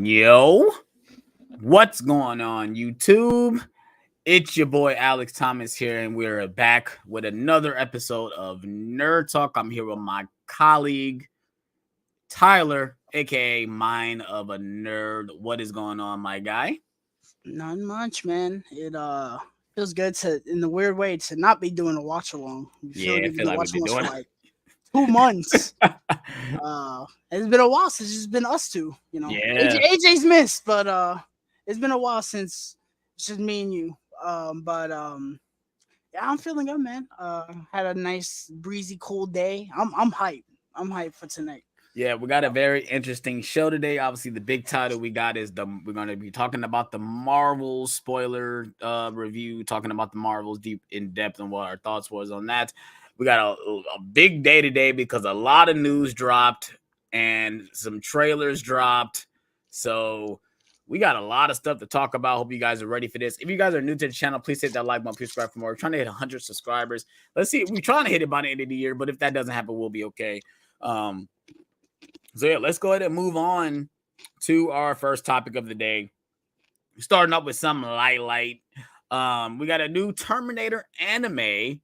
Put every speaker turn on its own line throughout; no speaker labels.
Yo, what's going on, YouTube? It's your boy Alex Thomas here, and we're back with another episode of Nerd Talk. I'm here with my colleague Tyler, aka Mind of a Nerd. What is going on, my guy?
Not much, man. It feels good to, in the weird way, to not be doing a watch along. You feel like
I
you've
feel
been
like we've
watching
been
us for
doing
like 2 months. It's been a while since it's been us two.
Yeah.
AJ's missed, but it's been a while since it's just me and you. Yeah, I'm feeling good, man. Had a nice breezy, cool day. I'm hyped. I'm hyped for tonight.
Yeah, we got a very interesting show today. Obviously, the big title we got is we're going to be talking about the Marvel spoiler review, talking about the Marvels deep in depth and what our thoughts was on that. We got a big day today because a lot of news dropped and some trailers dropped. So we got a lot of stuff to talk about. Hope you guys are ready for this. If you guys are new to the channel, please hit that like button, please subscribe for more. We're trying to hit 100 subscribers. Let's see. We're trying to hit it by the end of the year, but if that doesn't happen, we'll be okay. So yeah, let's go ahead and move on to our first topic of the day. Starting up with some light. We got a new Terminator anime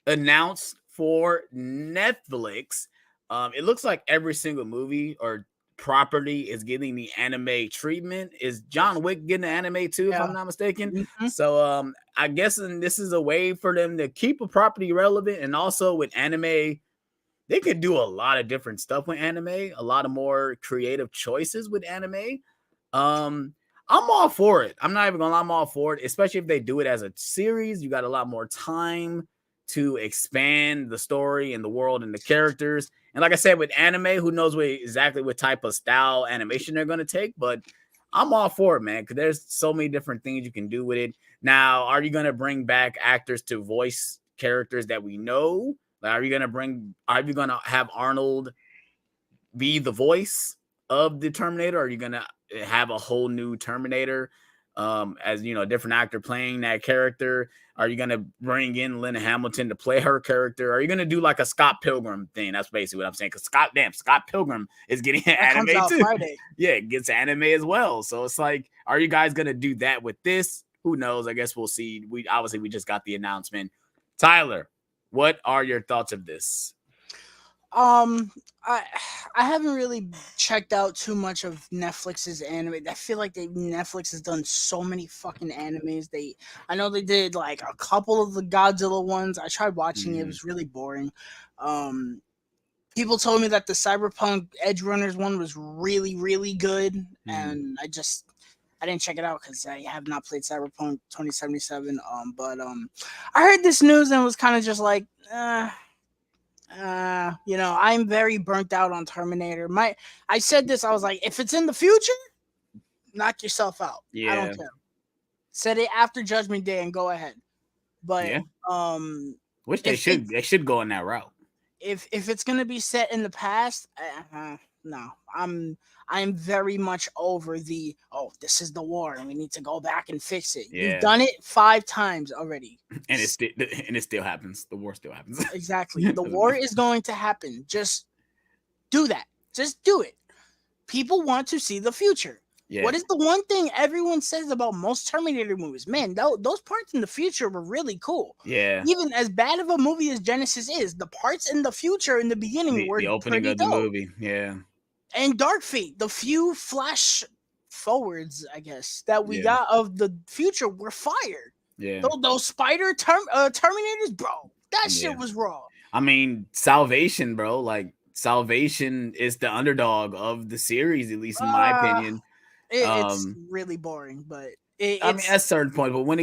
announced for Netflix. It looks like every single movie or property is getting the anime treatment. Is John Wick getting the anime too, if I'm not mistaken?
Mm-hmm.
So I guess this is a way for them to keep a property relevant, and also with anime, they could do a lot of different stuff with anime, a lot of more creative choices with anime. I'm all for it. I'm not even gonna lie, I'm all for it, especially if they do it as a series. You got a lot more time to expand the story and the world and the characters. And like I said, with anime, who knows exactly what type of style animation they're gonna take, but I'm all for it, man, because there's so many different things you can do with it. Now, are you gonna bring back actors to voice characters that we know? Like, are you gonna have Arnold be the voice of the Terminator? Or are you gonna have a whole new Terminator, as a different actor playing that character? Are you gonna bring in Linda Hamilton to play her character? Are you gonna do like a Scott Pilgrim thing? That's basically what I'm saying. Because Scott Pilgrim is getting an
That
anime
comes out
too.
Friday.
Yeah, it gets anime as well. So it's like, are you guys gonna do that with this? Who knows? I guess we'll see. We just got the announcement. Tyler, what are your thoughts of this?
I I haven't really checked out too much of Netflix's anime. I feel like Netflix has done so many fucking animes. I know they did like a couple of the Godzilla ones. I tried watching it. It was really boring. Um, People told me that the Cyberpunk Edge Runners one was really, really good, and I didn't check it out because I have not played Cyberpunk 2077. I heard this news and was kind of just like, I'm very burnt out on Terminator. I said this. I was like, if it's in the future, knock yourself out.
Yeah.
I don't care. Said it after Judgment Day and go ahead. But
which they should go in that route.
If it's gonna be set in the past, no. I'm very much over this is the war and we need to go back and fix it. Yeah. You've done it 5 times already.
And it still happens. The war still happens.
Exactly. The war is going to happen. Just do that. Just do it. People want to see the future. Yeah. What is the one thing everyone says about most Terminator movies? Man, those parts in the future were really cool.
Yeah.
Even as bad of a movie as Genesis is, the parts in the future in the beginning were the opening of the movie.
Yeah.
And Dark Fate, the few flash forwards, I guess, that we got of the future were fire.
Yeah.
Those spider Terminators, bro, that shit was raw.
I mean, Salvation, bro. Like, Salvation is the underdog of the series, at least in my opinion.
It's really boring, but
I mean, at a certain point, but when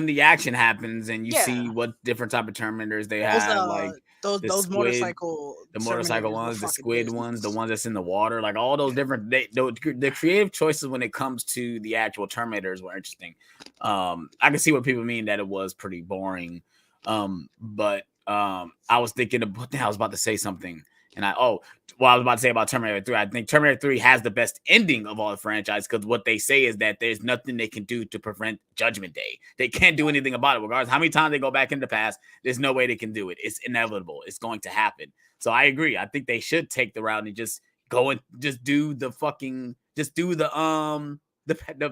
the action happens and you see what different type of Terminators they have, like
those motorcycle
ones, the squid ones, the ones that's in the water, like all those different the creative choices when it comes to the actual Terminators were interesting. I can see what people mean that it was pretty boring, but I was thinking I was about to say something. And I was about to say about Terminator 3. I think Terminator 3 has the best ending of all the franchise because what they say is that there's nothing they can do to prevent Judgment Day. They can't do anything about it. Regardless how many times they go back in the past, there's no way they can do it. It's inevitable. It's going to happen. So I agree. I think they should take the route and just go and just do the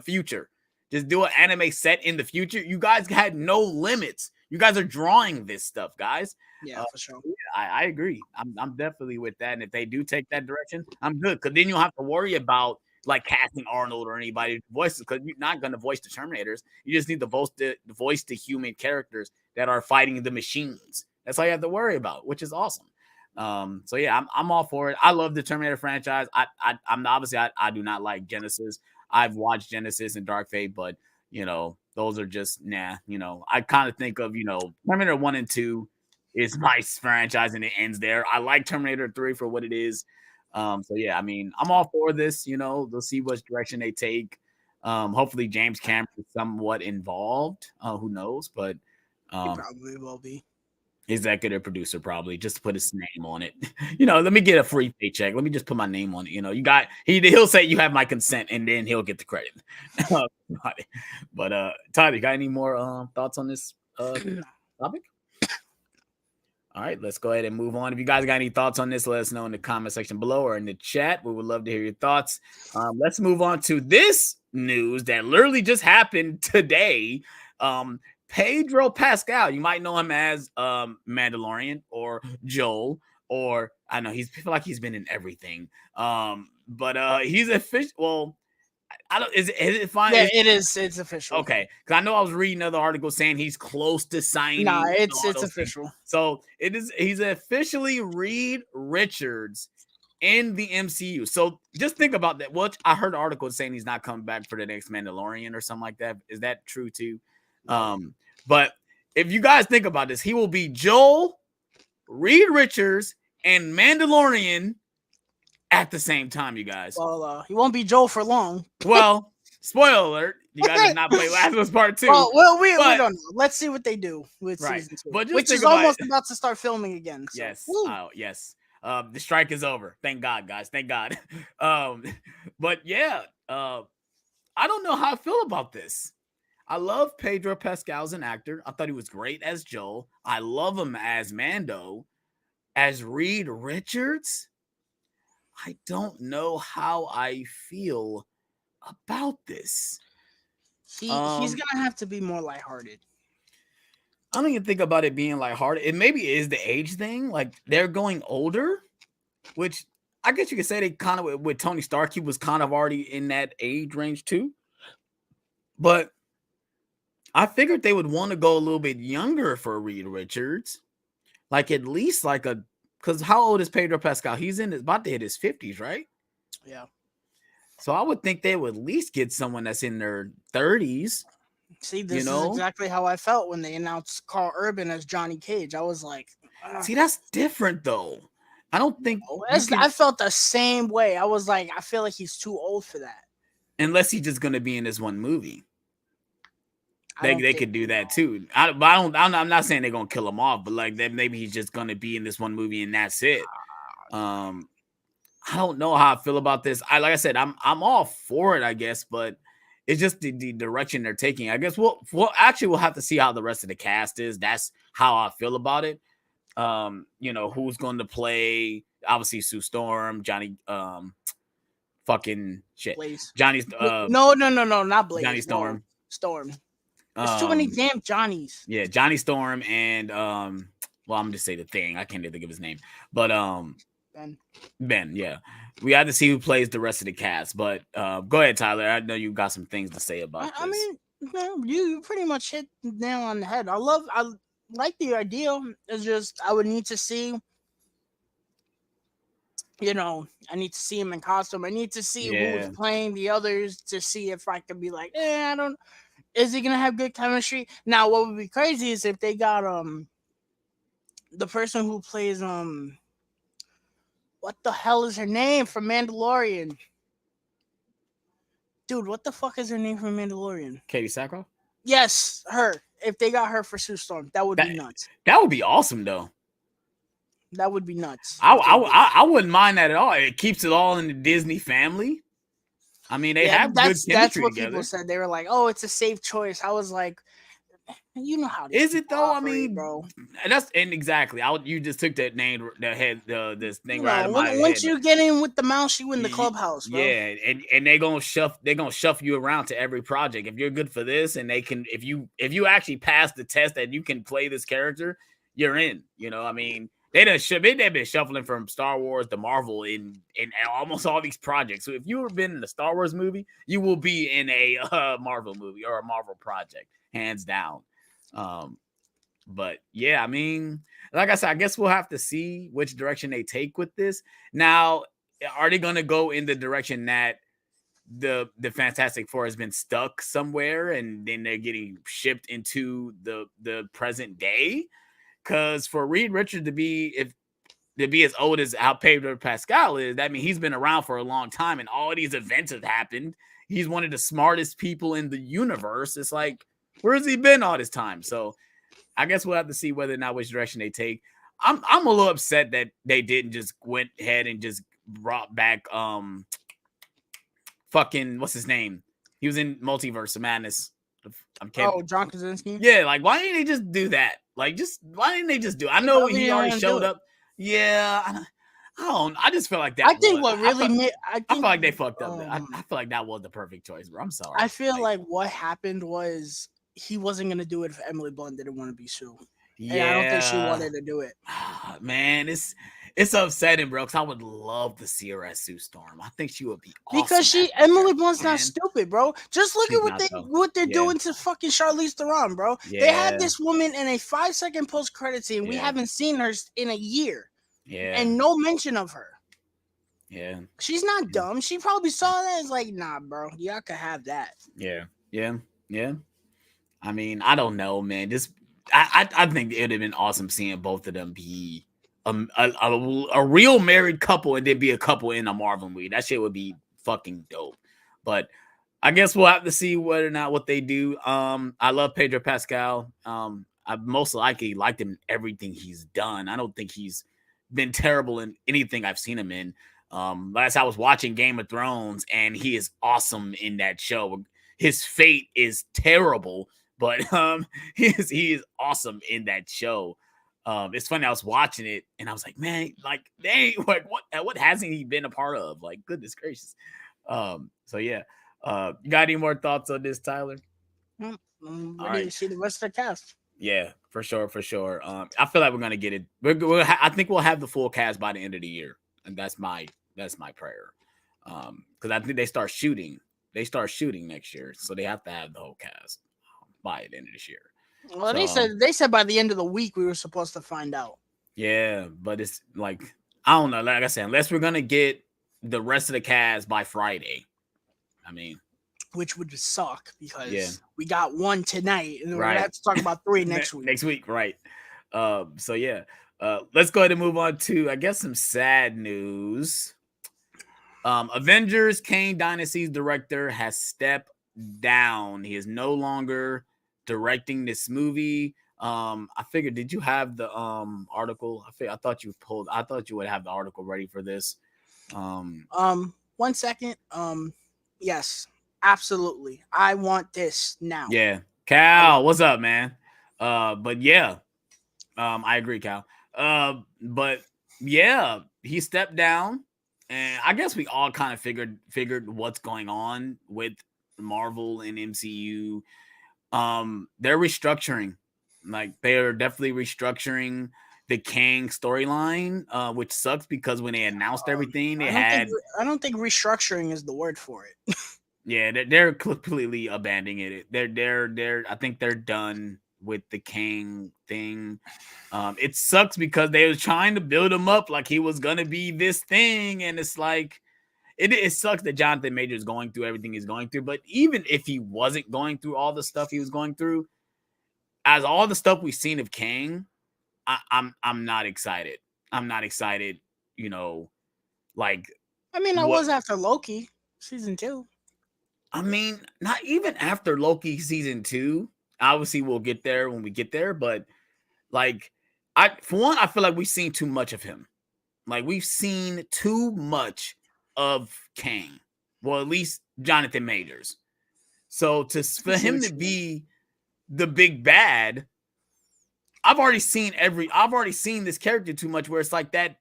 future. Just do an anime set in the future. You guys had no limits. You guys are drawing this stuff, guys.
Yeah, for sure.
I agree. I'm definitely with that. And if they do take that direction, I'm good. Because then you don't have to worry about like casting Arnold or anybody to voice it, because you're not going to voice the Terminators. You just need to voice the human characters that are fighting the machines. That's all you have to worry about, which is awesome. So yeah, I'm all for it. I love the Terminator franchise. I'm obviously I do not like Genesis. I've watched Genesis and Dark Fate, but those are just nah. I kind of think of Terminator 1 and 2 is my franchise and it ends there. I like Terminator 3 for what it is. So yeah, I mean, I'm all for this. They'll see what direction they take. Hopefully James Cameron is somewhat involved. Who knows? But
he probably will be.
Executive producer, probably, just to put his name on it. Let me get a free paycheck. Let me just put my name on it. He'll say you have my consent, and then he'll get the credit. But Tyler, you got any more thoughts on this topic? All right, let's go ahead and move on. If you guys got any thoughts on this, let us know in the comment section below or in the chat. We would love to hear your thoughts. Let's move on to this news that literally just happened today. Pedro Pascal, you might know him as Mandalorian or Joel, or I know I feel like he's been in everything. But he's official. Well, I don't. Is it fine?
Yeah, it is. It's official.
Okay, because I know I was reading other articles saying he's close to signing.
Nah, it's official.
Things. So it is. He's officially Reed Richards in the MCU. So just think about that. What I heard articles saying he's not coming back for the next Mandalorian or something like that. Is that true too? But if you guys think about this, he will be Joel, Reed Richards, and Mandalorian at the same time, you guys.
Well, he won't be Joel for long.
Well, spoiler alert, you guys did not play Last of Us Part 2.
Well, we don't know. Let's see what they do with season 2, which is almost about to start filming again. So.
Yes, yes. The strike is over. Thank God, guys. Thank God. But yeah, I don't know how I feel about this. I love Pedro Pascal as an actor. I thought he was great as Joel. I love him as Mando. As Reed Richards, I don't know how I feel about this.
He's going to have to be more lighthearted.
I don't even think about it being lighthearted. It maybe is the age thing. Like, they're going older, which I guess you could say they kind of, with Tony Stark, he was kind of already in that age range too. But I figured they would want to go a little bit younger for Reed Richards. Like at least because how old is Pedro Pascal? He's about to hit his 50s, right?
Yeah.
So I would think they would at least get someone that's in their 30s.
See, this is exactly how I felt when they announced Carl Urban as Johnny Cage. I was like,
see, that's different though. I don't think
I felt the same way. I was like, I feel like he's too old for that.
Unless he's just going to be in this one movie. They could do that too. I'm not saying they're gonna kill him off, but like that maybe he's just gonna be in this one movie and that's it. I don't know how I feel about this. Like I said, I'm all for it, I guess, but it's just the direction they're taking. I guess we'll have to see how the rest of the cast is. That's how I feel about it. Who's going to play? Obviously, Sue Storm, Johnny, fucking shit,
Blaze.
Johnny's.
No, not Blaze.
Johnny Storm.
No, Storm. There's too many damn Johnnies.
Yeah, Johnny Storm and I'm gonna just say the Thing. I can't even think of his name, but Ben. Yeah, we have to see who plays the rest of the cast. But go ahead, Tyler. I know you got some things to say about this.
I mean, you pretty much hit the nail on the head. I like the idea. It's just I would need to see. I need to see him in costume. I need to see who's playing the others to see if I could be like, I don't. Is he gonna have good chemistry? Now, what would be crazy is if they got the person who plays what the hell is her name from Mandalorian? Dude, what the fuck is her name from Mandalorian?
Katie Sackhoff?
Yes, her. If they got her for Sue Storm, that would be nuts.
That would be awesome, though.
That would be nuts.
I wouldn't mind that at all. It keeps it all in the Disney family. I mean, they have good chemistry
that's what
together.
People said. They were like, "Oh, it's a safe choice." I was like, You know how these
Is it
people
though? I
operate,
mean,
bro.
and exactly. You just took that name, that head, this thing
You
right out
know,
of my
once
head.
you get in with the mouse, you win the clubhouse, bro.
Yeah, and they're gonna shuffle you around to every project. If you're good for this, and they can, if you actually pass the test that you can play this character, you're in. You know, I mean, they've been shuffling from Star Wars to Marvel in almost all these projects. So if you have been in a Star Wars movie, you will be in a Marvel movie or a Marvel project, hands down. But yeah, I mean, like I said, I guess we'll have to see which direction they take with this. Now, are they going to go in the direction that the Fantastic Four has been stuck somewhere and then they're getting shipped into the present day? Because for Reed Richards to be as old as how Pedro Pascal is, that means he's been around for a long time and all these events have happened. He's one of the smartest people in the universe. It's like, where has he been all this time? So I guess we'll have to see whether or not which direction they take. I'm a little upset that they didn't just went ahead and just brought back fucking what's his name? He was in Multiverse of Madness.
John Krasinski.
Yeah, like why didn't they just do that? Like just why didn't they just do it? I
He
know
probably
he
didn't
already
wanna do
showed
it.
up. Yeah, I don't. I just feel like that.
I think what really made.
I feel like they fucked up. I feel like that was the perfect choice, bro. I'm sorry.
I feel like what happened was he wasn't gonna do it if Emily Blunt didn't want to be Sue. And I don't think she wanted to do it.
Man, it's upsetting, bro. Because I would love to see her as Sue Storm. I think she would be awesome.
Because Emily Blunt's not stupid, bro. Just look at what they're doing to fucking Charlize Theron, bro. Yeah. They had this woman in a 5-second post credit scene. We haven't seen her in a year. Yeah. And no mention of her. Yeah. She's not dumb. She probably saw that and was like, nah, bro. Y'all could have that.
Yeah. Yeah. Yeah. I mean, I don't know, man. I think it would have been awesome seeing both of them be a real married couple and then be a couple in a Marvel movie. That shit would be fucking dope. But I guess we'll have to see whether or not what they do. I love Pedro Pascal. I most likely liked him in everything he's done. I don't think he's been terrible in anything I've seen him in. Last I was watching Game of Thrones, and he is awesome in that show. His fate is terrible, but he is awesome in that show. It's funny, I was watching it and I was like, man, like what hasn't he been a part of? Like, goodness gracious. So yeah. You got any more thoughts on this, Tyler?
Ready to see the rest of the cast.
Yeah, for sure. I feel like we're gonna get it. I think we'll have the full cast by the end of the year, and that's my prayer. Because I think they start shooting next year, so they have to have the whole cast by the end of this year.
Well, so, they said by the end of the week we were supposed to find out.
Yeah, but it's like I don't know. Like I said, unless we're gonna get the rest of the cast by Friday, I mean,
which would suck because we got one tonight, and we're gonna have to talk about 3 next week.
Next week, right? So yeah, let's go ahead and move on to I guess some sad news. Avengers Kang Dynasty's director has stepped down. He is no longer directing this movie. I figured, did you have the article? I thought you would have the article ready for this.
1 second. Yes, absolutely. I want this now.
Yeah. Cal, what's up, man? But yeah. I agree, Cal. But yeah, he stepped down. And I guess we all kind of figured what's going on with Marvel and MCU. They're restructuring. Like, they're definitely restructuring the Kang storyline, which sucks because when they announced everything, I
don't think restructuring is the word for it.
Yeah, they're completely abandoning it. They're I think they're done with the Kang thing. It sucks because they were trying to build him up like he was gonna be this thing, and it's like it sucks that Jonathan Majors is going through everything he's going through. But even if he wasn't going through all the stuff he was going through, as all the stuff we've seen of Kang, I'm not excited. I'm not excited. You know, like
I mean, I was after Loki season 2.
I mean, not even after Loki season 2. Obviously, we'll get there when we get there, but like, for one, I feel like we've seen too much of him. Like, we've seen too much of Kang. Well, at least Jonathan Majors. So for him to be the big bad, I've already seen this character too much where it's like that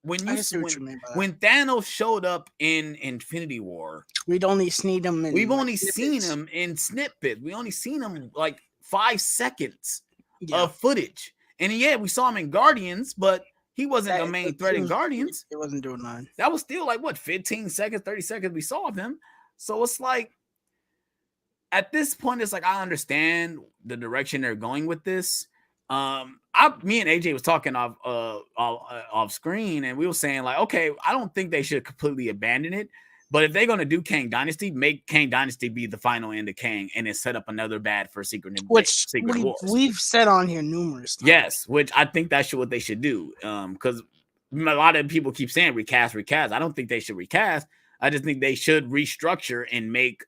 when
I see what you mean by that.
when Thanos showed up in Infinity War,
We'd only seen him in
we've
like
only seen
snippets.
him in snippets. We only seen him like 5 seconds
Yeah.
of footage. And yeah, we saw him in Guardians, but he wasn't a
That
main threat in Guardians.
it wasn't doing nothing.
That was still like what, 15 seconds, 30 seconds we saw of him. So it's like at this point, it's like I understand the direction they're going with this. Me and AJ was talking off screen, and we were saying like, okay, I don't think they should completely abandon it, but if they're gonna do Kang Dynasty, make Kang Dynasty be the final end of Kang, and then set up another bad for Secret Wars.
We've said on here numerous times.
Yes, which I think that's what they should do. Because a lot of people keep saying recast. I don't think they should recast. I just think they should restructure and make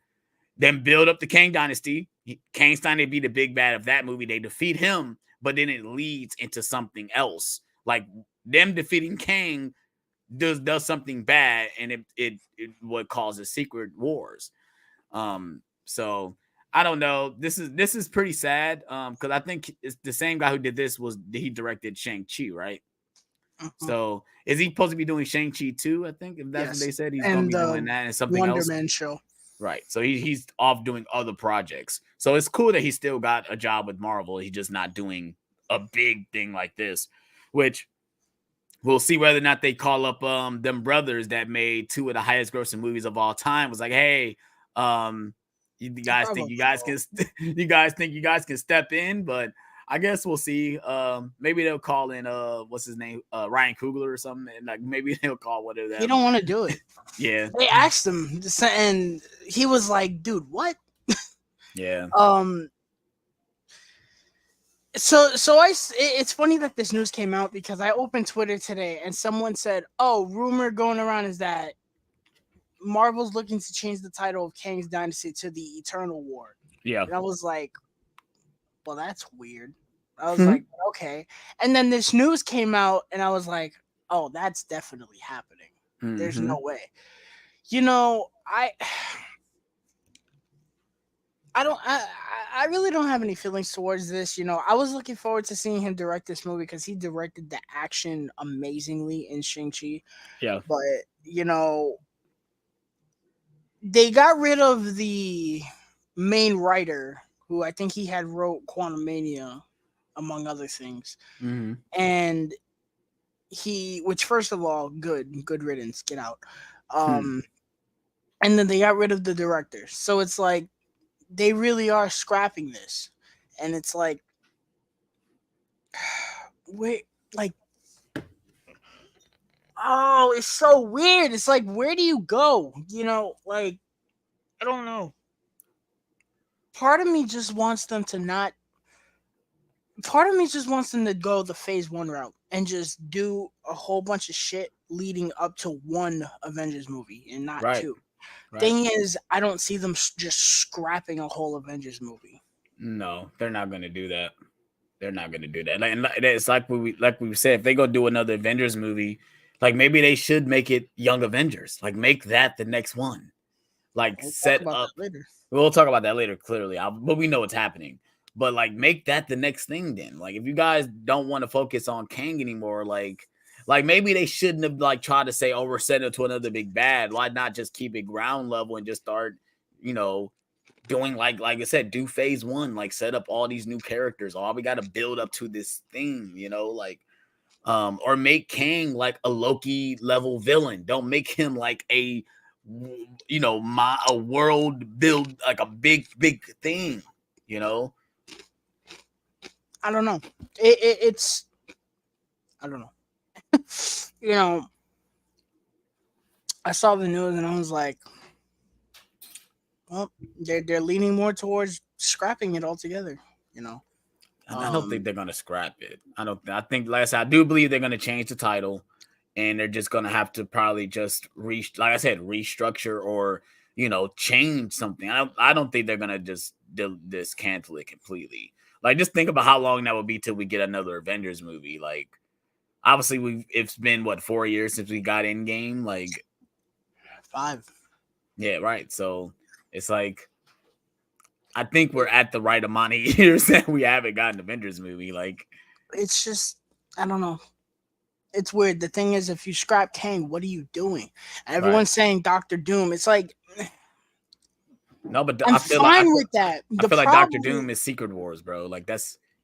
them build up the Kang Dynasty. Kang's trying to be the big bad of that movie. They defeat him, but then it leads into something else. Like them defeating Kang does something bad, and it what causes Secret Wars. So I don't know. This is pretty sad. Because I think it's the same guy who did this he directed Shang-Chi, right?
Mm-hmm.
So is he supposed to be doing Shang-Chi too? I think if that's what they said, he's going to be doing that and something
Wonder
else.
Man show.
Right. So he's off doing other projects. So it's cool that he still got a job with Marvel. He's just not doing a big thing like this, which we'll see whether or not they call up them brothers that made 2 of the highest grossing movies of all time. Was like, hey, you guys think you guys can step in, but I guess we'll see. Maybe they'll call in what's his name, Ryan Coogler or something, and like maybe they'll call one of them.
He don't want to do it.
Yeah,
they asked him, and he was like, "Dude, what?"
Yeah.
So it's funny that this news came out because I opened Twitter today and someone said, "Oh, rumor going around is that Marvel's looking to change the title of Kang's Dynasty to the Eternal War."
Yeah.
And I was like, well, that's weird. I was like, okay. And then this news came out and I was like, oh, that's definitely happening. Mm-hmm. There's no way. You know, I really don't have any feelings towards this. You know, I was looking forward to seeing him direct this movie because he directed the action amazingly in Shang-Chi.
Yeah.
But, you know, they got rid of the main writer who I think he had wrote Quantumania, among other things.
Mm-hmm.
And which first of all, good riddance, get out. And then they got rid of the director. So it's like, they really are scrapping this. And it's like, wait, like, oh, it's so weird. It's like, where do you go? You know, like, I don't know. Part of me just wants them to go the phase 1 route and just do a whole bunch of shit leading up to one Avengers movie and not 2. Right. Thing is, I don't see them just scrapping a whole Avengers movie.
No, they're not going to do that. They're not going to do that. And it's like we said, if they go do another Avengers movie, like maybe they should make it Young Avengers. Like make that the next one. Like set up. We'll talk about that later, clearly. But we know what's happening. But like make that the next thing then. Like if you guys don't want to focus on Kang anymore, like maybe they shouldn't have like tried to say, oh, we're setting it to another big bad. Why not just keep it ground level and just start, you know, doing like I said, do phase 1, like set up all these new characters. All we got to build up to this thing, you know, like or make Kang like a Loki level villain. Don't make him like a world build, like a big thing, you know.
I don't know. It's I don't know. You know, I saw the news and I was like, well, they're leaning more towards scrapping it altogether, you know.
I don't think they're gonna scrap it. I think, like I said, I do believe they're gonna change the title, and they're just gonna have to probably just restructure or, you know, change something. I don't think they're gonna just dismantle it completely. Like, just think about how long that would be till we get another Avengers movie. Like, obviously it's been 4 years since we got Endgame. Like
5.
Yeah, right. So it's like, I think we're at the right amount of years that we haven't gotten an Avengers movie. Like,
It's just, I don't know. It's weird. The thing is, if you scrap Kang, what are you doing? And
right.
everyone's saying Doctor Doom. It's like,
No, but
I'm fine with that.
I
The
feel like Doctor
problem,
Doom is Secret Wars, bro. Like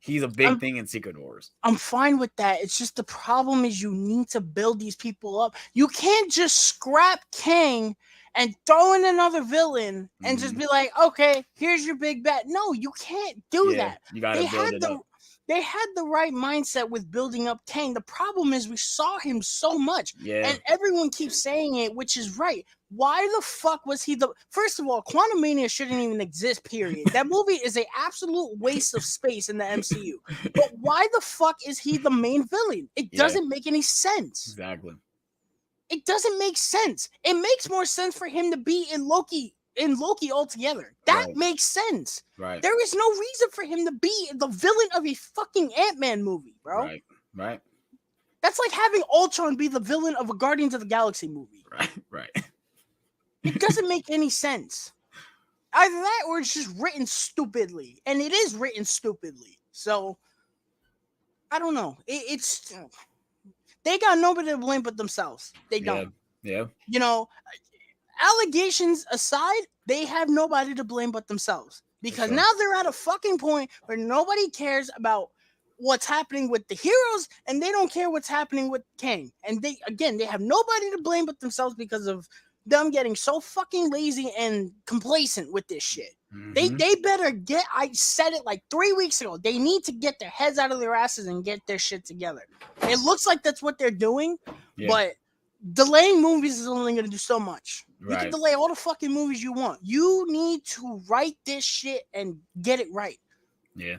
he's a big
I'm
thing in Secret Wars.
I'm fine with that. It's just the problem is you need to build these people up. You can't just scrap Kang and throw in another villain and just be like, okay, here's your big bet. No, you can't do
Yeah,
that.
you got to
They
build
had
it
the
up.
they had the right mindset with building up Kang. The problem is we saw him so much,
Yeah,
and everyone keeps saying it, which is right. Why the fuck was he the first of all, Quantum Mania shouldn't even exist, period. That movie is an absolute waste of space in the MCU. But why the fuck is he the main villain? It
Yeah.
doesn't make any sense.
exactly.
It doesn't make sense. It makes more sense for him to be in Loki altogether. That
Right.
makes sense.
Right.
There is no reason for him to be the villain of a fucking Ant-Man movie, bro.
Right. Right.
That's like having Ultron be the villain of a Guardians of the Galaxy movie.
Right. Right.
It doesn't make any sense. Either that or it's just written stupidly. And it is written stupidly. So, I don't know. It's they got nobody to blame but themselves. They don't.
Yeah.
You know, allegations aside, they have nobody to blame but themselves. Because
sure.
now they're at a fucking point where nobody cares about what's happening with the heroes and they don't care what's happening with Kang. And they have nobody to blame but themselves because of them getting so fucking lazy and complacent with this shit. They better get, I said it like 3 weeks ago, they need to get their heads out of their asses and get their shit together. It looks like that's what they're doing, but delaying movies is only going to do so much. You can delay all the fucking movies you want. You need to write this shit and get it right.
Yeah.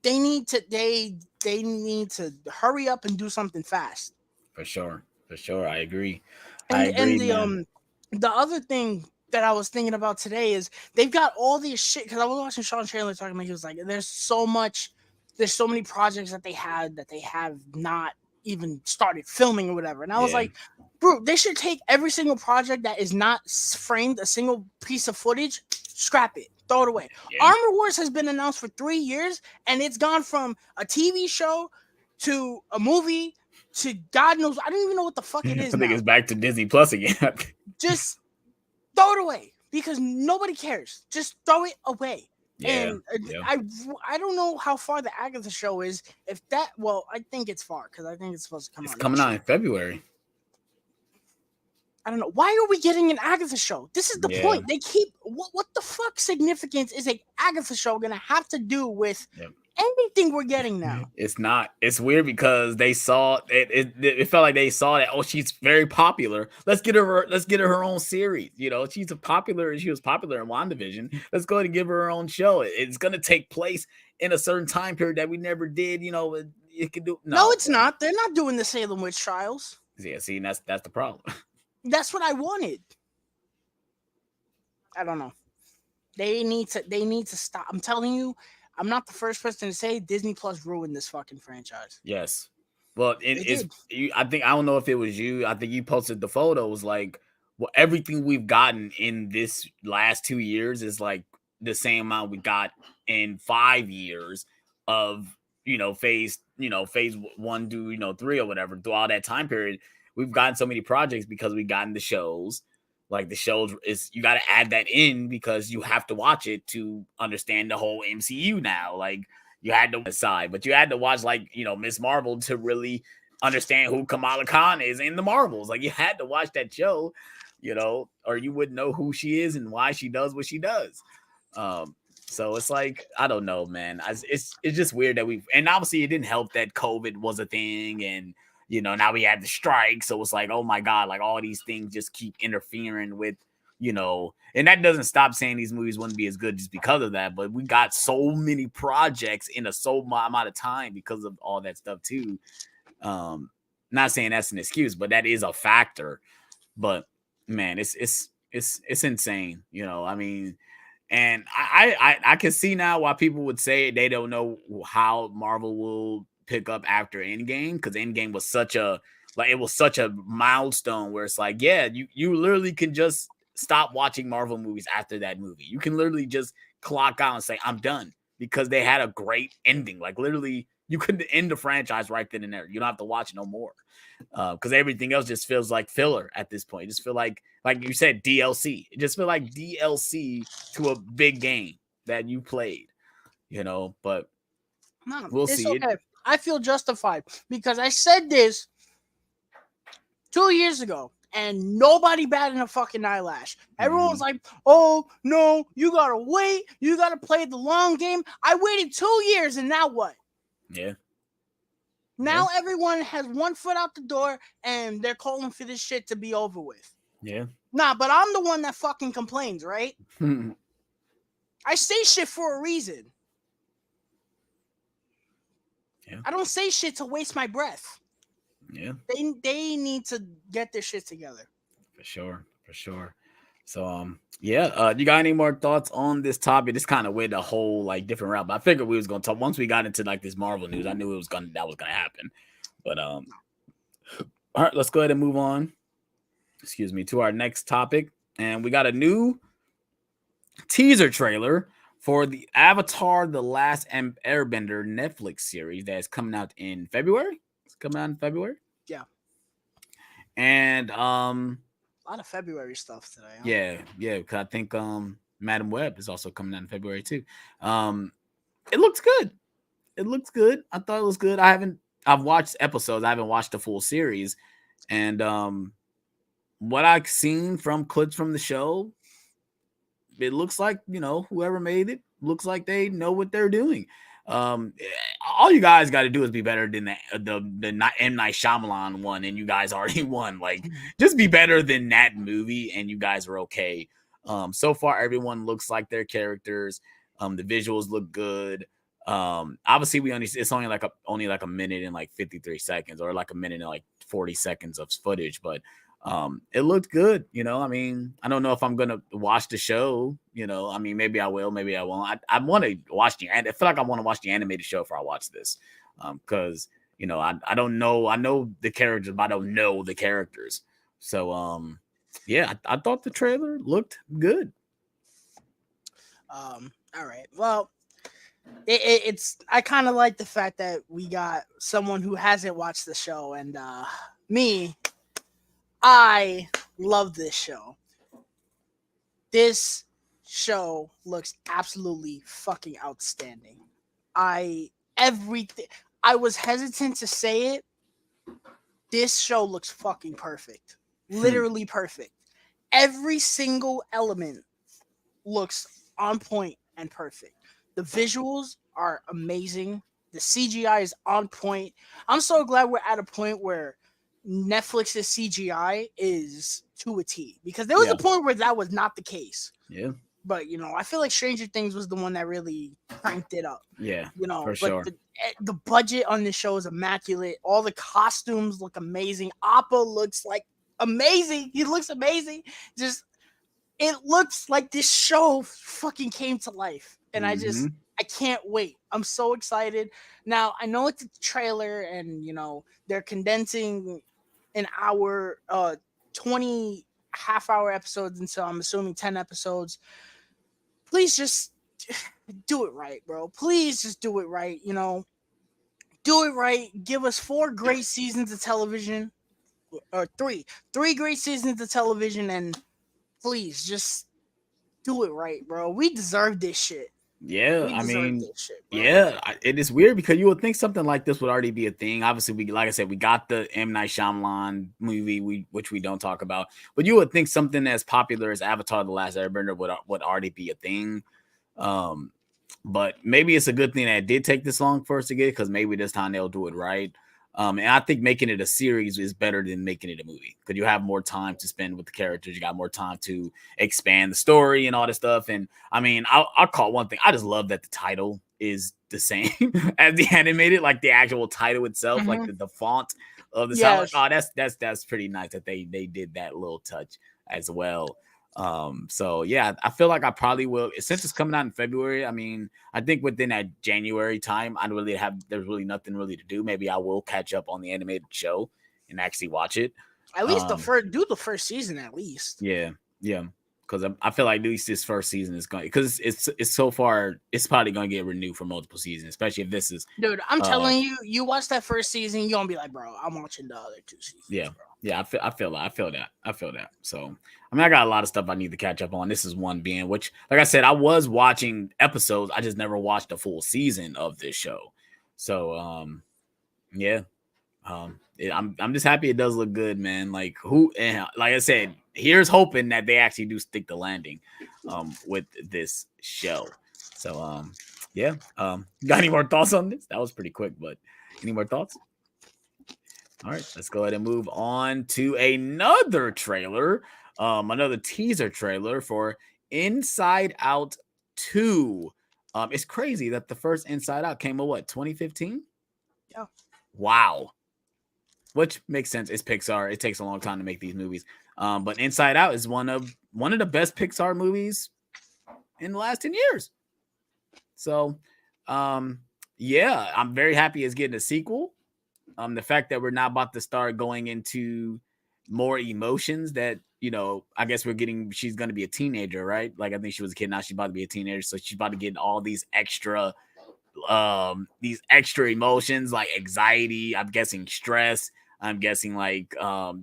They need to hurry up and do something fast.
For sure. I agree.
And the other thing that I was thinking about today is they've got all this shit, because I was watching Sean Chandler talking about, he was like, there's so many projects that they have not even started filming or whatever. And I was like, bro, they should take every single project that is not framed a single piece of footage, scrap it, throw it away. Armor Wars has been announced for 3 years, and it's gone from a TV show to a movie to God knows, I don't even know what the fuck it is.
I think it's back to Disney Plus again.
Just throw it away because nobody cares. Just throw it away. And I don't know how far the Agatha show is. If that, well, I think it's far because I think it's supposed to come out.
It's coming out in February.
I don't know. Why are we getting an Agatha show? This is the point. They keep what the fuck significance is a Agatha show gonna have to do with anything we're getting now?
It's not. It's weird because they saw it. It felt like they saw that. Oh, she's very popular. Let's get her her own series. You know, she was popular in WandaVision. Let's go ahead and give her her own show. It's gonna take place in a certain time period that we never did. You know, it could do.
No, it's not. They're not doing the Salem witch trials.
Yeah, see, that's the problem.
That's what I wanted. I don't know. They need to stop. I'm telling you, I'm not the first person to say Disney Plus ruined this fucking franchise.
Yes. Well, I don't know if it was you. I think you posted the photo. It was like, well, everything we've gotten in this last 2 years is like the same amount we got in 5 years of, phase 1 to, 3 or whatever. Through all that time period, we've gotten so many projects because we've gotten the shows. Like the shows you got to add that in because you have to watch it to understand the whole MCU now. Like you had to decide, but you had to watch Miss Marvel to really understand who Kamala Khan is in the Marvels. Like you had to watch that show, or you wouldn't know who she is and why she does what she does. So it's like, I don't know, man. It's just weird that and obviously it didn't help that COVID was a thing and now we had the strike. So it's like, oh my God, like all these things just keep interfering with, and that doesn't stop saying these movies wouldn't be as good just because of that. But we got so many projects in a amount of time because of all that stuff too. Not saying that's an excuse, but that is a factor. But man, it's insane. I mean, and I can see now why people would say they don't know how Marvel will pick up after Endgame, because Endgame was such a milestone where it's like, yeah, you literally can just stop watching Marvel movies after that movie. You can literally just clock out and say, I'm done, because they had a great ending. Like literally, you could end the franchise right then and there. You don't have to watch no more. Because everything else just feels like filler at this point. It just feel like you said, DLC. It just feel like DLC to a big game that you played, but we'll
it's
see.
okay. I feel justified because I said this 2 years ago and nobody batted a fucking eyelash. Everyone was like, oh, no, you gotta wait. You gotta play the long game. I waited 2 years and now what?
Yeah.
Now everyone has one foot out the door and they're calling for this shit to be over with.
Yeah.
Nah, but I'm the one that fucking complains, right? I say shit for a reason.
Yeah.
I don't say shit to waste my breath.
Yeah.
They need to get their shit together.
For sure. So you got any more thoughts on this topic? This kind of went a whole like different route, but I figured we was gonna talk once we got into like this Marvel news. I knew that was gonna happen. But all right, let's go ahead and move on. Excuse me, to our next topic. And we got a new teaser trailer for the Avatar: The Last Airbender Netflix series that is coming out in February. It's coming out in February.
Yeah.
And
a lot of February stuff today.
Huh? Yeah, because I think Madam Web is also coming out in February too. It looks good. I thought it was good. I've watched episodes. I haven't watched the full series. And what I've seen from clips from the show, it looks like, whoever made it looks like they know what they're doing. All you guys got to do is be better than the M. Night Shyamalan one, and you guys already won. Like, just be better than that movie, and you guys are okay. So far, everyone looks like their characters. The visuals look good. Obviously, it's only like a minute and like 53 seconds, or like a minute and like 40 seconds of footage, but it looked good. I mean, I don't know if I'm gonna watch the show. Maybe I will, maybe I won't. I want to watch I feel like I want to watch the animated show before I watch this, because I don't know. I know the characters, but I don't know the characters. So I thought the trailer looked good.
All right. Well, it's I kind of like the fact that we got someone who hasn't watched the show, and me. I love this show. This show looks absolutely fucking outstanding. I was hesitant to say it. This show looks fucking perfect. Literally perfect. Every single element looks on point and perfect. The visuals are amazing. The CGI is on point. I'm so glad we're at a point where Netflix's CGI is to a T, because there was a point where that was not the case.
Yeah.
But I feel like Stranger Things was the one that really cranked it up.
Yeah. For
but
sure.
The budget on this show is immaculate. All the costumes look amazing. Appa looks like amazing. He looks amazing. It looks like this show fucking came to life. And I can't wait. I'm so excited. Now, I know it's a trailer and, they're condensing an hour, 20 half-hour episodes into, I'm assuming, 10 episodes. Please just do it right, bro. Please just do it right, Do it right. Give us 4 great seasons of television. Or 3. 3 great seasons of television, and please just do it right, bro. We deserve this shit.
Yeah, it is weird because you would think something like this would already be a thing. Obviously, like I said, we got the M. Night Shyamalan movie, which we don't talk about, but you would think something as popular as Avatar: The Last Airbender would already be a thing. But maybe it's a good thing that it did take this long for us to get it, because maybe this time they'll do it right. And I think making it a series is better than making it a movie, because you have more time to spend with the characters. You got more time to expand the story and all this stuff. And I mean, I'll call one thing. I just love that the title is the same as the animated, like the actual title itself, like the font of the sound. Like, oh, that's pretty nice that they did that little touch as well. So yeah, I feel like I probably will, since it's coming out in February. I mean, I think within that January time, there's really nothing really to do. Maybe I will catch up on the animated show and actually watch it.
At least do the first season at least.
Yeah. because I feel like at least this first season is going, because it's so far it's probably going to get renewed for multiple seasons, especially if this is.
Dude, I'm telling you, you watch that first season, you're gonna be like, bro, I'm watching the other 2 seasons.
Yeah,
bro.
yeah, I feel that. So I mean, I got a lot of stuff I need to catch up on. This is one being, which, like I said, I was watching episodes. I just never watched a full season of this show. So yeah. I'm just happy it does look good, man. Like like I said, here's hoping that they actually do stick the landing with this show. So yeah. Got any more thoughts on this? That was pretty quick, but any more thoughts? All right, let's go ahead and move on to another trailer, another teaser trailer for Inside Out 2. It's crazy that the first Inside Out came out, 2015?
Yeah.
Wow. Which makes sense. It's Pixar. It takes a long time to make these movies. But Inside Out is one of the best Pixar movies in the last 10 years. So, yeah, I'm very happy it's getting a sequel. The fact that we're not about to start going into more emotions that, I guess she's going to be a teenager, right? Like, I think she was a kid. Now she's about to be a teenager. So she's about to get all these extra emotions like anxiety, I'm guessing stress, I'm guessing like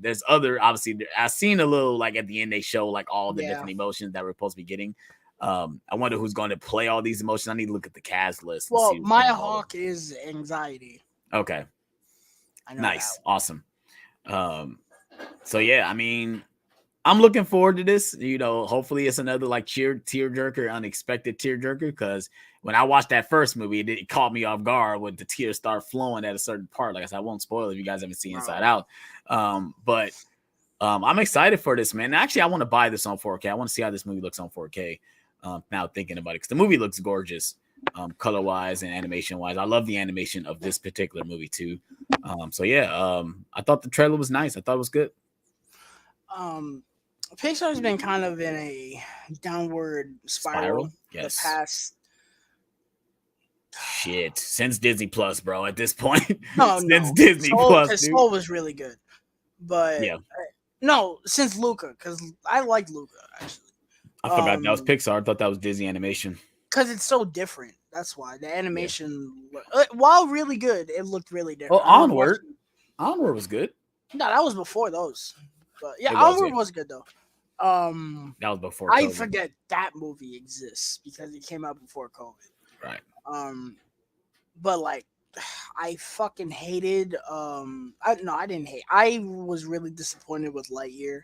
there's other, obviously I've seen a little, like at the end they show like all the different emotions that we're supposed to be getting. I wonder who's going to play all these emotions. I need to look at the cast list.
Well, Maya Hawke is anxiety.
Okay,
I know
nice, awesome. So yeah, I mean, I'm looking forward to this. Hopefully it's another like tearjerker, unexpected tearjerker. Because when I watched that first movie, it caught me off guard when the tears start flowing at a certain part. Like I said, I won't spoil it if you guys haven't seen Inside Out. But I'm excited for this, man. Actually, I want to buy this on 4K. I want to see how this movie looks on 4K. Now thinking about it, because the movie looks gorgeous, color wise and animation wise. I love the animation of this particular movie too. So yeah, I thought the trailer was nice. I thought it was good.
Pixar's been kind of in a downward spiral.
Yes.
The past
shit since Disney Plus, bro. At this point,
since
Disney Plus,
Soul was really good, but yeah, no, since Luca, because I like Luca actually.
I forgot that was Pixar. I thought that was Disney Animation.
Because it's so different. That's why the animation, while really good, it looked really different.
Well, Onward was good.
No, that was before those. But yeah, Onward was good though.
That was before
I
COVID.
forget that movie exists because it came out before COVID.
Right.
But like, I fucking hated. I didn't hate. I was really disappointed with Lightyear.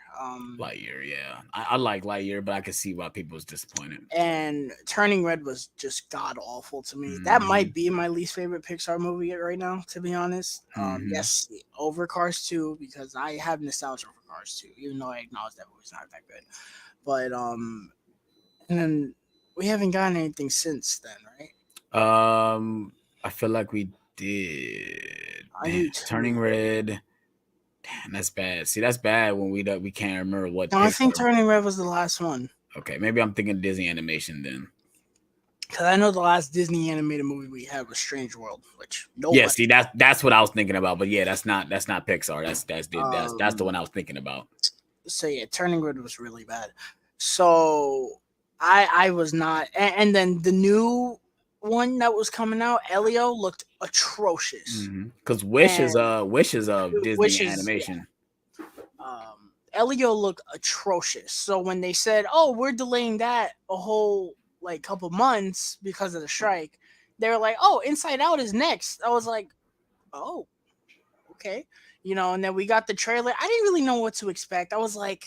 Lightyear, yeah. I like Lightyear, but I could see why people was disappointed.
And Turning Red was just god awful to me. Mm-hmm. That might be my least favorite Pixar movie right now, to be honest. Yes, over Cars 2, because I have nostalgia for Cars 2, even though I acknowledge that movie's not that good. But and then we haven't gotten anything since then, right?
I feel like we did. Turning Red. Damn, that's bad. See, that's bad when we can't remember what.
No, I think Turning Red was the last one.
Okay, maybe I'm thinking Disney animation then.
Because I know the last Disney animated movie we had was Strange World, which
see that's what I was thinking about. But yeah, that's not Pixar. That's the one I was thinking about.
So yeah, Turning Red was really bad. So I was not, and then the new one that was coming out, Elio, looked atrocious.
Because Wish is Disney animation.
Yeah. Elio looked atrocious. So when they said, "Oh, we're delaying that a whole couple months because of the strike," they were like, "Oh, Inside Out is next." I was like, "Oh, okay," And then we got the trailer. I didn't really know what to expect. I was like,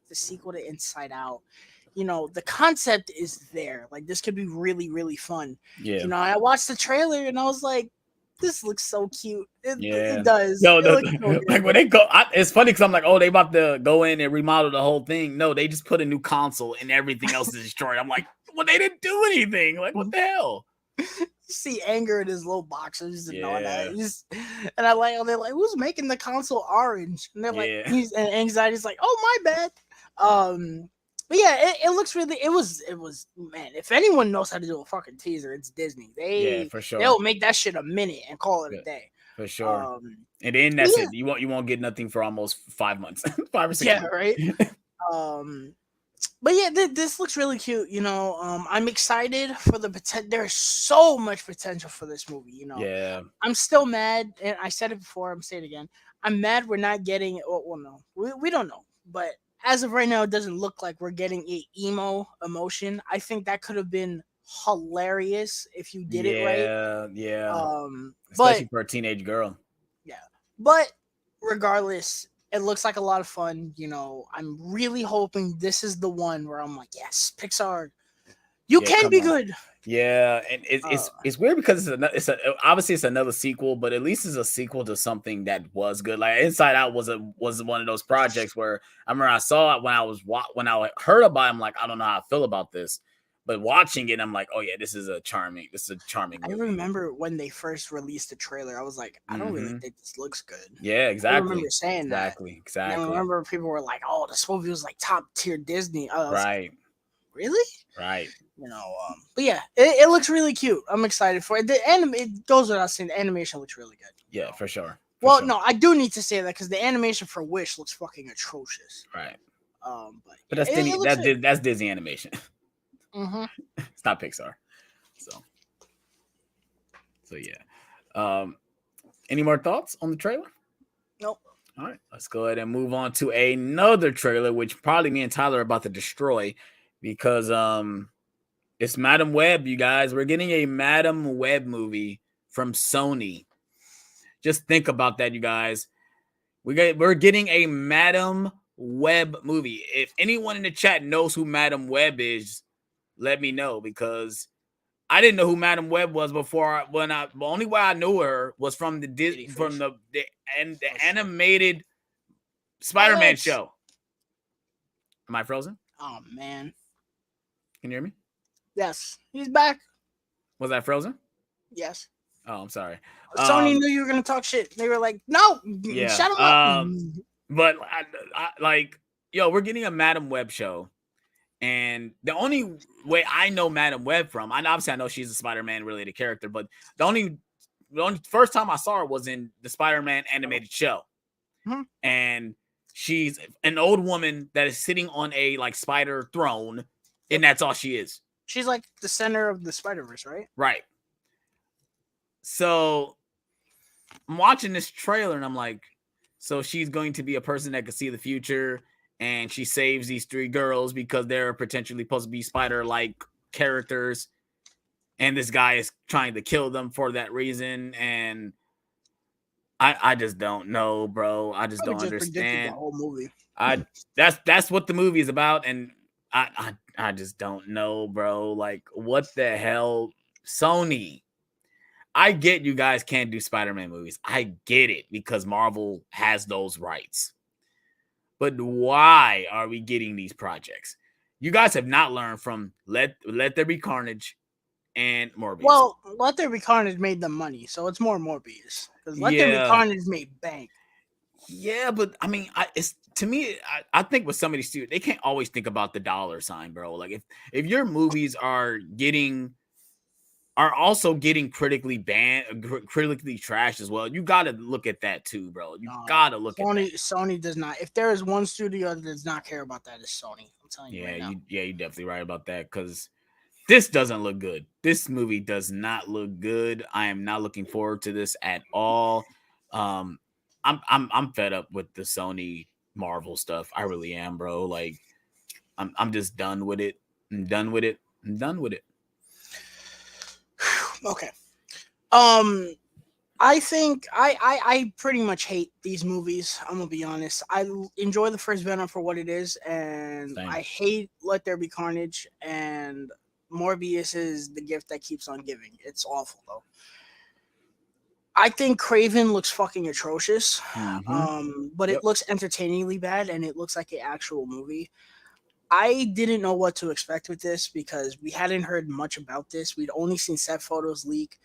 the sequel to Inside Out. The concept is there. Like, this could be really, really fun.
Yeah.
I watched the trailer and I was like, this looks so cute. It does.
No, like when they go, it's funny because I'm like, oh, they about to go in and remodel the whole thing. No, they just put a new console and everything else is destroyed. I'm like, well, they didn't do anything. Like, what the hell?
You see anger in his little boxers and all that. And I like, they're like, who's making the console orange? And they're like, and Anxiety's like, oh, my bad. But yeah, it looks really. It was man. If anyone knows how to do a fucking teaser, it's Disney.
For sure.
They'll make that shit a minute and call it a day.
For sure. And then that's it. You won't get nothing for almost 5 months, 5 or 6 months.
Yeah, right. But yeah, this looks really cute. I'm excited for the potential. There's so much potential for this movie.
Yeah,
I'm still mad, and I said it before. I'm saying it again. I'm mad we're not getting. Well, no, we don't know, but as of right now, it doesn't look like we're getting a emo emotion. I think that could have been hilarious if you did it right.
yeah.
But
Especially for a teenage girl.
yeah, but regardless, it looks like a lot of fun. I'm really hoping this is the one where I'm like, yes, Pixar, you
Yeah,
can
come
be
on.
good.
Yeah, and
Uh,
it's weird because obviously it's another sequel, but at least it's a sequel to something that was good. Like Inside Out was one of those projects where I remember I saw it when I heard about it, I'm like, I don't know how I feel about this, but watching it, I'm like, oh yeah, this is a charming
I
movie.
remember when they first released the trailer, I was like, I don't really
Hmm.
think this looks good.
Yeah,
I remember
exactly,
saying that. And then I
exactly.
remember people were like, "Oh, this movie was like top tier Disney." I was like,
Right,
"Really?"
right.
But yeah, it looks really cute. I'm excited for it. It goes without saying, the animation looks really good.
Yeah, for sure, for
Well,
sure.
no, I do need to say that because the animation for Wish looks fucking atrocious.
Right,
But
but
yeah, it looks good.
That's Disney animation.
Mm-hmm.
It's not Pixar. So yeah. Um, any more thoughts on the trailer?
Nope.
All right, let's go ahead and move on to another trailer, which probably me and Tyler are about to destroy because it's Madam Web, you guys. We're getting a Madam Web movie from Sony. Just think about that, you guys. We're getting a Madam Web movie. If anyone in the chat knows who Madam Web is, let me know because I didn't know who Madam Web was before. The only way I knew her was from the animated Spider-Man
Alex.
show. Am I frozen?
Oh man.
Can you hear me?
Yes, he's back.
Was I frozen?
Yes.
Oh, I'm sorry.
Sony knew you were gonna talk shit. They were like, "No,
Yeah.
shut him up."
But like, yo, we're getting a Madam Web show, and the only way I know Madam Web from, and obviously I know she's a Spider-Man related character, but the only first time I saw her was in the Spider-Man animated show, and she's an old woman that is sitting on a like spider throne, and that's all she is.
She's like the center of the Spider-Verse, right?
Right. So I'm watching this trailer and I'm like, so she's going to be a person that can see the future, and she saves these three girls because they're potentially supposed to be spider-like characters, and this guy is trying to kill them for that reason. And I just don't know, bro. I just don't
Predicted the
understand.
whole movie.
That's what the movie is about, and I just don't know, bro. Like, what the hell, Sony? I get you guys can't do Spider-Man movies. I get it because Marvel has those rights. But why are we getting these projects? You guys have not learned from Let There Be Carnage and Morbius.
Well, Let There Be Carnage made them money, so it's more Morbius because Let There Be Carnage made bank.
Yeah, but I mean, it's to me. I think with some of these studios, they can't always think about the dollar sign, bro. Like if your movies are also getting critically banned, critically trashed as well. You got to look at that too, bro. You got to look at that.
Sony does not. If there is one studio that does not care about that, it's Sony. I'm telling you right now.
You're definitely right about that because this doesn't look good. This movie does not look good. I am not looking forward to this at all. I'm fed up with the Sony Marvel stuff. I really am, bro. Like I'm just done with it. I'm done with it.
Okay. I think I pretty much hate these movies. I'm gonna be honest. I enjoy the first Venom for what it is, and
Same.
I hate Let There Be Carnage, and Morbius is the gift that keeps on giving. It's awful though. I think Craven looks fucking atrocious, but it looks entertainingly bad, and it looks like an actual movie. I didn't know what to expect with this because we hadn't heard much about this. We'd only seen set photos leak,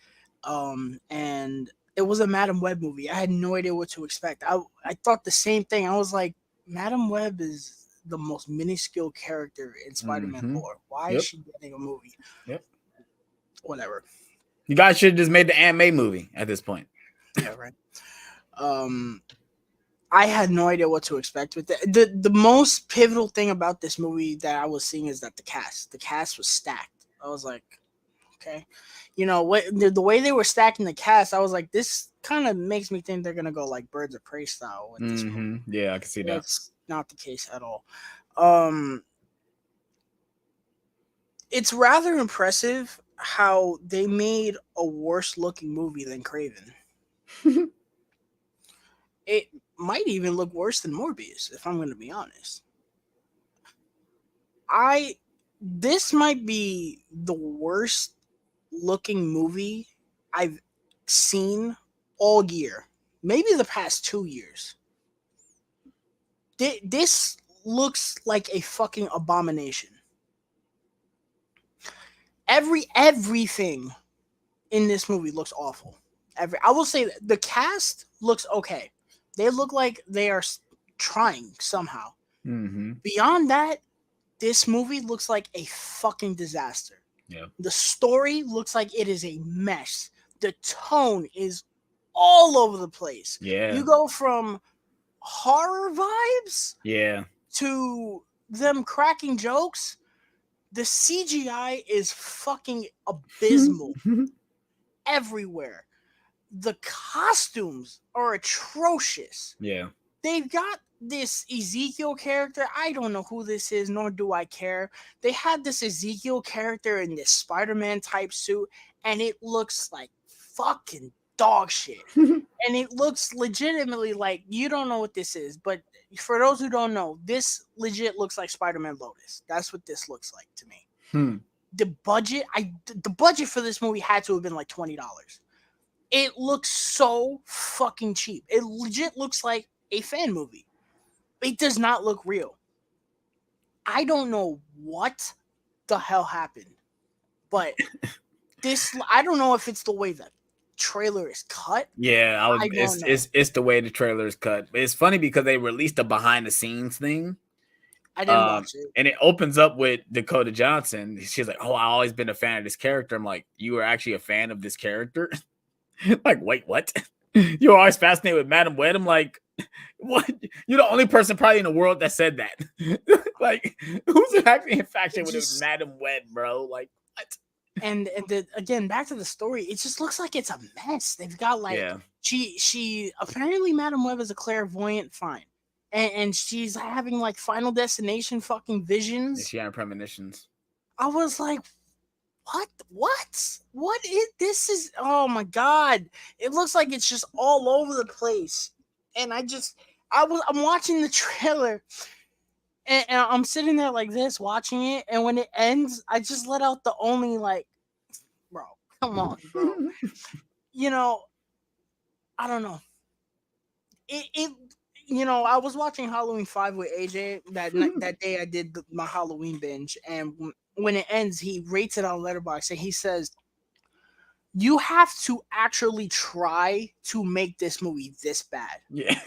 and it was a Madam Web movie. I had no idea what to expect. I thought the same thing. I was like, Madam Web is the most minuscule character in Spider-Man lore. Why is she getting a movie?
Yep.
Whatever.
You guys should have just made the anime movie at this point.
Yeah, right. I had no idea what to expect with it. The most pivotal thing about this movie that I was seeing is that the cast was stacked. I was like, okay, what the way they were stacking the cast, I was like, this kind of makes me think they're gonna go like Birds of Prey style with this movie.
Yeah, I can see that.
That's not the case at all. Um, it's rather impressive how they made a worse looking movie than Craven. It might even look worse than Morbius, if I'm going to be honest. This might be the worst looking movie I've seen all year, maybe the past 2 years. This looks like a fucking abomination. Everything in this movie looks awful. I will say that the cast looks okay. They look like they are trying somehow. Beyond that, this movie looks like a fucking disaster.
Yeah.
The story looks like it is a mess. The tone is all over the place.
Yeah.
You go from horror vibes to them cracking jokes. The CGI is fucking abysmal everywhere. The costumes are atrocious.
Yeah.
They've got this Ezekiel character. I don't know who this is, nor do I care. They had this Ezekiel character in this Spider-Man type suit, and it looks like fucking dog shit. And it looks legitimately like you don't know what this is, but for those who don't know, this legit looks like Spider-Man Lotus. That's what this looks like to me. The budget for this movie had to have been like $20. It looks so fucking cheap. It legit looks like a fan movie. It does not look real. I don't know what the hell happened, but I don't know if it's the way the trailer is cut.
Yeah, it's the way the trailer is cut. It's funny because they released a behind the scenes thing.
I didn't watch it.
And it opens up with Dakota Johnson. She's like, "Oh, I've always been a fan of this character." I'm like, "You were actually a fan of this character?" Like, wait, what? You were always fascinated with Madam Web? I'm like, what? You're the only person probably in the world that said that. Like, who's actually infatuated with Madam Web, bro? Like, what?
And again, back to the story, it just looks like it's a mess. They've got like she apparently Madam Web is a clairvoyant, fine, and she's having like Final Destination fucking visions.
Yeah, she had premonitions.
I was like, what is this? Is oh my god! It looks like it's just all over the place, and I'm watching the trailer. And I'm sitting there like this watching it, and when it ends, I just let out the only like, bro, come on, bro. I don't know. I was watching Halloween 5 with AJ that day. I did my Halloween binge, and when it ends, he rates it on Letterboxd, and he says, "You have to actually try to make this movie this bad."
Yeah,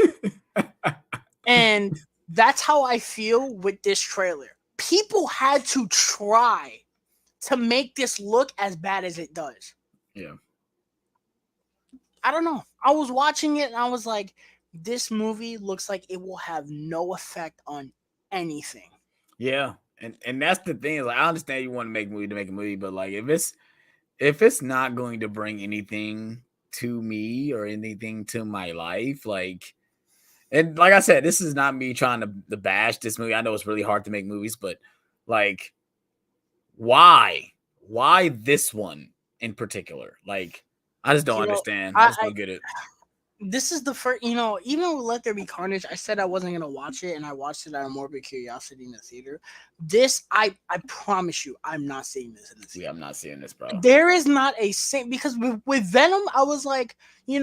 and that's how I feel with this trailer. People had to try to make this look as bad as it does.
Yeah.
I don't know. I was watching it and I was like, this movie looks like it will have no effect on anything.
Yeah. And that's the thing. Like, I understand you want to make a movie, but like if it's not going to bring anything to me or anything to my life, like, and like I said, this is not me trying to bash this movie. I know it's really hard to make movies, but like, why this one in particular? Like, I just don't understand. I just don't get it.
This is the first, even with Let There Be Carnage, I said I wasn't going to watch it, and I watched it out of morbid curiosity in the theater. This, I promise you, I'm not seeing this in the theater.
Yeah, I'm not seeing this, bro.
There is not a because with Venom, I was like, you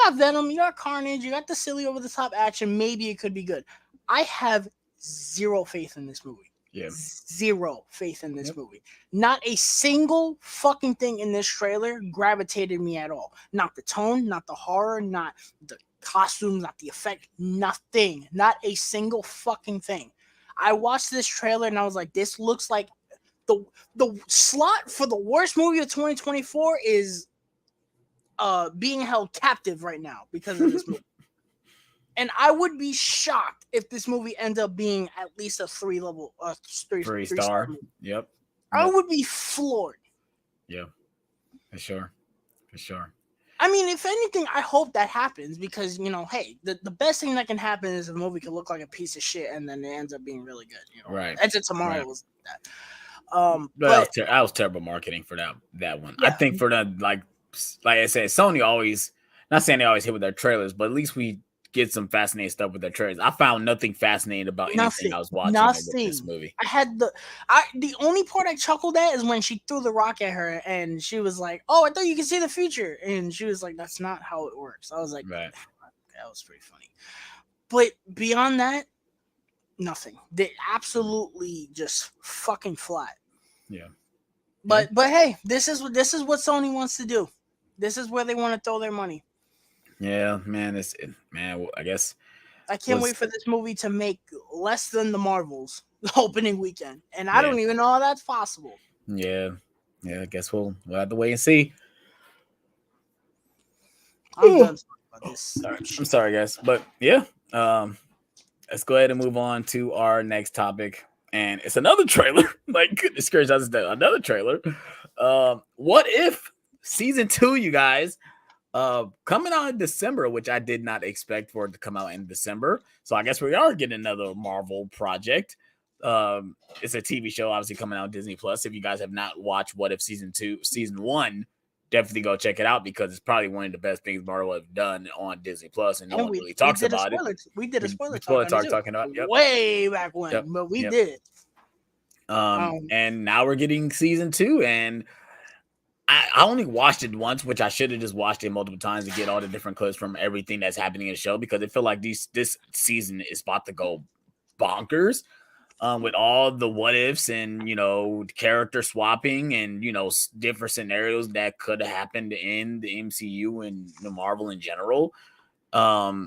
got Venom, you got Carnage, you got the silly over-the-top action, maybe it could be good. I have zero faith in this movie.
Yeah.
Zero faith in this movie. Not a single fucking thing in this trailer gravitated me at all. Not the tone, not the horror, not the costumes, not the effect, nothing. Not a single fucking thing. I watched this trailer and I was like, this looks like the slot for the worst movie of 2024 is being held captive right now because of this movie. And I would be shocked if this movie ends up being at least a three star movie.
Yep.
I would be floored.
Yeah, for sure.
I mean, if anything, I hope that happens because, hey, the best thing that can happen is a movie could look like a piece of shit and then it ends up being really good.
Right.
Edge of Tomorrow was like that.
But that was terrible marketing for that one.
Yeah.
I think for the like I said, Sony always, not saying they always hit with their trailers, but at least we get some fascinating stuff with their trailers. I found nothing fascinating about anything I was watching with this movie.
I had the only part I chuckled at is when she threw the rock at her and she was like, "Oh, I thought you could see the future," and she was like, "That's not how it works." I was like,
right.
That was pretty funny. But beyond that, nothing. They absolutely just fucking flat.
Yeah.
But hey, this is what Sony wants to do. This is where they want to throw their money.
Yeah, man. I guess
I can't wait for this movie to make less than the Marvels the opening weekend, and I don't even know how that's possible.
Yeah. I guess we'll have to wait and see.
I'm done about this.
I'm sorry, guys, but yeah. Let's go ahead and move on to our next topic, and it's another trailer. Like, goodness gracious, another trailer. What If season 2, you guys? Coming out in December, which I did not expect for it to come out in December. So I guess we are getting another Marvel project. It's a TV show, obviously coming out on Disney Plus. If you guys have not watched What If season 1, definitely go check it out because it's probably one of the best things Marvel have done on Disney Plus, and no one really talks about it.
We did a spoiler
talk talking about
way back when, but we did it.
And now we're getting season 2, and I only watched it once, which I should have just watched it multiple times to get all the different clips from everything that's happening in the show, because it felt like this season is about to go bonkers with all the what ifs and, character swapping and, different scenarios that could have happened in the MCU and the Marvel in general. Yeah,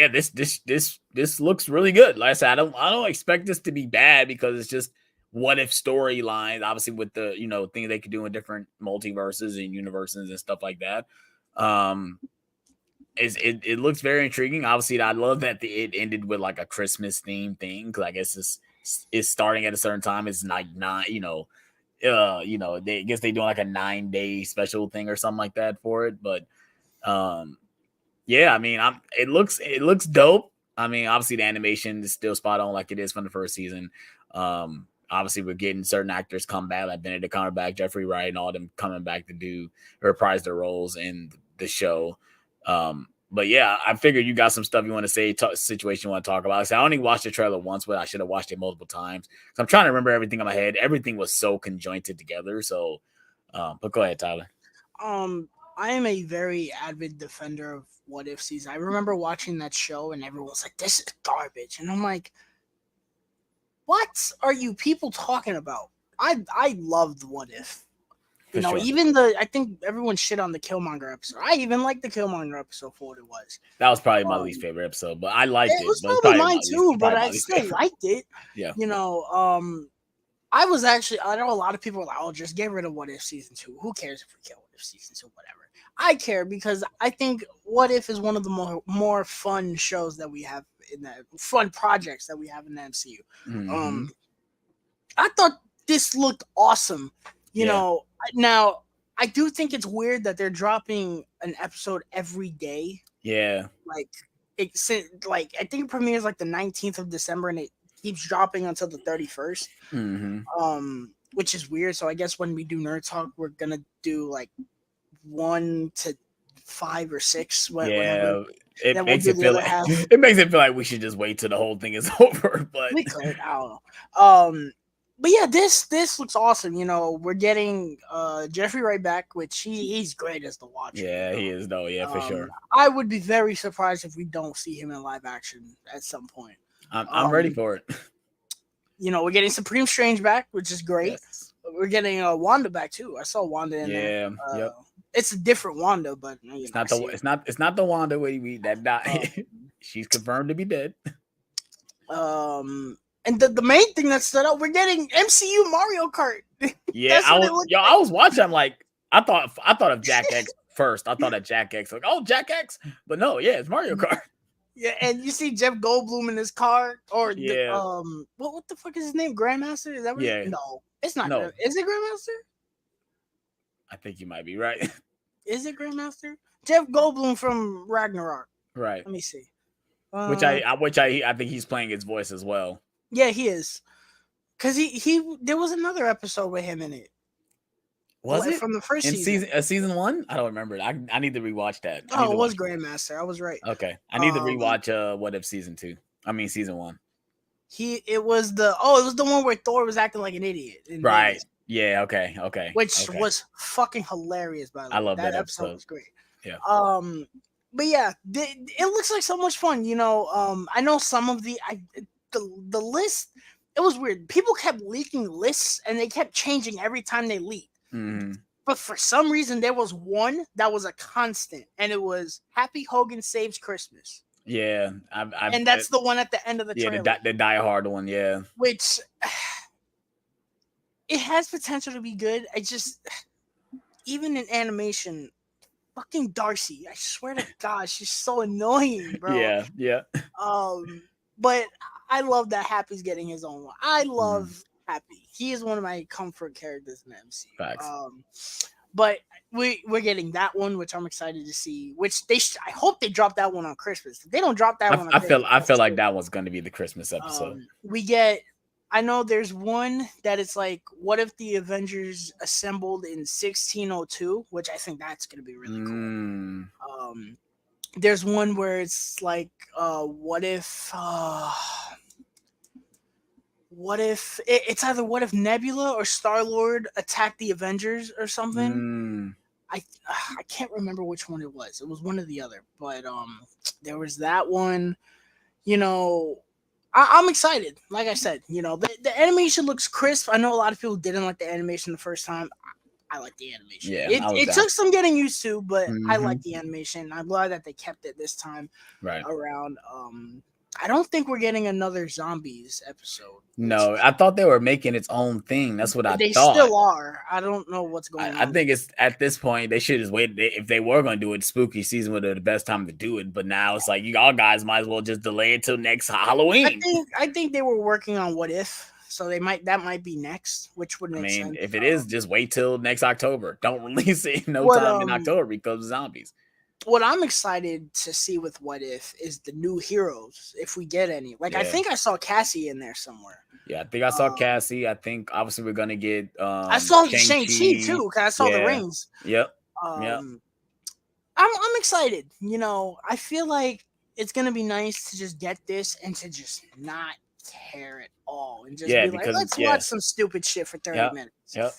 this looks really good. Like I said, I don't expect this to be bad because it's just what if storylines, obviously with the things they could do in different multiverses and universes and stuff like that. It looks very intriguing. Obviously, I love that it ended with like a Christmas theme thing, because I guess it's starting at a certain time. It's like I guess they doing like a 9-day special thing or something like that for it. But yeah, I mean, it looks dope. I mean, obviously the animation is still spot on like it is from the first season. Obviously, we're getting certain actors come back, like Benedict Cumberbatch, Jeffrey Wright, and all them coming back to reprise their roles in the show. But yeah, I figured you got some stuff you want to say, situation you want to talk about. So I only watched the trailer once, but I should have watched it multiple times. So I'm trying to remember everything in my head. Everything was so conjointed together. So, but go ahead, Tyler.
I am a very avid defender of What If season. I remember watching that show and everyone was like, "This is garbage," and I'm like, what are you people talking about? I loved What If. Even I think everyone shit on the Killmonger episode. I even liked the Killmonger episode for what it was.
That was probably my least favorite episode, but I liked it.
It was probably mine too, but I still liked it.
Yeah.
I was actually, I know a lot of people are like, "Oh, just get rid of What If season 2. Who cares if we kill What If season 2, whatever." I care because I think What If is one of the more fun shows that we have fun projects that we have in the MCU.
Mm-hmm.
I thought this looked awesome. Now I do think it's weird that they're dropping an episode every day.
Yeah.
I think it premieres like the 19th of December and it keeps dropping until the 31st.
Mm-hmm.
Which is weird. So I guess when we do Nerd Talk, we're gonna do like 1 to 5 or 6. It makes it
feel like we should just wait till the whole thing is over. But
we could. I don't know. But yeah, this looks awesome. We're getting Jeffrey Wright back, which he's great as the Watcher.
Yeah, he is though. Yeah, for sure.
I would be very surprised if we don't see him in live action at some point.
I'm ready for it.
We're getting Supreme Strange back, which is great. Yes. We're getting Wanda back too. I saw Wanda in there.
Yep.
It's a different Wanda, but
it's not the Wanda that died. She's confirmed to be dead.
And the main thing that stood out, we're getting MCU Mario Kart.
Yeah, I was watching. I'm like, I thought of Jack X first. I thought of Jack X, like, oh, Jack X, but no, yeah, it's Mario Kart.
Yeah, and you see Jeff Goldblum in his car, or the
Yeah,
what the fuck is his name? Grandmaster? Is that what?
yeah.
No, it's not.
No,
Is it Grandmaster?
I think you might be right.
Is it Grandmaster? Jeff Goldblum from Ragnarok.
Right.
Let me see.
Which I think he's playing his voice as well.
Yeah, he is. Cause he there was another episode with him in it.
Was it
From the first
in
season?
season one? I don't remember. I need to rewatch that. I need
Oh,
to
it was
watch.
Grandmaster. I was right.
Okay, I need to rewatch What If season 2. I mean season 1.
It was the one where Thor was acting like an idiot in
Right.
Vegas.
Yeah. Okay.
Which
Okay.
was fucking hilarious, by the way.
I love that
episode
episode.
was great.
Yeah.
But yeah, it looks like so much fun. I know some of the list. It was weird. People kept leaking lists, and they kept changing every time they leaked.
Mm-hmm.
But for some reason, there was one that was a constant, and it was Happy Hogan Saves Christmas.
Yeah,
and that's the one at the end of the trailer.
The Die Hard one. Yeah,
which it has potential to be good. I just, even in animation, fucking Darcy, I swear to God, she's so annoying, bro.
Yeah.
But I love that Happy's getting his own one. I love Happy. He is one of my comfort characters in the MCU.
Facts.
But we're getting that one, which I'm excited to see. Which I hope they drop that one on Christmas. If they don't drop that one on Christmas,
I feel like that one's going to be the Christmas episode.
I know there's one that it's like, what if the Avengers assembled in 1602, which I think that's going to be really cool. There's one where it's like, what if it's either what if Nebula or Star-Lord attacked the Avengers or something. I can't remember which one it was. It was one or the other, but there was that one. I'm excited. Like I said, the animation looks crisp. I know a lot of people didn't like the animation the first time. I like the animation.
Yeah,
it took some getting used to, but I like the animation. I'm glad that they kept it this time around. I don't think we're getting another zombies episode.
No, I thought they were making its own thing. That's what I thought.
They still are. I don't know what's going on.
I think it's at this point they should just wait. If they were going to do it, spooky season would have the best time to do it. But now it's like you all guys might as well just delay it till next Halloween.
I think they were working on What If, so that might be next, which would make sense.
If it is, just wait till next October. Don't release it time in October because of zombies.
What I'm excited to see with What If is the new heroes, if we get any. I think I saw Cassie in there somewhere.
Yeah, I think I saw Cassie. I think obviously we're gonna get.
I saw Shang-Chi too, because I saw the rings.
Yep.
I'm excited. I feel like it's gonna be nice to just get this and to just not care at all and just be like, let's watch some stupid shit for 30 minutes.
Yep.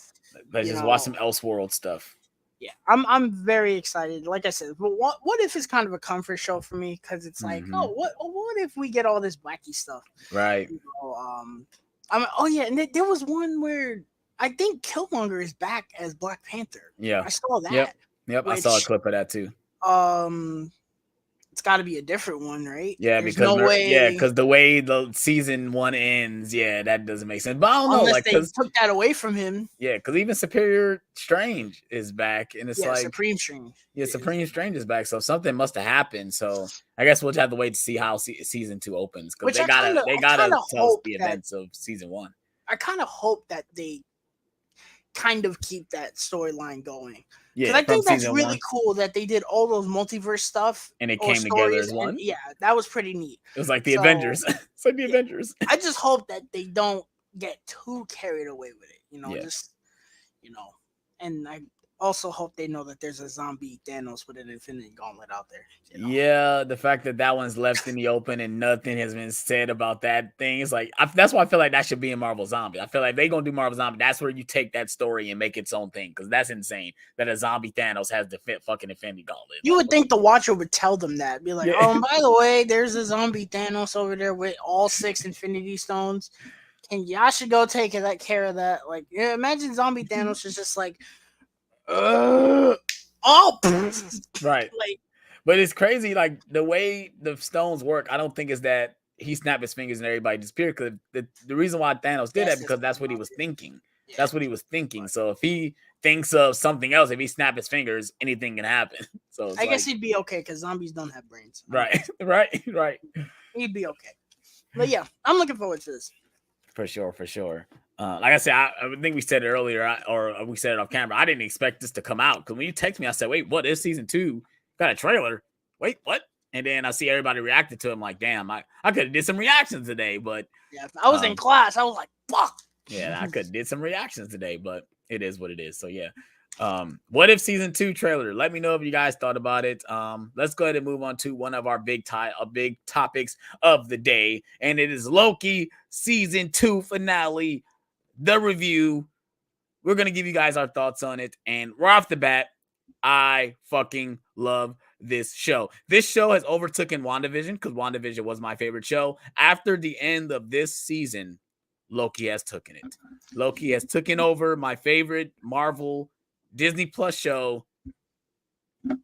Let's just watch some Elseworld stuff.
Yeah, I'm very excited. Like I said, but what if is kind of a comfort show for me, because it's like, what if we get all this wacky stuff?
Right.
And there was one where I think Killmonger is back as Black Panther.
Yeah,
I saw that.
Yep. I saw a clip of that too.
It's got to be a different one, right?
Yeah, because the way the season 1 ends, that doesn't make sense. But I don't know,
they took that away from him.
Yeah, because even Superior Strange is back, and it's like
Supreme Strange.
Yeah, Supreme Strange is back, so something must have happened. So I guess we'll just have to wait to see how season 2 opens, because they gotta tell us the events of season 1.
I kind of hope that they kind of keep that storyline going.
Yeah,
I think that's really cool that they did all those multiverse stuff
and it came together as one.
Yeah, that was pretty neat.
It was like the Avengers. It's like the Avengers.
I just hope that they don't get too carried away with it. And I also hope they know that there's a zombie Thanos with an Infinity Gauntlet out there.
Yeah, the fact that one's left in the open and nothing has been said about that thing is like, that's why I feel like that should be in Marvel Zombie. I feel like they're gonna do Marvel Zombie. That's where you take that story and make its own thing, because that's insane that a zombie Thanos has the fucking Infinity Gauntlet.
You would think the Watcher would tell them that, be like, by the way, there's a zombie Thanos over there with all 6 Infinity Stones, and y'all should go take care of that. Like, imagine zombie Thanos is just like, right.
But it's crazy, like the way the stones work. I don't think is that he snapped his fingers and everybody disappeared, because the reason why Thanos did that, because that's what he was thinking.
Yeah,
That's what he was thinking. So if he thinks of something else, if he snap his fingers, anything can happen. So it's
I guess
like,
he'd be okay because zombies don't have brains.
right, right.
He'd be okay. But yeah, I'm looking forward to this.
For sure, for sure. Like I said, I think we said it earlier, or we said it off camera. I didn't expect this to come out because when you text me, I said, "Wait, what is season 2? Got a trailer? Wait, what?" And then I see everybody reacted to it. I'm like, "Damn, I could have did some reactions today." But
Yeah, if I was in class, I was like, "Fuck."
yeah, I could have did some reactions today. But it is what it is. So yeah. What if season 2 trailer? Let me know if you guys thought about it. Let's go ahead and move on to one of our big topics of the day, and it is Loki season 2 finale, the review. We're gonna give you guys our thoughts on it, and right off the bat, I fucking love this show. This show has overtaken WandaVision because WandaVision was my favorite show. After the end of this season, Loki has taken it. Loki has taken over my favorite Marvel Disney Plus show,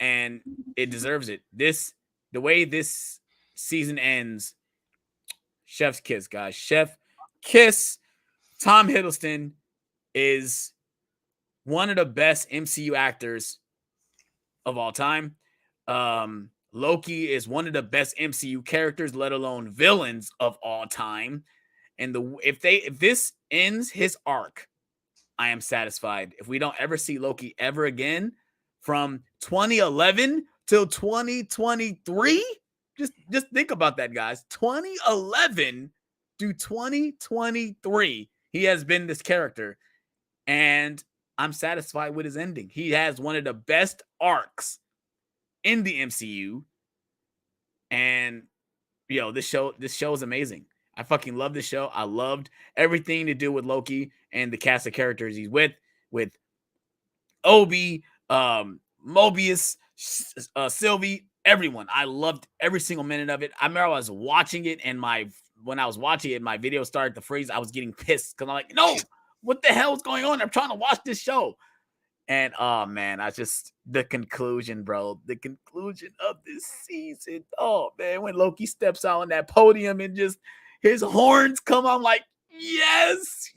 and it deserves it. The way this season ends, chef's kiss, guys. Chef kiss. Tom Hiddleston is one of the best MCU actors of all time. Loki is one of the best MCU characters, let alone villains of all time. And if this ends his arc, I am satisfied. If we don't ever see Loki ever again from 2011 till 2023, just think about that, guys. 2011 to 2023, he has been this character, and I'm satisfied with his ending. He has one of the best arcs in the MCU, and this show is amazing. I fucking love this show. I loved everything to do with Loki and the cast of characters he's with Obi, Mobius, Sylvie, everyone. I loved every single minute of it. I remember I was watching it, and when I was watching it, my video started to freeze. I was getting pissed because I'm like, no, what the hell is going on? I'm trying to watch this show. And oh man, the conclusion, bro. The conclusion of this season. Oh man, when Loki steps out on that podium and just his horns come out, I'm like, yes.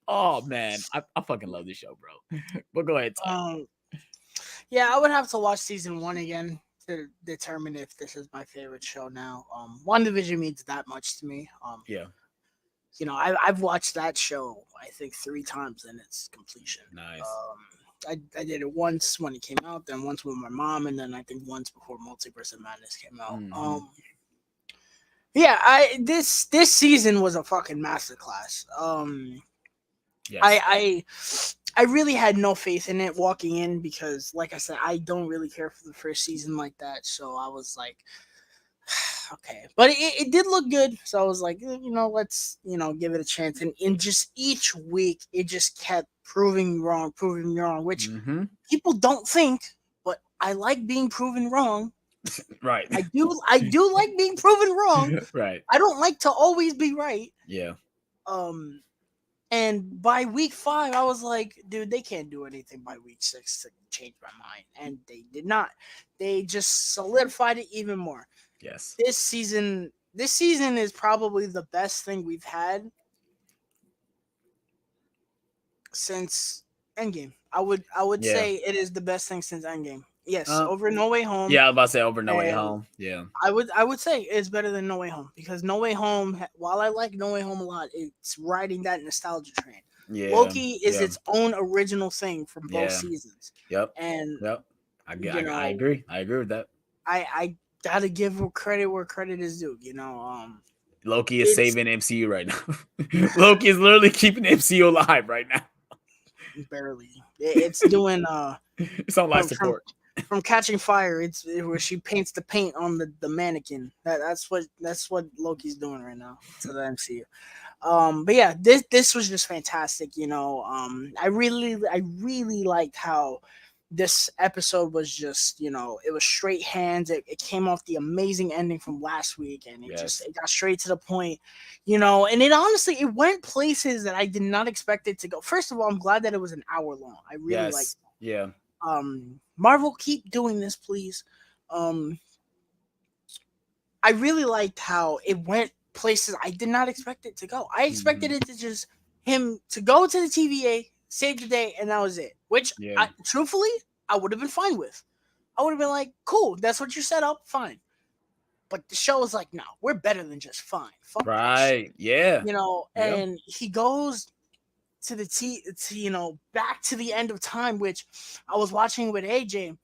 Oh man, I fucking love this show, bro. But go ahead, Ty.
Yeah, I would have to watch season 1 again to determine if this is my favorite show now. WandaVision means that much to me.
Yeah.
I've watched that show I think 3 times in its completion.
Nice.
I did it once when it came out, then once with my mom, and then I think once before Multiverse of Madness came out.
Mm-hmm.
Yeah, this season was a fucking masterclass.
Yes.
I really had no faith in it walking in because, like I said, I don't really care for the first season like that. So I was like, okay, but it did look good. So I was like, let's give it a chance. And just each week, it just kept proving me wrong, which people don't think, but I like being proven wrong.
Right.
I do like being proven wrong.
Right.
I don't like to always be right.
Yeah.
And by week 5, I was like, dude, they can't do anything by week 6 to change my mind. And they did not. They just solidified it even more.
Yes.
This season is probably the best thing we've had since Endgame. I would say it is the best thing since Endgame. Yes, over No Way Home.
Yeah, I was about to say over No Way Home. Yeah.
I would say it's better than No Way Home because No Way Home, while I like No Way Home a lot, it's riding that nostalgia train.
Yeah.
Loki is its own original thing from both seasons.
Yep.
And
I agree. I agree with that.
I gotta give credit where credit is due.
Loki is saving MCU right now. Loki is literally keeping MCU alive right now.
Barely. It's doing
it's on life support.
From Catching Fire, it's where she paints the paint on the mannequin. That's what Loki's doing right now to the MCU. But yeah, this was just fantastic. I really liked how this episode was just, it was straight hands. It came off the amazing ending from last week, and it got straight to the point, and it honestly, it went places that I did not expect it to go. First of all, I'm glad that it was an hour long. I really liked it.
Yeah.
Marvel, keep doing this, please. I really liked how it went places I did not expect it to go. I expected it to just him to go to the TVA, save the day, and that was it. Which,
Yeah.
truthfully, I would have been fine with. I would have been like, cool, that's what you set up, fine. But the show is like, no, we're better than just fine. Fuck that shit.
Right. Yeah. Yep.
And he goes to back to the end of time, which I was watching with AJ.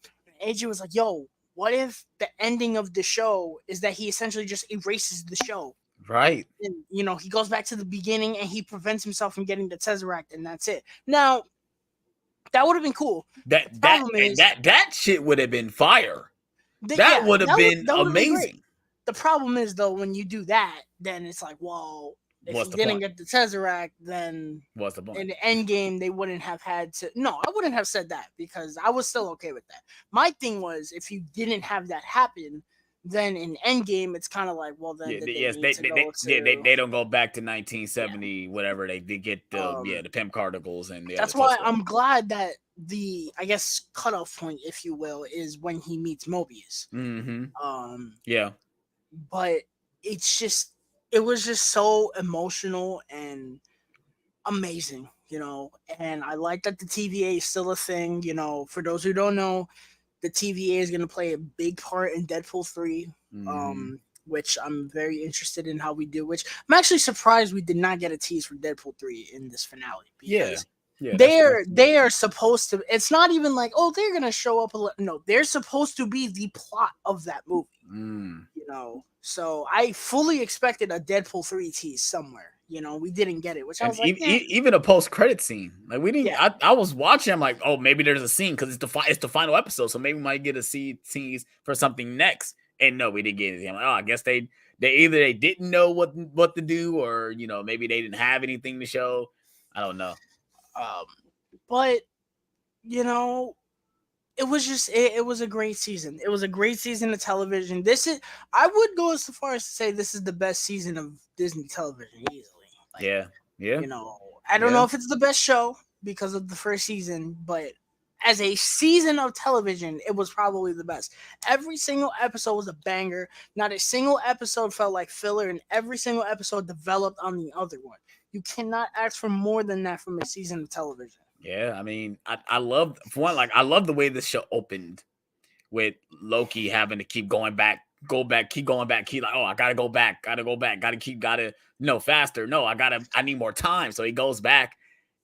AJ was like, yo, what if the ending of the show is that he essentially just erases the show?
Right.
And, he goes back to the beginning and he prevents himself from getting the Tesseract, and that's it. Now, that would have been cool.
That shit would have been fire. That
Yeah,
would have been
that would have been great.
amazing.
The problem is, though, when you do that, then it's like, well, if
What's
he
the
didn't
point?
get the Tesseract, then
What's the point?
in the end game, they wouldn't have had to. No, I wouldn't have said that because I was still okay with that. My thing was, if you didn't have that happen, then in end game, it's kind of like, well, then
they don't go back to 1970, whatever they get the PIM particles and
that's why I'm glad that the, I guess, cutoff point, if you will, is when he meets Mobius.
Mm-hmm. Yeah.
But it was just so emotional and amazing, and I like that the TVA is still a thing. For those who don't know, the TVA is going to play a big part in Deadpool 3, which I'm very interested in how we do, which I'm actually surprised we did not get a tease for Deadpool 3 in this finale. Because they are supposed to, it's not even like, oh, they're going to show up. No, they're supposed to be the plot of that movie, so I fully expected a Deadpool 3 tease somewhere. We didn't get it, which I was like,
even a post-credit scene. Like we didn't. Yeah. I was watching. I'm like, oh, maybe there's a scene because it's the final episode, so maybe we might get a tease for something next. And no, we didn't get anything. I'm like, oh, I guess they either they didn't know what to do, or maybe they didn't have anything to show. I don't know.
But it was just it was a great season. It was a great season of television. I would go as far as to say this is the best season of Disney television easily.
Yeah.
I don't know if it's the best show because of the first season, but as a season of television, it was probably the best. Every single episode was a banger. Not a single episode felt like filler, and every single episode developed on the other one. You cannot ask for more than that from a season of television.
Yeah, I mean, I love, for one, like I love the way this show opened with Loki having to keep going back, keep going back. Keep like, oh, I gotta go back, gotta faster. No, I need more time. So he goes back,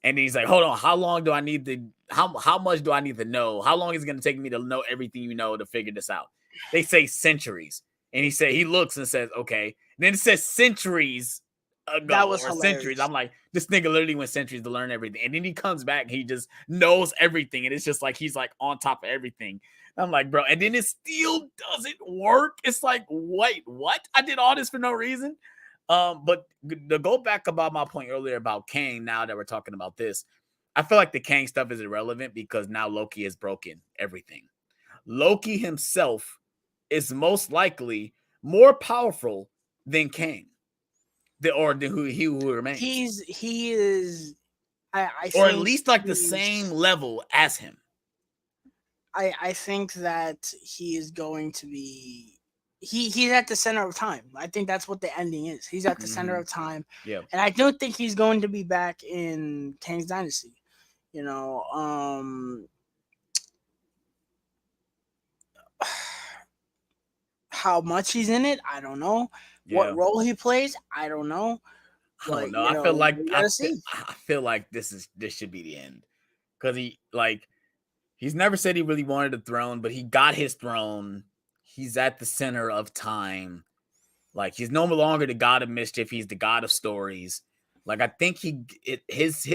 and he's like, hold on, how long do I need to? How much do I need to know? How long is it gonna take me to know everything to figure this out? They say centuries, and he looks and says, okay. And then it says centuries ago,
that was
or centuries. I'm like, this nigga literally went centuries to learn everything, and then he comes back and he just knows everything, and it's just like he's like on top of everything. I'm like, bro, and then it still doesn't work. It's like, wait, what? I did all this for no reason. But to go back about my point earlier about Kang, now that we're talking about this, I feel like the Kang stuff is irrelevant because now Loki has broken everything. Loki himself is most likely more powerful than Kang. Who remains.
He is, I
or at least like the same level as him.
I think that he is going to be he's at the center of time. I think that's what the ending is. He's at the center of time.
Yeah.
And I don't think he's going to be back in Kang's Dynasty. How much he's in it, I don't know. Yeah. What role he plays, I don't know.
I don't know. I feel like this should be the end. Because he's never said he really wanted a throne, but he got his throne. He's at the center of time. Like, he's no longer the god of mischief. He's the god of stories. Like, I think his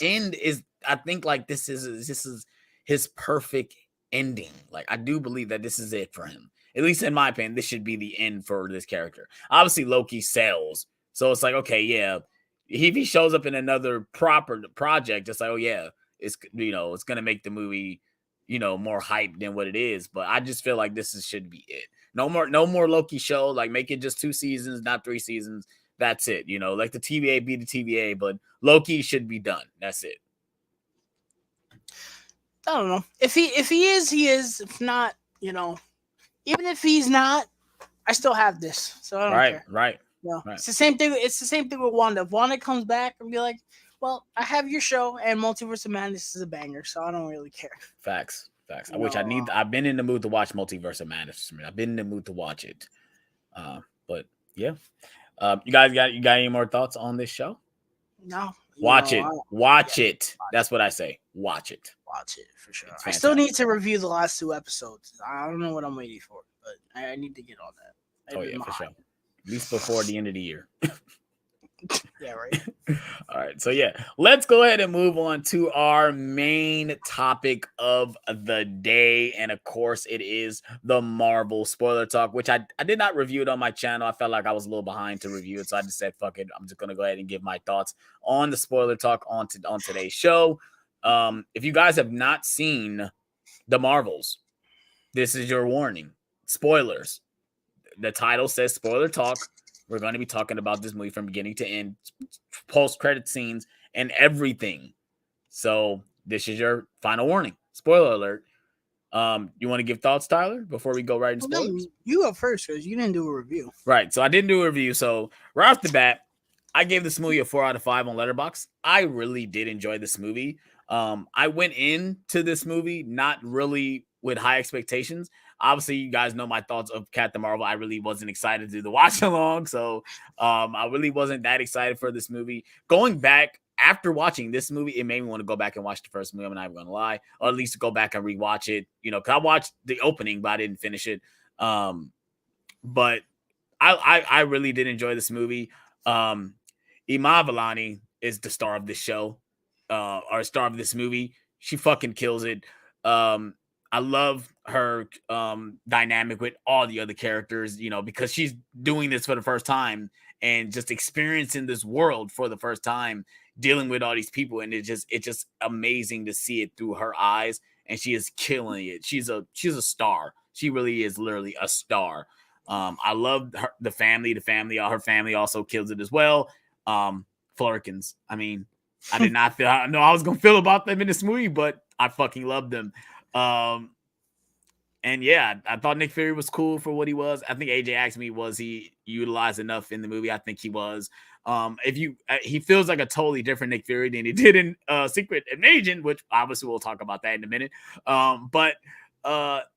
end is, I think, like, this is his perfect ending. Like, I do believe that this is it for him. At least in my opinion, this should be the end for this character. Obviously, Loki sells. So it's like, okay, yeah. If he shows up in another proper project, it's like, oh, yeah, it's going to make the movie, more hype than what it is. But I just feel like this should be it. No more Loki show. Like, make it just 2 seasons, not 3 seasons. That's it. Like the TVA be the TVA, but Loki should be done. That's it.
I don't know. If he is, he is. If not, even if he's not, I still have this. So I don't care.
Right.
No,
Right.
it's the same thing. It's the same thing with Wanda. If Wanda comes back and be like, "Well, I have your show, and Multiverse of Madness is a banger, so I don't really care."
Facts.
You
Which
know,
I've been in the mood to watch Multiverse of Madness. I've been in the mood to watch it. But yeah. You got any more thoughts on this show?
no,
Watch it.
yeah,
Watch it.
watch
That's
it,
what I say. Watch it.
watch it for sure.
It's
I still need
fantastic.
to review the last 2 episodes. I don't know what I'm waiting for, but I need to get on that.
Oh
I'm
yeah, for sure.
behind.
At least before the end of the year.
Yeah, right.
All right. So yeah, let's go ahead and move on to our main topic of the day. And of course, it is the Marvel spoiler talk, which I did not review it on my channel. I felt like I was a little behind to review it. So I just said, fuck it. I'm just gonna go ahead and give my thoughts on the spoiler talk on today's show. If you guys have not seen the Marvels, this is your warning. Spoilers. The title says spoiler talk. We're going to be talking about this movie from beginning to end, post-credit scenes, and everything. So this is your final warning. Spoiler alert. You want to give thoughts, Tyler, before we go right in
Well, no,
spoilers?
you go first because you didn't do a review.
Right. So I didn't do a review. So right off the bat, I gave this movie a 4 out of 5 on Letterboxd. I really did enjoy this movie. I went into this movie not really with high expectations. Obviously, you guys know my thoughts of Captain Marvel. I really wasn't excited to do the watch along, so I really wasn't that excited for this movie. Going back after watching this movie, it made me want to go back and watch the first movie. I'm not even gonna lie, or at least go back and rewatch it. You know, because I watched the opening, but I didn't finish it. But I really did enjoy this movie. Iman Vellani is the star of this show, or star of this movie. She fucking kills it. I love her dynamic with all the other characters, you know, because she's doing this for the first time and just experiencing this world for the first time, dealing with all these people, and it's just amazing to see it through her eyes, and she is killing it. She's a star. She really is literally a star. I love the family. Her family also kills it as well. Flurkins. I mean, I did not feel I know I was gonna feel about them in this movie, but I fucking love them. And yeah, I thought Nick Fury was cool for what he was. I think AJ asked me, was he utilized enough in the movie? I think he was. He feels like a totally different Nick Fury than he did in Secret Invasion, which obviously we'll talk about that in a minute. But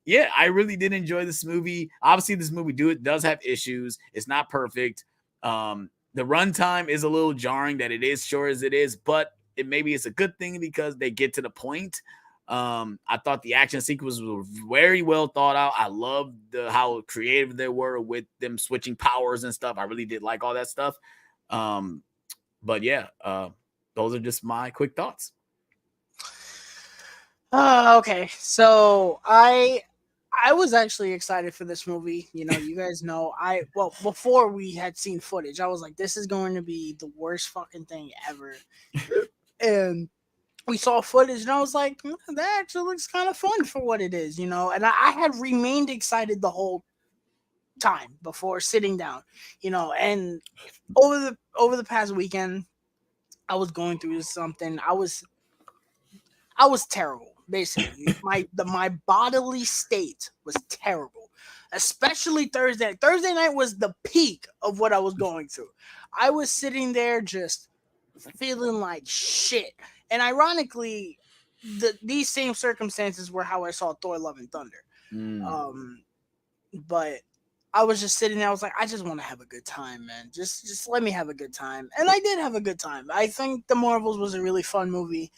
yeah, I really did enjoy this movie. Obviously, this movie does have issues. It's not perfect. The runtime is a little jarring that it is short as it is, but maybe it's a good thing because they get to the point. I thought the action sequences were very well thought out. I loved how creative they were with them switching powers and stuff. I really did like all that stuff. But yeah, those are just my quick thoughts.
Okay, so I was actually excited for this movie. You know, you guys know before we had seen footage, I was like, this is going to be the worst fucking thing ever. And we saw footage, and I was like, that actually looks kind of fun for what it is, you know. And I had remained excited the whole time before sitting down, you know. And over the past weekend, I was going through something. I was terrible. Basically, my bodily state was terrible, especially Thursday. Thursday night was the peak of what I was going through. I was sitting there just feeling like shit. And ironically, these same circumstances were how I saw Thor: Love and Thunder. But I was just sitting there. I was like, I just want to have a good time, man. Just let me have a good time. And I did have a good time. I think The Marvels was a really fun movie.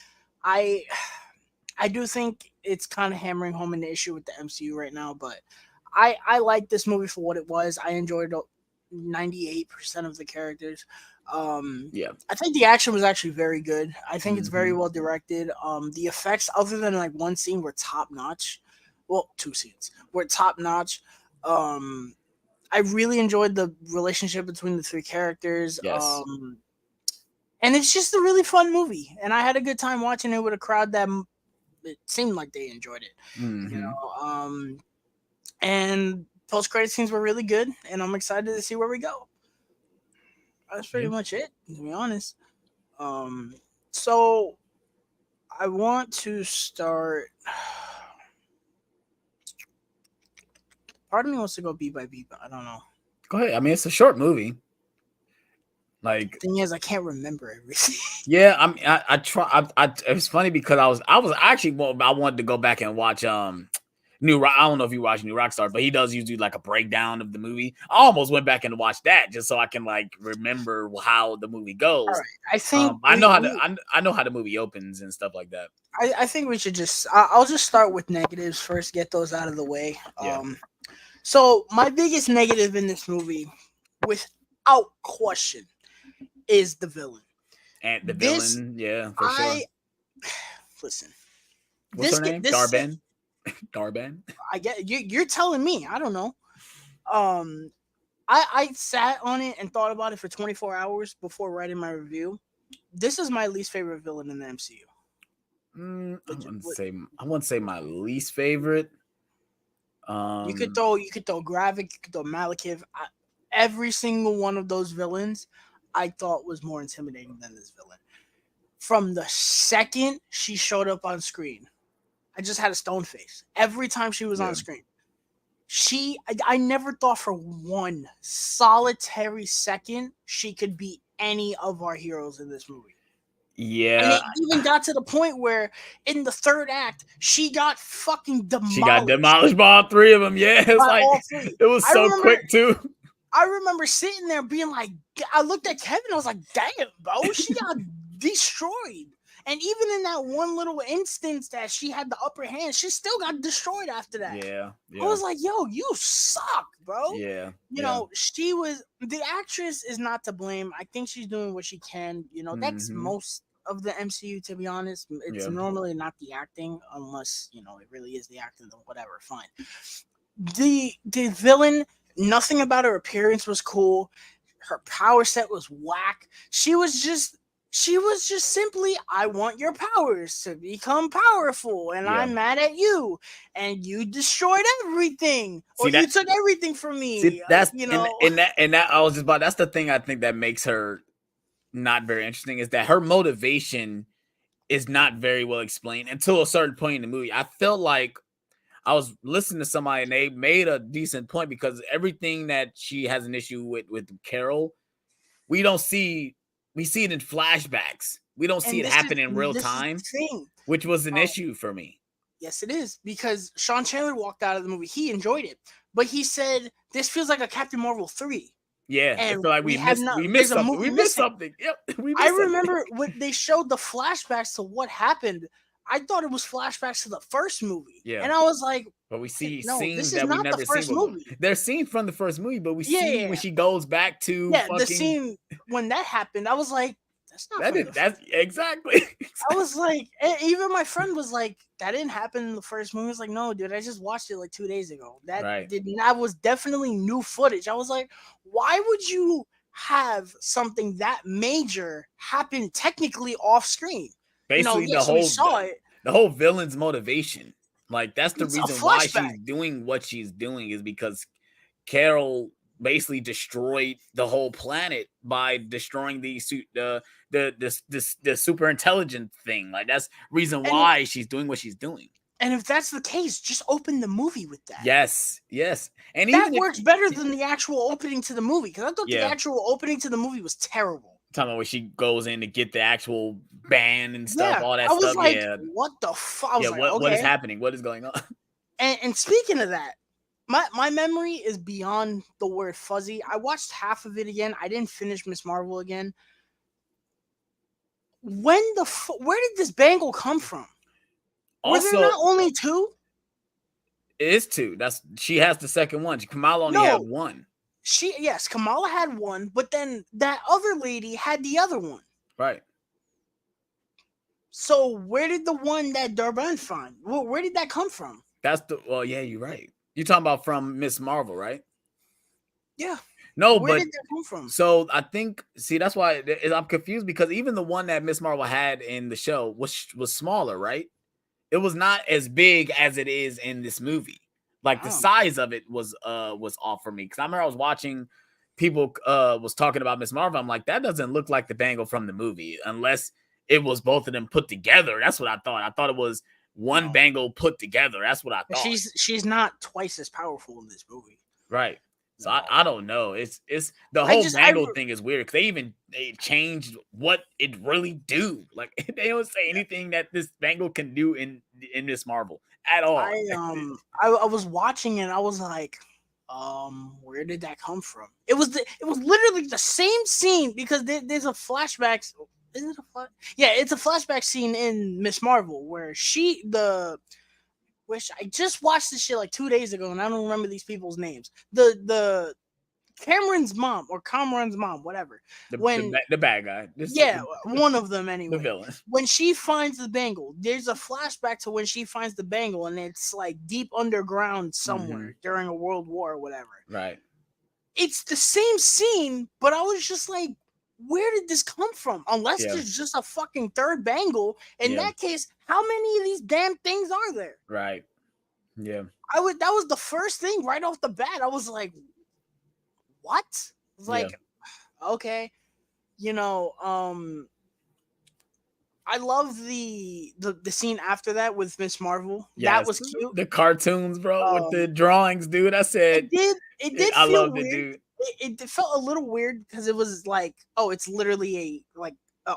I do think it's kind of hammering home an issue with the MCU right now, but I like this movie for what it was. I enjoyed 98% of the characters.
Yeah,
I think the action was actually very good. I think it's very well directed. The effects, other than like one scene, were top notch. Well, two scenes were top notch. I really enjoyed the relationship between the three characters.
yes.
And it's just a really fun movie, and I had a good time watching it with a crowd that it seemed like they enjoyed it. You know, and post credit scenes were really good, and I'm excited to see where we go. That's pretty much it, to be honest. So I want to start. Part of me wants to go beat by beat, but I don't know.
Go ahead. I mean, it's a short movie. Like,
Thing is, I can't remember everything.
yeah, I try. It was funny because I was actually I wanted to go back and watch New Rock. I don't know if you watch New Rockstar, but he does usually like a breakdown of the movie. I almost went back and watched that just so I can like remember how the movie
All
goes.
right, I think
I know how I know how the movie opens and stuff like that.
I think we should just. I'll just start with negatives first. Get those out of the way.
Yeah.
So my biggest negative in this movie, without question, is the villain.
And the
This
villain, yeah, for sure.
Listen.
What's her name? Darben. Darben.
I get you. You're telling me. I don't know. I sat on it and thought about it for 24 hours before writing my review. This is my least favorite villain in the MCU.
I wouldn't say my least favorite.
You could throw Gravik, you could throw Malekith. Every single one of those villains, I thought was more intimidating than this villain. From the second she showed up on screen, I just had a stone face. Every time she was on screen, I never thought for one solitary second she could be any of our heroes in this movie.
Yeah.
And it even got to the point where in the third act, she got fucking demolished.
She got demolished by all three of them. Yeah. It's like, it was so quick too.
I remember sitting there being like, I looked at Kevin, I was like, damn, bro, she got destroyed. And even in that one little instance that she had the upper hand, she still got destroyed after that.
Yeah.
I was like, yo, you suck, bro.
Yeah.
You know, the actress is not to blame. I think she's doing what she can. You know, that's most of the MCU, to be honest. It's normally not the acting, unless, you know, it really is the acting, then whatever, fine. The villain, nothing about her appearance was cool. Her power set was whack. She was just simply, I want your powers to become powerful, and I'm mad at you, and you destroyed everything, or you took everything from me.
See, that's and that I was just about. That's the thing I think that makes her not very interesting, is that her motivation is not very well explained until a certain point in the movie. I felt like I was listening to somebody and they made a decent point, because everything that she has an issue with Carol, we see it in flashbacks. We don't see it happen in real time, which was an issue for me.
Yes, it is, because Sean Chandler walked out of the movie. He enjoyed it, but he said this feels like a Captain Marvel 3.
Yeah, and I feel like we missed something. We missed something. Yep,
I remember when they showed the flashbacks to what happened. I thought it was flashbacks to the first movie.
Yeah.
And I was like,
but we see scenes that we never seen movie. They're scenes from the first movie, but we see when she goes back to
the scene when that happened. I was like,
that's exactly.
I was like, even my friend was like, that didn't happen in the first movie. I was like, no, dude, I just watched it like 2 days ago. That was definitely new footage. I was like, why would you have something that major happen technically off screen?
Basically, the whole villain's motivation. Like, that's the reason why she's doing what she's doing, is because Carol basically destroyed the whole planet by destroying the super intelligent thing. Like, that's reason why she's doing what she's doing.
And if that's the case, just open the movie with that.
Yes. And
that works better than the actual opening to the movie, because I thought the actual opening to the movie was terrible.
Talking about when she goes in to get the actual band and stuff, all that stuff.
I was like, what the fuck?
What is happening? What is going on?
And speaking of that, my memory is beyond the word fuzzy. I watched half of it again. I didn't finish Miss Marvel again. Where did this bangle come from?
Also,
were there not only 2?
It is 2. She has the second one. Kamala only had one.
Kamala had one, but then that other lady had the other one.
Right.
So where did the one that Darben find? Where did that come from?
You're right. You're talking about from Miss Marvel, right?
Yeah.
No,
where did that come from?
So I think, that's why I'm confused, because even the one that Miss Marvel had in the show was smaller, right? It was not as big as it is in this movie. Like, the size of it was off for me, because I remember I was watching people was talking about Miss Marvel. I'm like, that doesn't look like the bangle from the movie, unless it was both of them put together. That's what I thought. I thought it was one bangle put together. That's what I thought.
She's not twice as powerful in this movie.
Right. So I don't know. It's the
I
whole
just
bangle thing is weird because they changed what it really do. Like they don't say anything that this bangle can do in this Marvel at all.
I was watching and I was like, where did that come from? It was literally the same scene because there's a flashback. Is it a flash? Yeah, it's a flashback scene in Miss Marvel where which I just watched this shit like 2 days ago and I don't remember these people's names. The Cameron's mom or Cameron's mom, whatever.
The bad guy.
Yeah, one of them anyway.
The villain.
When she finds the bangle, there's a flashback to when she finds the bangle, and it's like deep underground somewhere during a world war or whatever.
Right.
It's the same scene, but I was just like, where did this come from? Unless there's just a fucking third bangle. In that case, how many of these damn things are there?
Right. Yeah.
That was the first thing right off the bat. I was like, what? I was like, okay. I love the scene after that with Miss Marvel. Yes. That was cute.
The cartoons, bro, with the drawings, dude. I said
it did
I
feel
loved
weird.
It, dude.
It felt a little weird because it was like, oh, it's literally a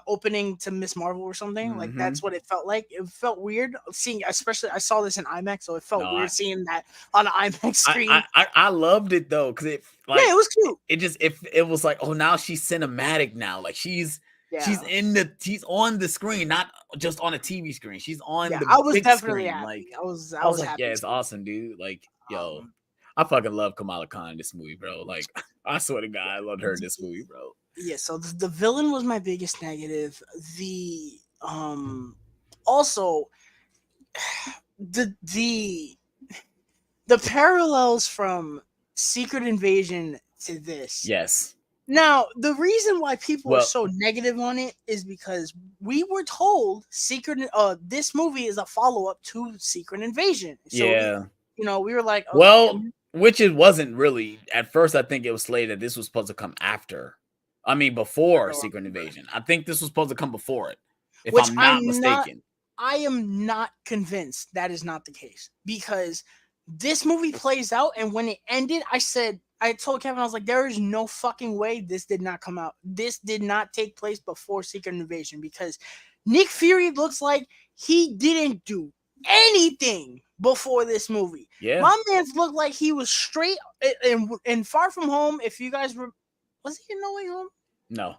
opening to Miss Marvel or something. Like that's what it felt like. It felt weird seeing, especially I saw this in IMAX, so it felt weird seeing that on an IMAX screen.
I loved it though because it
it was cute.
It was like, oh, now she's cinematic now. Like she's on the screen, not just on a TV screen. She's on the big screen.
Happy.
Like
I was
like,
happy.
yeah, it's awesome, dude. Like, yo, I fucking love Kamala Khan in this movie, bro. Like, I swear to God, I loved her in this movie, bro.
Yeah, so the villain was my biggest negative. The also the parallels from Secret Invasion to this.
Yes.
Now, the reason why people are so negative on it is because we were told this movie is a follow-up to Secret Invasion. So we were like, okay,
which it wasn't really. At first, I think it was slated that this was supposed to come after. I mean, before Secret Invasion. I think this was supposed to come before it, if I'm not mistaken.
I am not convinced that is not the case because this movie plays out, and when it ended, I told Kevin, I was like, there is no fucking way this did not come out. This did not take place before Secret Invasion because Nick Fury looks like he didn't do anything before this movie.
Yeah.
My man looked like he was straight in Far From Home. If you guys were, was he in No Way Home?
No,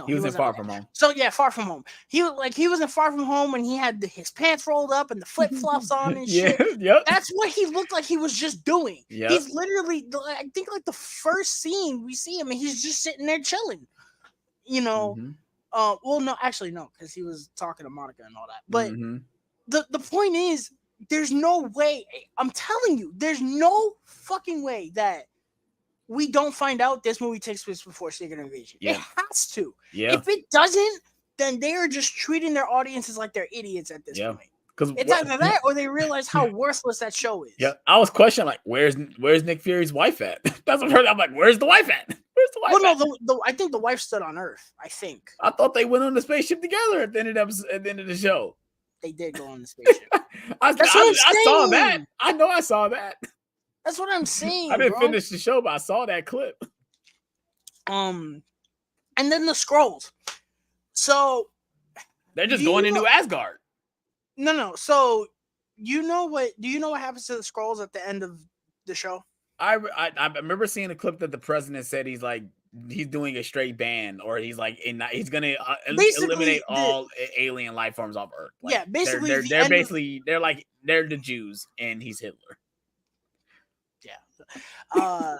he was in Far From Home.
So yeah, Far From Home. He was in Far From Home when he had his pants rolled up and the flip flops on and shit.
Yep.
That's what he looked like he was just doing.
Yep.
He's literally, I think, like the first scene we see him and he's just sitting there chilling. Well, no, actually no, because he was talking to Monica and all that. But the point is, there's no way. I'm telling you, there's no fucking way that we don't find out this movie takes place before Secret Invasion.
Yeah.
It has to.
Yeah.
If it doesn't, then they are just treating their audiences like they're idiots at this point. Because it's either that or they realize how worthless that show is.
Yeah, I was questioning like, where's Nick Fury's wife at? That's what I'm like. Where's the wife at? Where's the wife?
Well, no, I think the wife stood on Earth. I think.
I thought they went on the spaceship together at the end of the show.
They did go on the spaceship.
I saw that. I know I saw that.
That's what I'm saying.
I didn't finish the show, but I saw that clip.
And then the Skrulls. So
they're just going into Asgard.
No. So do you know what happens to the Skrulls at the end of the show?
I remember seeing a clip that the president said he's doing a straight ban, or he's gonna eliminate all alien life forms off Earth. Like,
yeah, basically
they're the Jews and he's Hitler.
Yeah.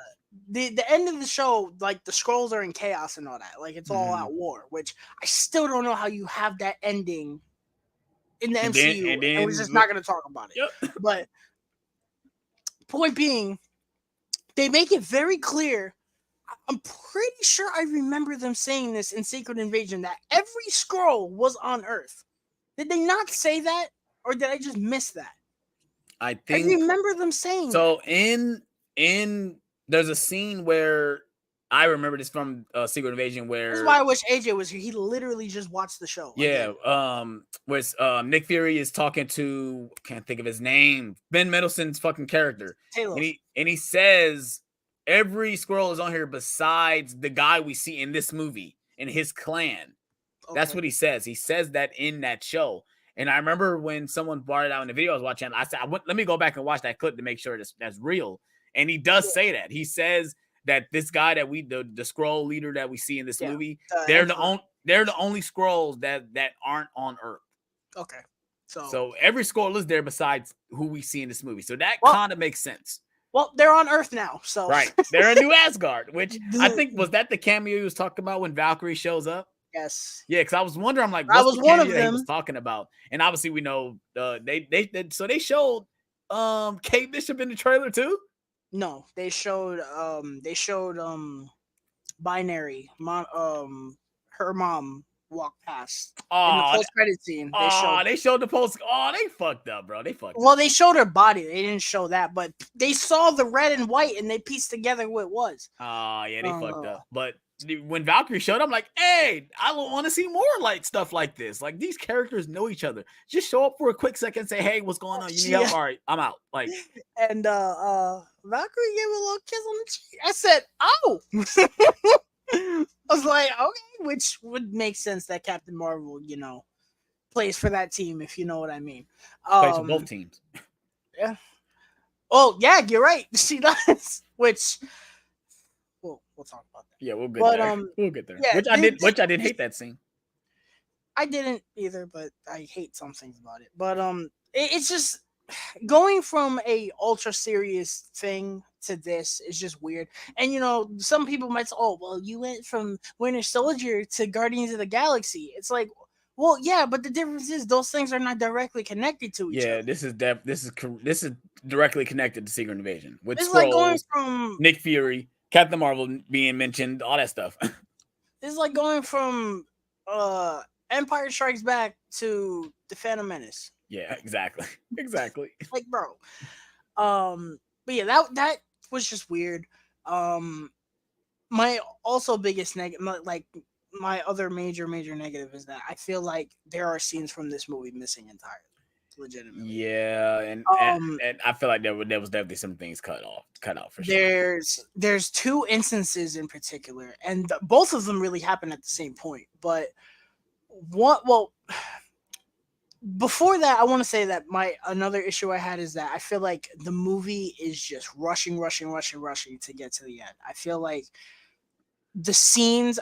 The end of the show, like the Skrulls are in chaos and all that. Like it's all out war, which I still don't know how you have that ending in the MCU, and we're just not going to talk about it.
Yep.
But point being, they make it very clear. I'm pretty sure I remember them saying this in Secret Invasion that every Skrull was on Earth. Did they not say that, or did I just miss that?
I think
I remember them saying
so. In there's a scene where I remember this from Secret Invasion where
this is why I wish AJ was here. He literally just watched the show.
Yeah, where Nick Fury is talking to, can't think of his name, Ben Mendelsohn's fucking character,
Taylor.
and he says every Skrull is on here besides the guy we see in this movie in his clan. That's
Okay.
what he says. He says that in that show. And I remember when someone brought it out in the video I was watching, I said, let me go back and watch that clip to make sure that's real. And he does say that. He says that this guy that the Skrull leader that we see in this movie, they're the only Skrulls that aren't on Earth.
Okay.
So every Skrull is there besides who we see in this movie. So that kind of makes sense.
Well, they're on Earth now, so
right. They're in New Asgard, which I think was that the cameo he was talking about when Valkyrie shows up.
Yes.
Yeah, because I was wondering, I'm like, what's the cameo that he was talking about? And obviously, we know they showed Kate Bishop in the trailer too.
No, they showed Binary her mom walked past in the post-credit scene.
They showed the post. Oh, they fucked up, bro. They fucked
up.
Well,
they showed her body. They didn't show that, but they saw the red and white and they pieced together what it was.
Oh, yeah, they fucked up. But when Valkyrie showed up, I'm like, hey, I don't want to see more like stuff like this. Like, these characters know each other. Just show up for a quick second and say, hey, what's going on? You need help? All right, I'm out. Like,
and Valkyrie gave a little kiss on the cheek. I said, oh. I was like, okay, which would make sense that Captain Marvel, plays for that team, if you know what I mean.
Plays for both teams.
Yeah. Oh, yeah, you're right. She does. Which we'll talk about that.
Yeah, we'll get there. We'll get there. Yeah, which I didn't hate that scene.
I didn't either, but I hate some things about it. But it's just going from a ultra serious thing to this is just weird. And some people might say, oh, well, you went from Winter Soldier to Guardians of the Galaxy. It's like, well, yeah, but the difference is those things are not directly connected to each other.
Yeah, this is directly connected to Secret Invasion with Skrulls, like going from Nick Fury, Captain Marvel being mentioned, all that stuff.
It's like going from Empire Strikes Back to The Phantom Menace.
Yeah, exactly.
Like, bro. But yeah, that was just weird. My also biggest my other major negative is that I feel like there are scenes from this movie missing entirely. Legitimately.
Yeah, and I feel like there was definitely some things cut off for
sure. There's two instances in particular, and both of them really happen at the same point. But before that, I want to say that another issue I had is that I feel like the movie is just rushing to get to the end. I feel like the scenes,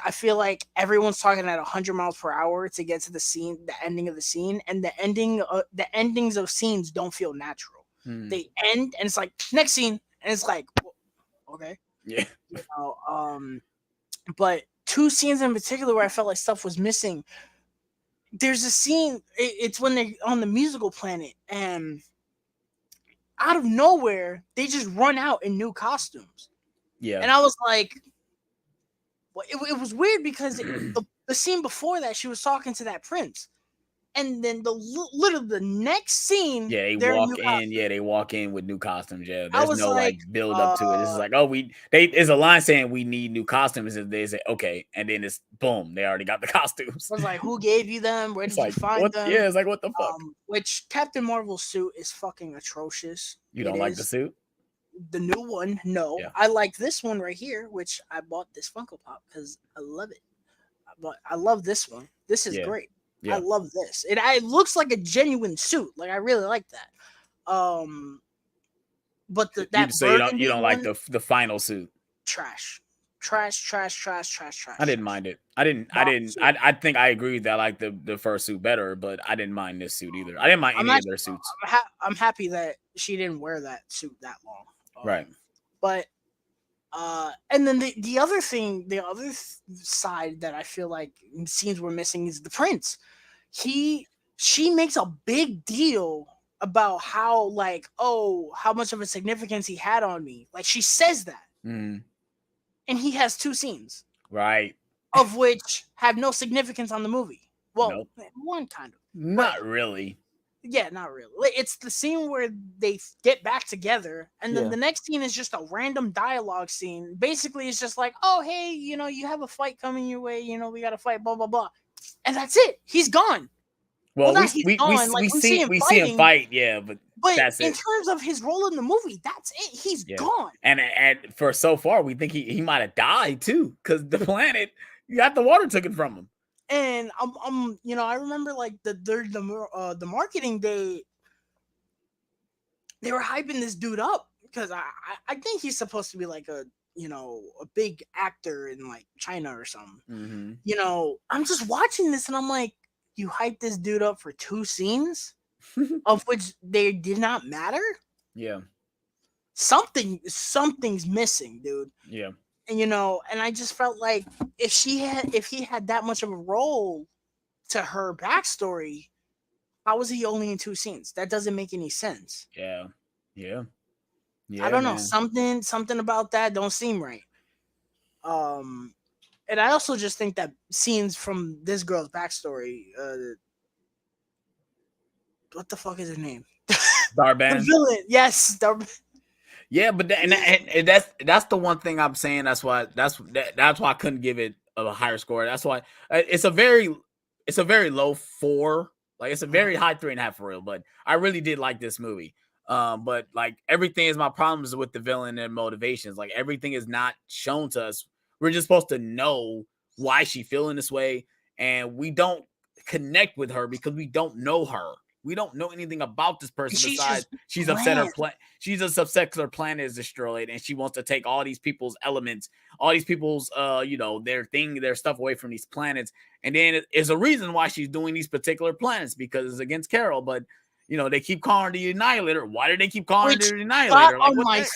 everyone's talking at 100 miles per hour to get to the ending of the scene, and the endings of scenes don't feel natural. They end, and it's like next scene, and it's like, okay,
yeah.
But two scenes in particular where I felt like stuff was missing. There's a scene, it's when they're on the musical planet, and out of nowhere, they just run out in new costumes.
Yeah.
And I was like, well, it was weird because the scene before that, she was talking to that prince. And then literally the next scene,
they walk in with new costumes. Yeah, there's no like build up to it. This is like, there's a line saying we need new costumes, and they say okay, and then it's boom, they already got the costumes.
I was like, who gave you them? Where did you find them?
Yeah, it's like what the fuck.
Which Captain Marvel's suit is fucking atrocious.
You don't like the suit?
The new one, no. Yeah. I like this one right here, which I bought this Funko Pop because I love it. But I love this one. This is great. Yeah. I love this. It looks like a genuine suit. Like I really like that. But you
don't like the final suit.
Trash.
I didn't mind it. I think I agree that I like the first suit better, but I didn't mind this suit either. I didn't mind any of their suits.
I'm happy that she didn't wear that suit that long.
Right.
But and then the other thing, the other side that I feel like scenes were missing is the prince. She makes a big deal about how much of a significance he had on me. Like she says that.
Mm.
And he has two scenes.
Right.
Of which have no significance on the movie. Well, one kind of.
Not really.
Yeah, not really. It's the scene where they get back together, and then the next scene is just a random dialogue scene. Basically, it's just like, oh, hey, you have a fight coming your way. We got to fight, blah, blah, blah. And that's it. He's gone.
Well,
not he's gone. Like we see him
we see him
fighting,
fight, yeah, but that's
in
it.
terms of his role in the movie, that's it. He's
Yeah.
gone.
And for so far, we think he might have died too, because the planet got the water taken from him.
And I remember like the marketing day, they were hyping this dude up because I think he's supposed to be like a big actor in like China or something.
Mm-hmm.
I'm just watching this and I'm like, you hyped this dude up for 2 scenes, of which they did not matter.
Yeah.
Something's missing, dude.
Yeah.
And and I just felt like if he had that much of a role to her backstory, how was he only in 2 scenes? That doesn't make any sense.
Yeah. Yeah.
I don't know.
Man.
Something about that don't seem right. And I also just think that scenes from this girl's backstory, what the fuck is her name?
Darban.
The villain. Yes, Darban.
Yeah, but that's the one thing I'm saying. That's why I couldn't give it a higher score. That's why it's a very low 4. Like it's a very high 3.5 for real. But I really did like this movie. But like everything is my problems with the villain and motivations. Like everything is not shown to us. We're just supposed to know why she's feeling this way, and we don't connect with her because we don't know her. We don't know anything about this person besides she's upset her planet is destroyed, and she wants to take all these people's elements, all these people's their stuff away from these planets. And then it's a reason why she's doing these particular planets, because it's against Carol. But they keep calling her the Annihilator. Why do they keep calling her the Annihilator?
Like, on my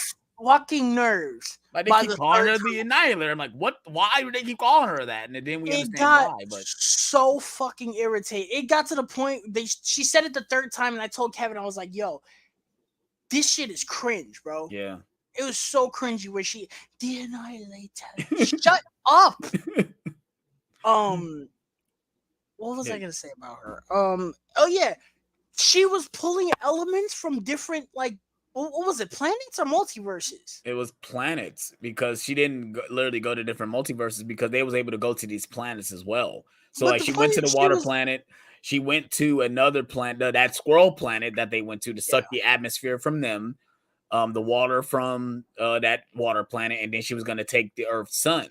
fucking nerves.
Like they keep calling her the Annihilator. I'm like, what? Why do they keep calling her that? And then we understand why. But
so fucking irritated. It got to the point she said it the 3rd time, and I told Kevin, I was like, yo, this shit is cringe, bro.
Yeah.
It was so cringy where the Annihilator. Shut up. What was I gonna say about her? Oh yeah. She was pulling elements from different, like, what was it, planets or multiverses?
It was planets, because she didn't literally go to different multiverses, because they was able to go to these planets as well. So like she went to the water planet. She went to another planet, that squirrel planet that they went to suck the atmosphere from them, the water from that water planet, and then she was going to take the Earth's sun.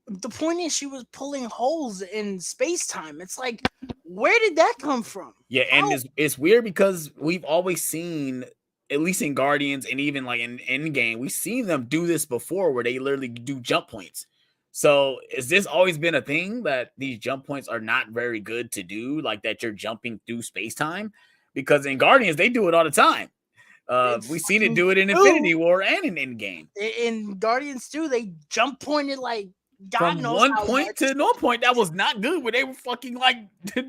The point is, she was pulling holes in space-time. It's like, where did that come from?
Yeah, and it's weird because we've always seen, at least in Guardians and even like in Endgame, we've seen them do this before, where they literally do jump points. So has this always been a thing, that these jump points are not very good to do, like that you're jumping through space-time? Because in Guardians, they do it all the time. We've seen it do it in Infinity War and in Endgame.
In Guardians 2, they jump pointed like God
from
knows
one
how
point
much.
to no point. That was not good, where they were fucking like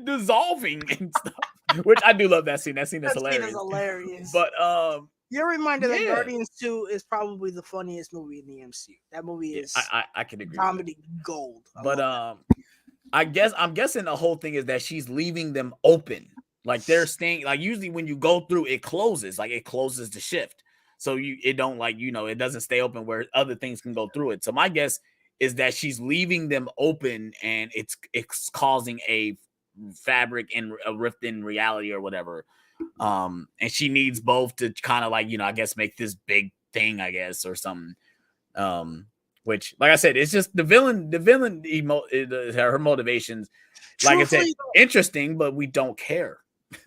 dissolving and stuff. Which I do love that scene. That scene is hilarious. But
you're reminded that Guardians 2 is probably the funniest movie in the MCU. That movie is
I can agree.
Comedy gold.
But I'm guessing the whole thing is that she's leaving them open. Like they're staying, like usually when you go through, it closes the shift. So it don't it doesn't stay open where other things can go through it. So my guess is that she's leaving them open, and it's causing a fabric and a rift in reality or whatever. And she needs both to kind of I guess make this big thing, I guess, or something. Which, like I said, it's just the villain her motivations. Like I said, interesting, but we don't care.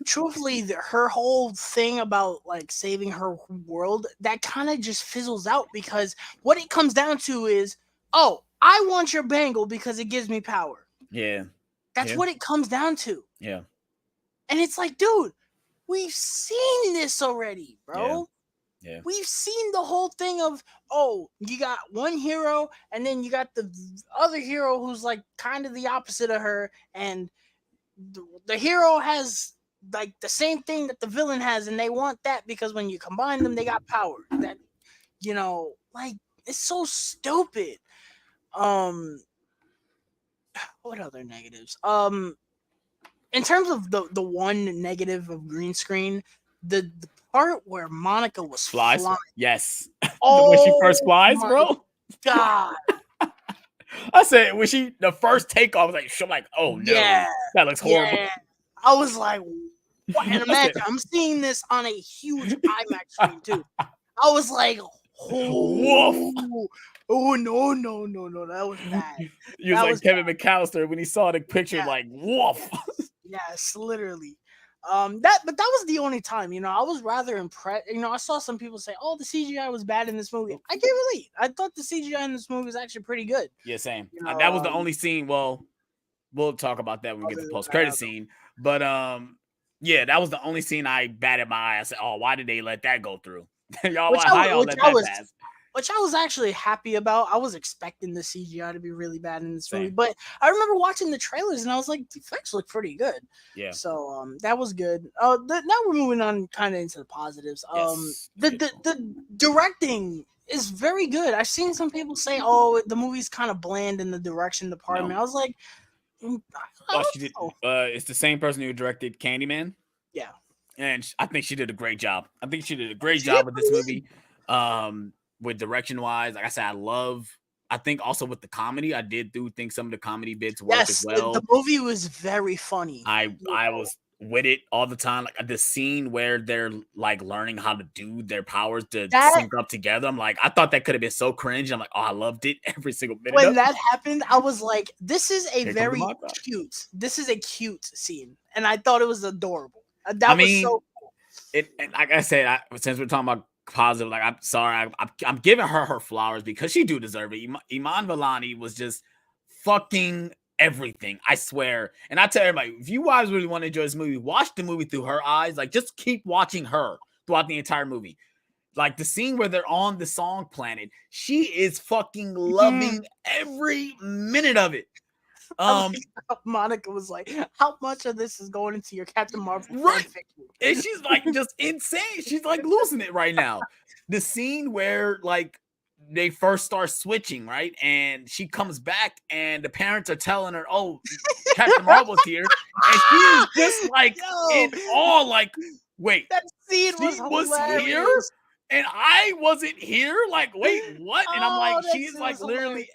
Truthfully, her whole thing about like saving her world, that kind of just fizzles out, because what it comes down to is, oh, I want your bangle because it gives me power.
Yeah.
That's what it comes down to.
Yeah.
And it's like, dude, we've seen this already, bro.
Yeah.
We've seen the whole thing of, oh, you got one hero, and then you got the other hero who's like kind of the opposite of her, and the hero has like the same thing that the villain has, and they want that because when you combine them, they got power. That, like, it's so stupid. What other negatives? In terms of the one negative of green screen, the part where Monica was flying.
Yes.
Oh,
when she first flies, bro.
God.
I said when the first takeoff was like, I'm like, oh no,
Yeah,
that looks horrible.
yeah. I was like, what? And
I said,
imagine, I'm seeing this on a huge IMAX screen too. I was like,
woof.
oh no, that was bad.
He was
That
like
was
Kevin McAllister when he saw the picture,
Yeah.
like woof.
Yes, literally. That was the only time, I was rather impressed. I saw some people say, "Oh, the CGI was bad in this movie." I can't relate. I thought the CGI in this movie was actually pretty good.
Yeah, same. That was the only scene. Well, we'll talk about that when we get to the post-credit scene. But yeah, that was the only scene I batted my eye. I said, "Oh, why did they let that go through? Y'all let that pass?"
Which I was actually happy about. I was expecting the CGI to be really bad in this movie,
Same.
but I remember watching the trailers and I was like, the effects look pretty good.
Yeah.
So that was good. Now we're moving on kind of into the positives.
Yes.
The directing is very good. I've seen some people say, "Oh, the movie's kind of bland in the direction department."
No.
I was like,
she did. It's the same person who directed Candyman.
Yeah.
And I think she did a great job. I think she did a great job with this movie. With direction wise, like I said, I think also with the comedy, I do think some of the comedy bits work as well.
The movie was very funny.
I was with it all the time. Like the scene where they're like learning how to do their powers to sync up together. I'm like, I thought that could have been so cringe. I'm like, oh, I loved it every single minute.
When that happened, I was like, this is a very cute. This is a cute scene, and I thought it was adorable. That was so cool.
And like I said, since we're talking about positive, like I'm sorry, I'm giving her flowers because she do deserve it. Iman Vellani was just fucking everything, I swear. And I tell everybody, if you guys really want to enjoy this movie, watch the movie through her eyes. Like, just keep watching her throughout the entire movie. Like the scene where they're on the song Planet, she is fucking loving every minute of it.
Monica was like, how much of this is going into your Captain Marvel?
Right. And she's like just insane. She's like losing it right now. The scene where like they first start switching, right? And she comes back and the parents are telling her, oh, Captain Marvel's here. And she is just like in awe, like, wait,
that scene was
here? And I wasn't here? Like, wait, what? And I'm like, she's like literally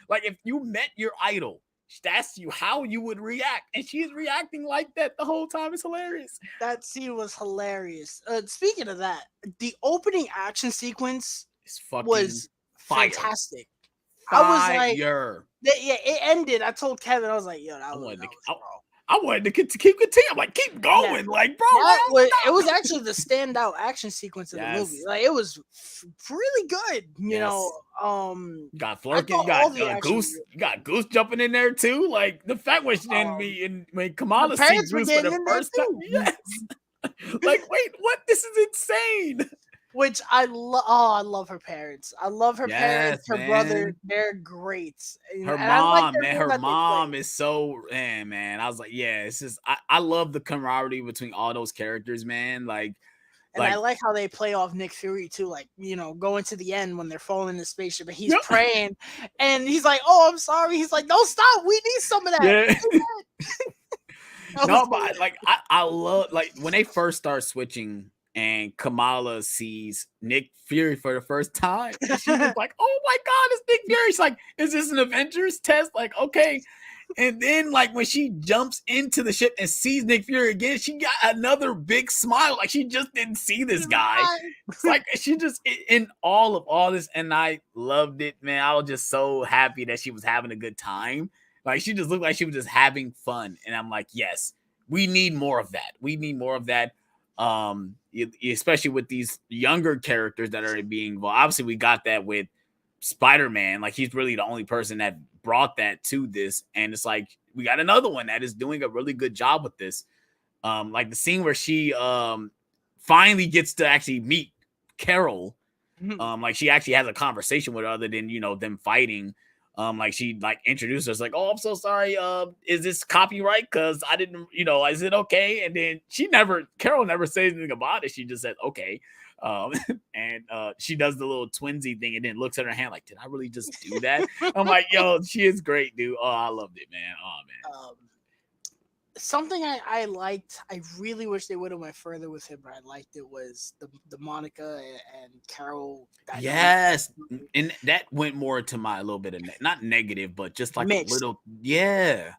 like if you met your idol, that's how you would react. And she's reacting like that the whole time. It's hilarious.
That scene was hilarious. Speaking of that, the opening action sequence was fantastic.
Fire.
I was like, it ended. I told Kevin, I was like, yo,
I wanted to keep continuing. I'm like, keep going. Yeah. Like, bro.
It was actually the standout action sequence of the movie. Like, it was really good. You know,
you got Flurkin, you got Goose jumping in there too. Like the fact when Kamala sees Goose for the first time. Yes. Like, wait, what? This is insane.
Which I love. Oh, I love her parents. I love her parents. Her brother, they're great.
Her mom, her mom is so man. I was like, yeah, it's just I love the camaraderie between all those characters, man. Like,
I like how they play off Nick Fury too. Like, going to the end when they're falling in the spaceship, but he's praying, and he's like, "Oh, I'm sorry." He's like, "No, stop. We need some of that."
Yeah. No, but like I love like when they first start switching. And Kamala sees Nick Fury for the first time. And she was like, oh my God, it's Nick Fury. She's like, is this an Avengers test? Like, okay. And then like when she jumps into the ship and sees Nick Fury again, she got another big smile. Like she just didn't see this guy. It's like she just in all this. And I loved it, man. I was just so happy that she was having a good time. Like she just looked like she was just having fun. And I'm like, yes, we need more of that. We need more of that. Especially with these younger characters that are being involved. Obviously, we got that with Spider-Man. Like he's really the only person that brought that to this, and it's like we got another one that is doing a really good job with this. Like the scene where she finally gets to actually meet Carol. Like she actually has a conversation with her other than them fighting. Like she introduced us like, oh, I'm so sorry. Is this copyright? Because I didn't, is it okay? And then Carol never says anything about it. She just said, okay. And she does the little twinsy thing and then looks at her hand like, did I really just do that? I'm like, yo, she is great, dude. Oh, I loved it, man. Oh, man.
something I liked. I really wish they would have went further with it, but I liked it was the Monica and Carol dynamic
Yes, and that went more to my little bit of not negative, but just like a
mixed
little, yeah.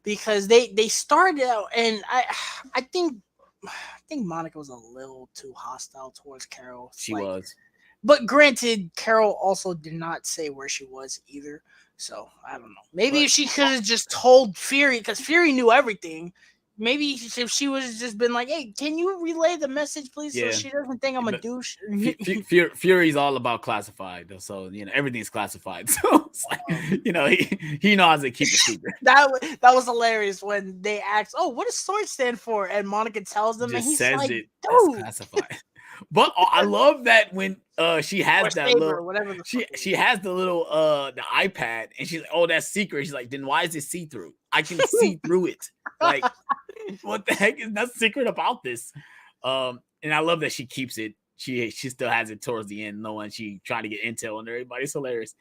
because they started out, and I think Monica was a little too hostile towards Carol. It's
She
like,
was.
but granted, Carol also did not say where she was either. So I don't know. Maybe
But
if she could have just told Fury, because Fury knew everything. Maybe if she was just been like, "Hey, can you relay the message, please, so
yeah,
she doesn't think I'm a
but
douche."
Fury's all about classified, so everything's classified. So it's like he knows how to keep a secret.
That was hilarious when they asked, "Oh, what does sword stand for?" And Monica tells them, and
Just
he's
says
like,
it as
"Dude,"
classified. But I love that when she has
or
that
saber,
little
whatever the fuck.
she has the little the iPad, and she's like, "Oh, that's secret." She's like, "Then why is it see through? I can see through it." Like, what the heck is that secret about this? And I love that she keeps it. She still has it towards the end, knowing she trying to get intel on everybody. It's hilarious.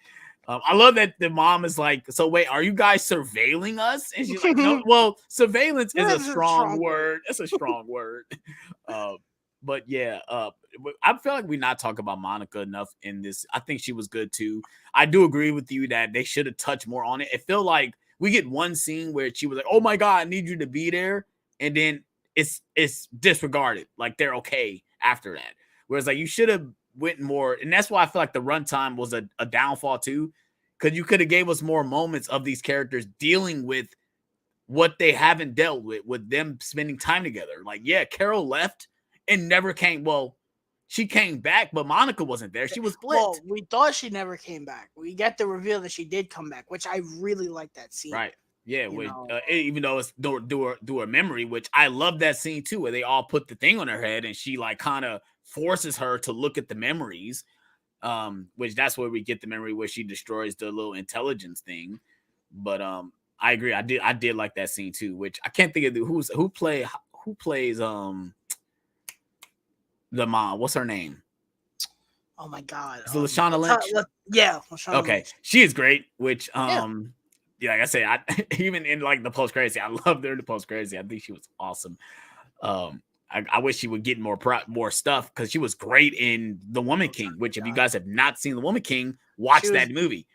I love that the mom is like, "So wait, are you guys surveilling us?" And she's like, "No, well, surveillance is a
That's a
strong
strong word.
word. That's a strong word." Uh, but yeah, I feel like we're not talking about Monica enough in this. I think she was good too. I do agree with you that they should have touched more on it. It felt like we get one scene where she was like, "Oh my god, I need you to be there," and then it's disregarded. Like they're okay after that. Whereas like you should have went more, and that's why I feel like the runtime was a downfall too, because you could have gave us more moments of these characters dealing with what they haven't dealt with them spending time together. Like, yeah, Carol left and never came. Well, she came back, but Monica wasn't there. She was
Well,
split.
we thought she never came back. We get the reveal that she did come back, which I really like that scene.
Right. Yeah,
You know,
even though it's do her memory, which I love that scene too, where they all put the thing on her head and she like kind of forces her to look at the memories. Which that's where we get the memory where she destroys the little intelligence thing. But I agree. I did like that scene too, which I can't think of who plays the mom. What's her name?
oh my god.
Is it Lashana Lynch?
Yeah, Lashana
Okay,
Lynch.
she is great. Which
Yeah.
yeah, like I said, I even in like the post crazy, I loved her in the post crazy. I think she was awesome. I wish she would get more stuff because she was great in The Woman King. Which, if you guys have not seen The Woman King, watch that movie.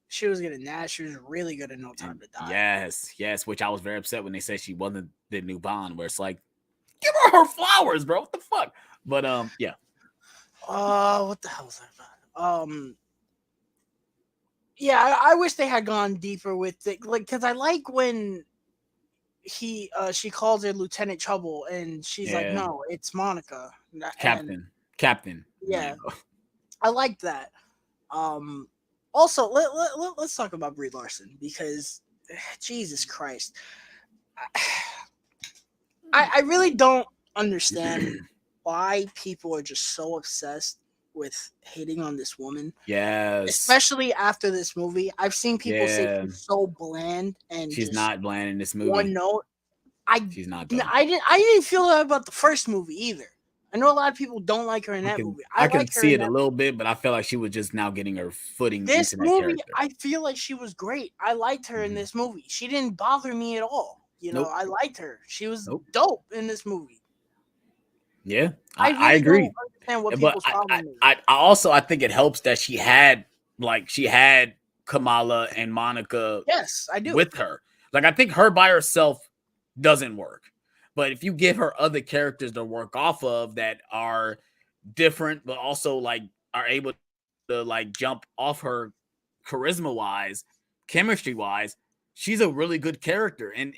She was good in that. She was really good in No Time to Die.
Yes. Which I was very upset when they said she wasn't the new Bond. Where it's like, give her flowers, bro. What the fuck? But yeah.
What the hell was that about? Yeah, I wish they had gone deeper with it, like, because I like when she calls her Lieutenant Trouble, and she's like,
Yeah.
"No, it's Monica." And
Captain.
yeah, I liked that. Also, let's talk about Brie Larson, because Jesus Christ, I really don't understand why people are just so obsessed with hating on this woman.
Yes.
Especially after this movie. I've seen people say she's so bland and
she's
just
not bland in this movie.
one note.
She's not.
I didn't feel that about the first movie either. I know a lot of people don't like her in that movie.
I can
like her
see
in
it a little bit, but I feel like she was just now getting her footing
this
into that
movie.
character.
I feel like she was great. I liked her in this movie. She didn't bother me at all. You know, I liked her. She was dope in this movie.
Yeah,
I really
I agree.
don't understand what people's problem is.
I think it helps that she had Kamala and Monica.
Yes, I do.
With her. Like, I think her by herself doesn't work. But if you give her other characters to work off of that are different, but also like are able to like jump off her charisma wise, chemistry wise, she's a really good character. And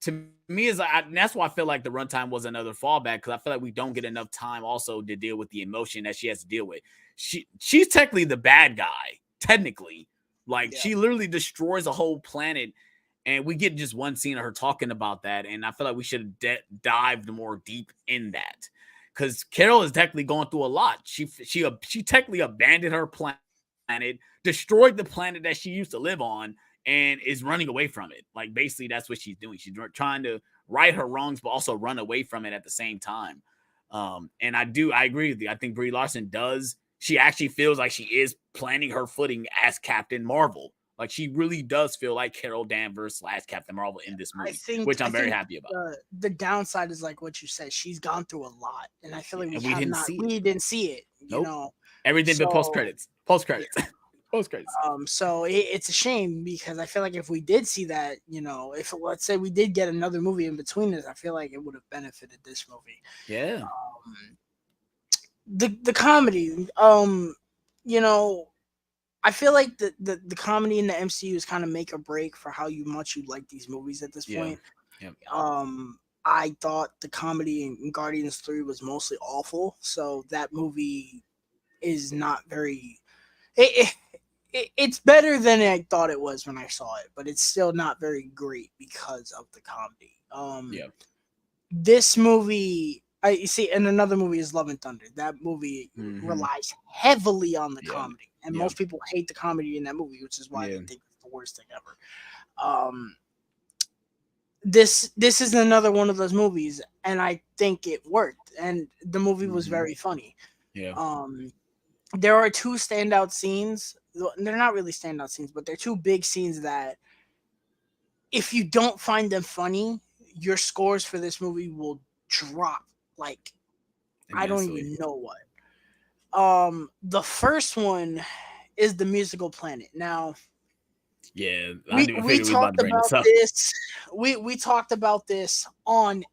to me, and that's why I feel like the runtime was another fallback, because I feel like we don't get enough time also to deal with the emotion that she has to deal with. She's technically the bad guy, technically. Like, she literally destroys a whole planet, and we get just one scene of her talking about that. And I feel like we should have dived more deep in that, because Carol is technically going through a lot. She technically abandoned her planet, destroyed the planet that she used to live on, and is running away from it. Like, basically, that's what she's doing. She's trying to right her wrongs, but also run away from it at the same time. And I agree with you. I think Brie Larson does. She actually feels like she is planting her footing as Captain Marvel. Like she really does feel like Carol Danvers / Captain Marvel in this movie, which I'm very happy about.
The downside is like what you said. She's gone through a lot, and I feel like
And we didn't see it.
we didn't see it. You
Nope.
know,
Everything but post credits. Post credits.
Yeah.
Post credits.
So it's a shame because I feel like if we did see that, if let's say we did get another movie in between this, I feel like it would have benefited this movie.
Yeah.
The comedy, I feel like the comedy in the MCU is kind of make or break for how much you like these movies at this point.
Yep.
I thought the comedy in Guardians 3 was mostly awful, so that movie is not very. It's better than I thought it was when I saw it, but it's still not very great because of the comedy. This movie, I see, and another movie is Love and Thunder. That movie relies heavily on the comedy, and most people hate the comedy in that movie, which is why they think it's the worst thing ever. This is another one of those movies, and I think it worked, and the movie was very funny. There are two standout scenes. They're not really standout scenes, but they're two big scenes that if you don't find them funny, your scores for this movie will drop like I don't even know what. The first one is the Musical Planet. Now, we talked about this. We talked about this on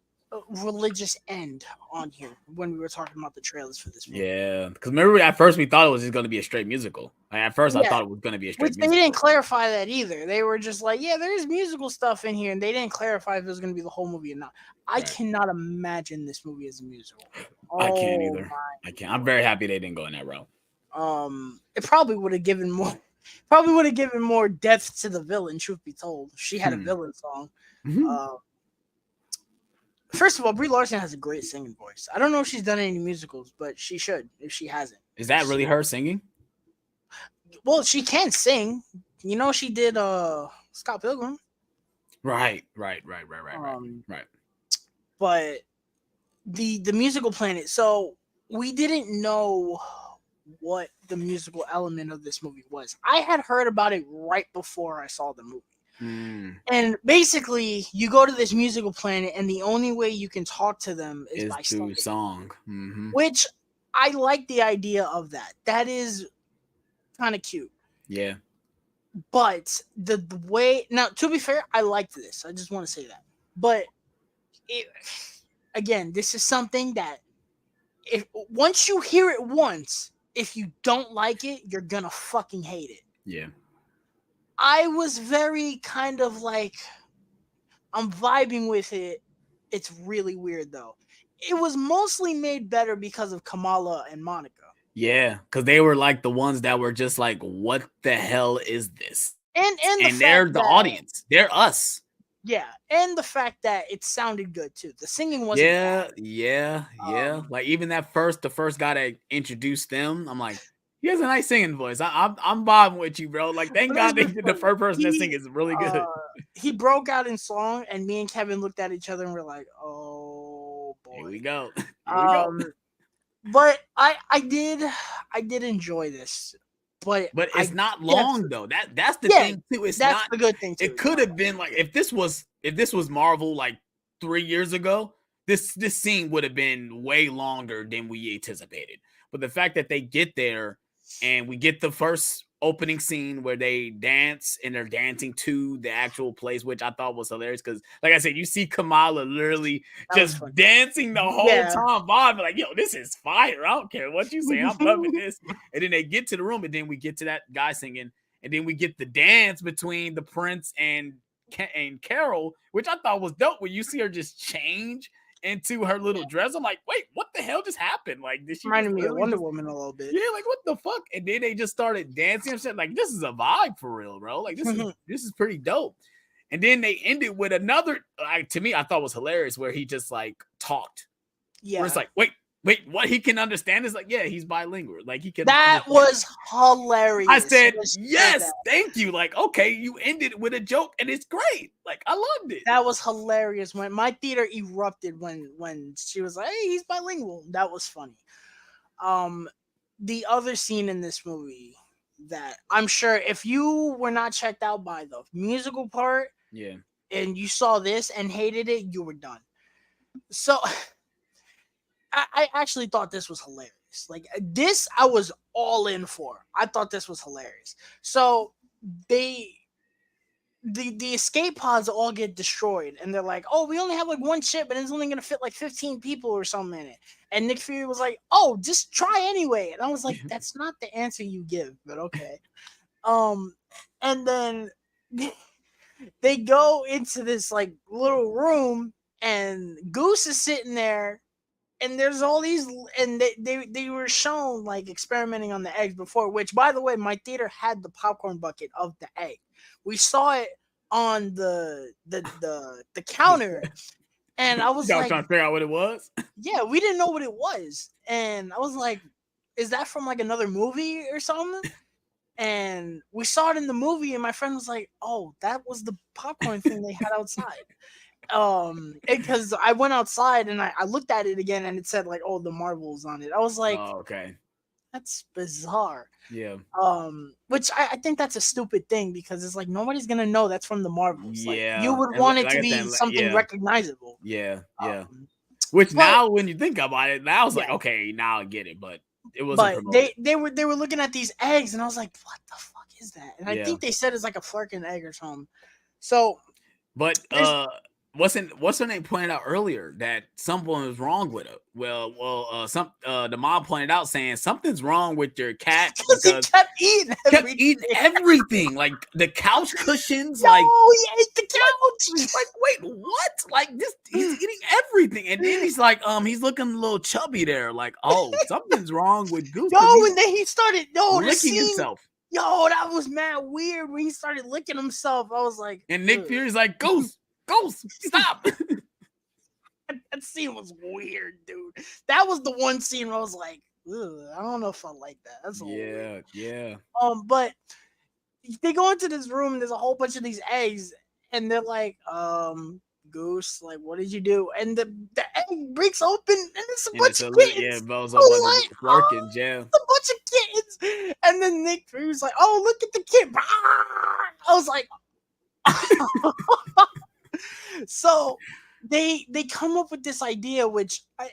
Religious End on here when we were talking about the trailers for this movie.
Yeah, because remember at first we thought it was just going to be a straight musical. At first I thought it was going to be a straight musical.
They didn't clarify that either. They were just like, yeah, there's musical stuff in here, and they didn't clarify if it was going to be the whole movie or not. I cannot imagine this movie as a musical.
I can't either. I can't. I'm very happy they didn't go in that route.
It probably would have given more depth to the villain, truth be told. She had a villain song. First of all, Brie Larson has a great singing voice. I don't know if she's done any musicals, but she should if she hasn't.
Is that really her singing?
Well, she can sing. She did Scott Pilgrim.
Right.
But the Musical Planet. So we didn't know what the musical element of this movie was. I had heard about it right before I saw the movie. And basically, you go to this musical planet, and the only way you can talk to them is by
song.
Which I like the idea of that. That is kind of cute.
Yeah.
But the way now, to be fair, I liked this. I just want to say that. But again, this is something that once you hear it once, if you don't like it, you're gonna fucking hate it.
Yeah.
I was very kind of like, I'm vibing with it. It's really weird though. It was mostly made better because of Kamala and Monica.
Yeah, because they were like the ones that were just like, what the hell is this?
And
they're the audience. They're us.
Yeah, and the fact that it sounded good too. The singing wasn't bad.
Yeah. Like even the first guy that introduced them, I'm like, he has a nice singing voice. I'm vibing with you, bro. Like, thank God the first person that sing is really good.
He broke out in song, and me and Kevin looked at each other and we're like, "Oh boy,
here we go."
But I did enjoy this, but
it's not long though. That's the thing too. That's not
the good thing too.
It could have been like if this was Marvel like 3 years ago, this scene would have been way longer than we anticipated. But the fact that they get there and we get the first opening scene where they dance and they're dancing to the actual place, which I thought was hilarious because, like I said, you see Kamala literally just dancing the whole time, vibing like, "Yo, this is fire! I don't care what you say, I'm loving this." And then they get to the room, and then we get to that guy singing, and then we get the dance between the prince and Carol, which I thought was dope. When you see her just change into her little dress, I'm like, wait, what the hell just happened? Like, this
reminded me of Wonder Woman a little bit.
Yeah, like what the fuck? And then they just started dancing and shit. Like, this is a vibe for real, bro. Like, this is pretty dope. And then they ended with another. To me, I thought was hilarious where he just like talked. Yeah, where it's like, wait, what he can understand is like, yeah, he's bilingual. Like he can.
That was hilarious.
I said, yes, thank you. Like, okay, you ended with a joke, and it's great. Like, I loved it.
That was hilarious. When my theater erupted when she was like, "Hey, he's bilingual." That was funny. The other scene in this movie that I'm sure if you were not checked out by the musical part
Yeah.
and you saw this and hated it, you were done. So I actually thought this was hilarious. Like this, I was all in for. I thought this was hilarious. So they the escape pods all get destroyed, and they're like, "Oh, we only have like one chip, and it's only gonna fit like 15 people or something in it." And Nick Fury was like, "Oh, just try anyway." And I was like, "That's not the answer you give, but okay." Um, and then they go into this like little room, and Goose is sitting there, and there's all these, and they were shown like experimenting on the eggs before, which by the way, my theater had the popcorn bucket of the egg. We saw it on the counter, and I was
Y'all
like,
trying to figure out what it was?
yeah, we didn't know what it was, and I was like, is that from like another movie or something? And we saw it in the movie, and my friend was like, oh, that was the popcorn thing they had outside. Because I went outside and I looked at it again, and it said like, oh, the marbles on it. I was like,
Oh, okay.
that's bizarre.
Yeah.
Which I think that's a stupid thing, because it's like nobody's gonna know that's from the Marvels. Like you
Yeah.
would
And
want it
like
to
I
be
said,
something
yeah.
recognizable.
Yeah. Yeah.
Um,
Which
but
now, when you think about it, now it's like,
yeah,
okay, now I get it, but it wasn't
but
promoted.
they were looking at these eggs, and I was like, what the fuck is that? And I
Yeah.
think they said it's like a flirkin egg or something. So
But
there's
what's her name pointed out earlier that something was wrong with her. The mom pointed out saying something's wrong with your cat
because he
because
kept
kept
eating
eating
everything.
everything, like the couch cushions,
Yo,
like
he ate the
what?
couch.
Like, wait, what? Like this, he's eating everything, and then he's like, he's looking a little chubby there. Like, oh, something's wrong with Goose because
Yo,
he's
and then he started. Yo, the
licking
scene.
himself.
Yo, that was mad weird when he started licking himself. I was like,
And Nick
ugh.
Fury's like, Goose, stop.
That scene was weird, dude. That was the one scene where I was like, ugh, I don't know if I like that. That's a little weird.
Yeah.
But they go into this room, and there's a whole bunch of these eggs, and they're like, Goose, like, what did you do? And the egg breaks open, and it's a
And
bunch
it's
of
a little,
kittens.
blows
I
up like
was
the
like,
Flarkins, yeah.
it's a bunch of kittens. And then Nick Fury was like, oh, look at the kid. I was like, so they come up with this idea, which I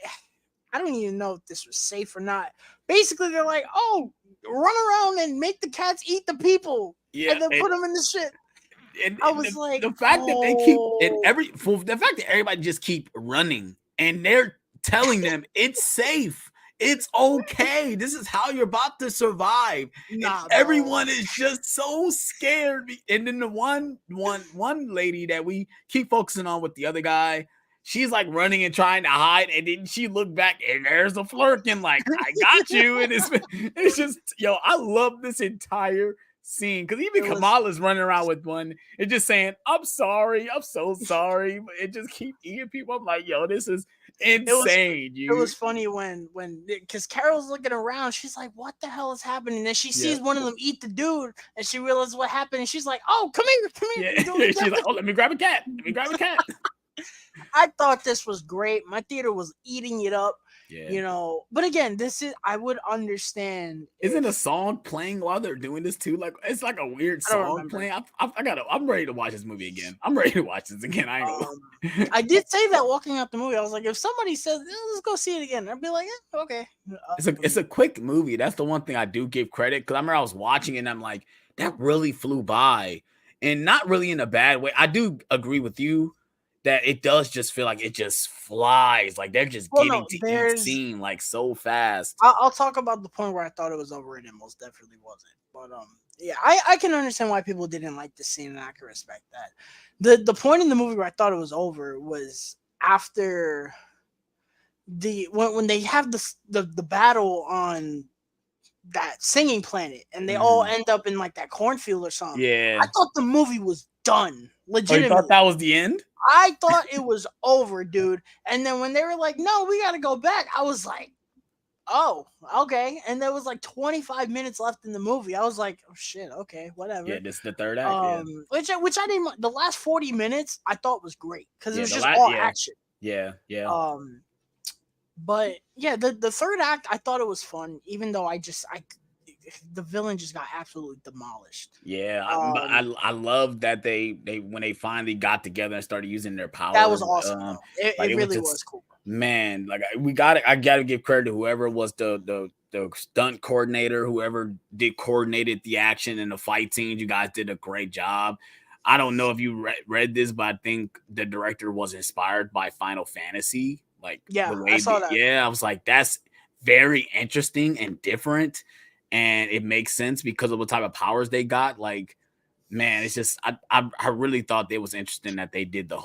don't even know if this was safe or not. Basically, they're like, oh, run around and make the cats eat the people,
Yeah,
and then put them in the shit.
and
I was like,
the fact that they keep
oh,
the fact that everybody just keep running and they're telling them it's safe, it's okay, this is how you're about to survive, and
nah, bro.
everyone is just so scared. And then the one lady that we keep focusing on with the other guy, she's like running and trying to hide, and then she looked back and there's a Flurkin, like, I got you. And it's just, yo, I love this entire scene because even Kamala's running around with one and just saying, I'm sorry, I'm so sorry, but it just keep eating people. I'm like, yo, this is insane.
It was funny when because Carol's looking around, she's like, what the hell is happening? And then she sees one of them eat the dude, and she realizes what happened, and she's like, oh, come here.
Yeah. She's like, oh, let me grab a cat.
I thought this was great. My theater was eating it up.
Yeah.
You know, but again, I would understand.
Isn't a song playing while they're doing this too? Like, it's like a weird song playing. I'm ready to watch this movie again. I'm ready to watch this again.
I did say that walking out the movie. I was like, if somebody says, let's go see it again, I'd be like, yeah, okay.
It's a quick movie. That's the one thing I do give credit, because I remember I was watching it and I'm like, that really flew by, and not really in a bad way. I do agree with you that it does just feel like it just flies. Like they're just getting to each scene like so fast.
I'll talk about the point where I thought it was overrated. Most definitely wasn't. But yeah, I can understand why people didn't like the scene, and I can respect that. The point in the movie where I thought it was over was after when they have the battle on that singing planet, and they all end up in like that cornfield or something.
Yeah,
I thought the movie was done. Legitimately.
Oh, you thought that was the end?
I thought it was over, dude. And then when they were like, no, we got to go back, I was like, oh, okay. And there was like 25 minutes left in the movie. I was like, oh, shit, okay, whatever.
Yeah, this is the third act.
Which I didn't. The last 40 minutes I thought was great because it was just all action.
Yeah.
But yeah, the third act I thought it was fun, even though the villain just got absolutely demolished.
Yeah,
Um,
I love that they when they finally got together and started using their
that was
powers.
awesome though.
Like
It
it was
really was
just,
cool.
man, like I gotta give credit to whoever was the stunt coordinator, whoever did coordinated the action and the fight scenes. You guys did a great job. I don't know if you read this, but I think the director was inspired by Final Fantasy, like the
Yeah, I
way.
saw that.
Yeah, I was like, that's very interesting and different, and it makes sense because of what type of powers they got. Like, man, it's just I really thought it was interesting that they did that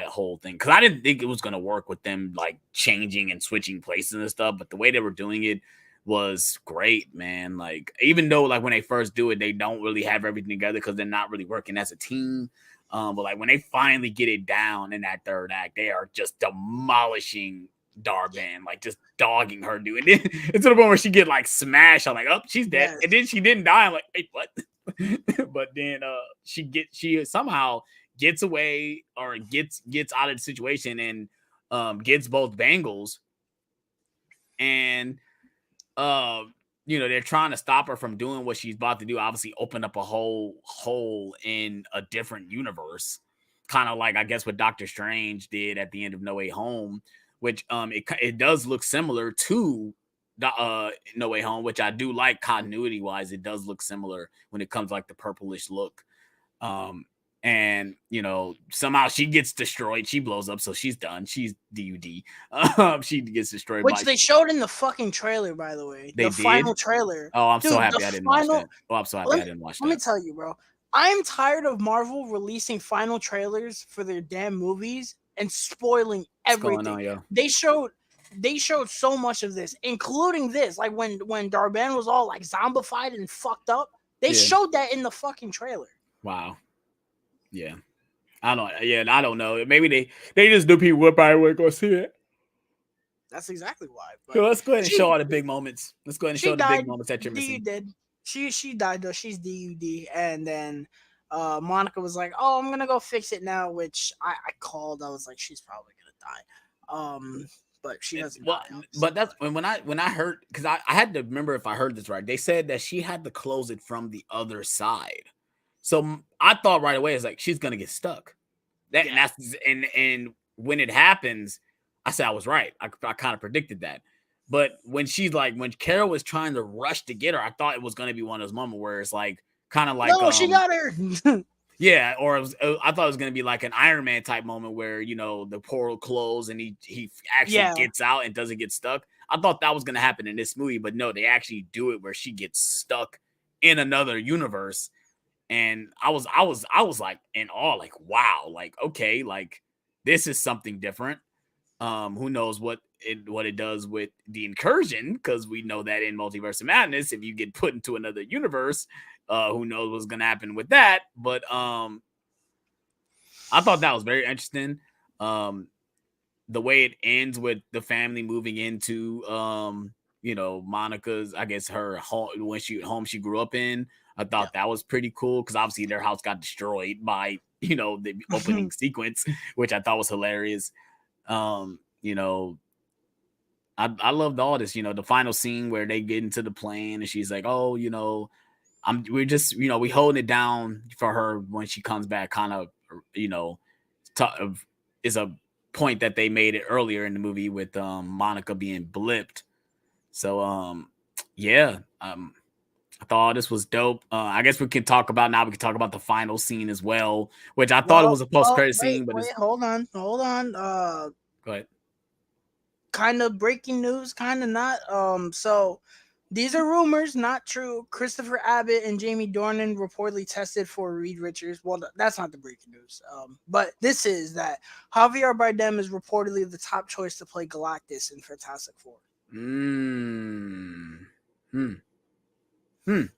whole thing, because I didn't think it was gonna work with them like changing and switching places and stuff, but the way they were doing it was great, man. Like, even though like when they first do it, they don't really have everything together because they're not really working as a team. But like when they finally get it down in that third act, they are just demolishing Darban, like just dogging her, dude. And then it's to the point where she get like smashed. I'm like, oh, she's dead.
Yes.
And then she didn't die. I'm like, wait, what? But then she somehow gets away or gets out of the situation and gets both bangles. And they're trying to stop her from doing what she's about to do. Obviously, open up a whole hole in a different universe, kind of like I guess what Doctor Strange did at the end of No Way Home, which it does look similar to the No Way Home, which I do like continuity wise. It does look similar when it comes like the purplish look. Um, and somehow she gets destroyed. She blows up, so she's done. She's DUD. She gets destroyed
Which
by.
they showed in the fucking trailer, by the way.
They
The
did.
final trailer.
Oh, I'm so
Dude, the
happy I didn't watch
final
that. Oh, I'm so happy
let
I
me,
didn't watch
let me
that.
tell you, bro. I'm tired of Marvel releasing final trailers for their damn movies and spoiling
What's going
everything.
on, yo?
They showed so much of this, including this. Like when Darban was all like zombified and fucked up, they
Yeah.
showed that in the fucking trailer.
Wow. Yeah. I don't know. Maybe they just do people would probably go see it.
That's exactly why.
So
But
let's go ahead and show
she
all the big moments. Let's go ahead and
she
show the big
died.
moments that you're
D
missing.
did. She died though. She's DUD, and then Monica was like, "Oh, I'm gonna go fix it now," which I called. I was like, "She's probably gonna die." But she doesn't
Well,
die. Obviously.
but that's when I heard, because I had to remember if I heard this right. They said that she had to close it from the other side. So I thought right away it's like she's gonna get stuck. And when it happens, I said I was right. I kind of predicted that. But when Carol was trying to rush to get her, I thought it was gonna be one of those moments where it's like kind of like
No, she got her.
yeah, or I thought it was gonna be like an Iron Man type moment where the portal closed and he actually gets out and doesn't get stuck. I thought that was gonna happen in this movie, but no, they actually do it where she gets stuck in another universe. And I was like in awe, like, wow, like, okay, like this is something different. Who knows what it does with the incursion, because we know that in Multiverse of Madness, if you get put into another universe, who knows what's gonna happen with that. But I thought that was very interesting. The way it ends with the family moving into Monica's, I guess, her home, home she grew up in. I thought that was pretty cool, because obviously their house got destroyed by the opening sequence, which I thought was hilarious. I loved all this, the final scene where they get into the plane and she's like, oh, we're just, we holding it down for her when she comes back, kind of, is a point that they made it earlier in the movie with Monica being blipped. So I thought this was dope. I guess we can talk about the final scene as well, which I thought it was a post-credit scene, but
wait, hold on.
Go ahead.
Kind of breaking news, kind of not. So these are rumors, not true. Christopher Abbott and Jamie Dornan reportedly tested for Reed Richards. Well, that's not the breaking news. But this is that Javier Bardem is reportedly the top choice to play Galactus in Fantastic Four. I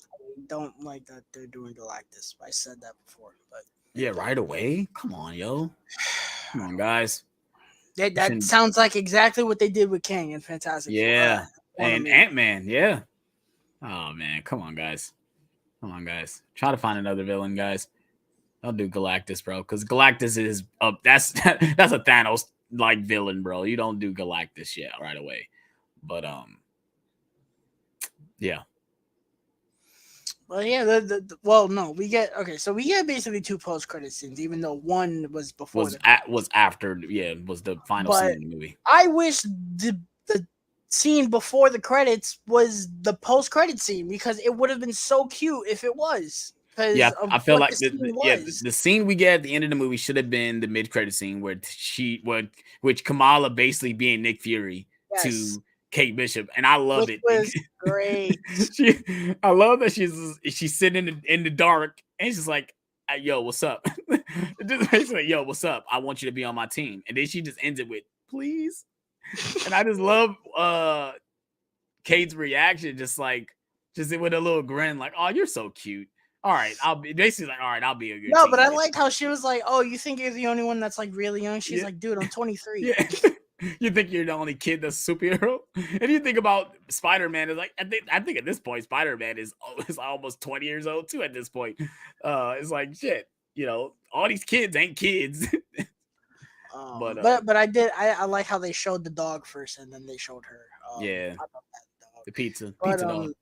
don't like that they're doing Galactus. I said that before, but
yeah, right away. Come on, yo. Come on, guys.
That sounds like exactly what they did with Kang in Fantastic Four.
Yeah, and Ant-Man. Yeah. Oh man, come on, guys. Try to find another villain, guys. I'll do Galactus, bro, because Galactus is up. That's a Thanos like villain, bro. You don't do Galactus yet right away, but yeah.
Well, yeah. Well, no, we get So we get basically two post-credit scenes, even though one was before the credits.
Was after, was the final scene
But
in the movie.
I wish the scene before the credits was the post-credit scene because it would have been so cute if it was
Yeah,
because of
I feel
what the
like
scene was.
the scene we get at the end of the movie should have been the mid credit scene where which Kamala basically being Nick Fury
Yes,
to Kate Bishop, and I love
which
it
was
because
great.
I love that she's sitting in the dark and she's like, "Yo, what's up?" Just basically, "Yo, what's up? I want you to be on my team," and then she just ends it with, "Please," and I just love Kate's reaction, just with a little grin, like, "Oh, you're so cute." All right, I'll be basically like, all right, I'll be a good
No, but I
teammate.
liked how she was like, "Oh, you think you're the only one that's like really young?" She's
Yeah,
like, "Dude, I'm 23."
yeah. You think you're the only kid that's a superhero? And you think about Spider-Man is like, I think at this point, Spider-Man is almost 20 years old too. At this point, it's like shit. All these kids ain't kids. But
But I like how they showed the dog first and then they showed her.
yeah,
I love that dog.
the pizza
But
dog,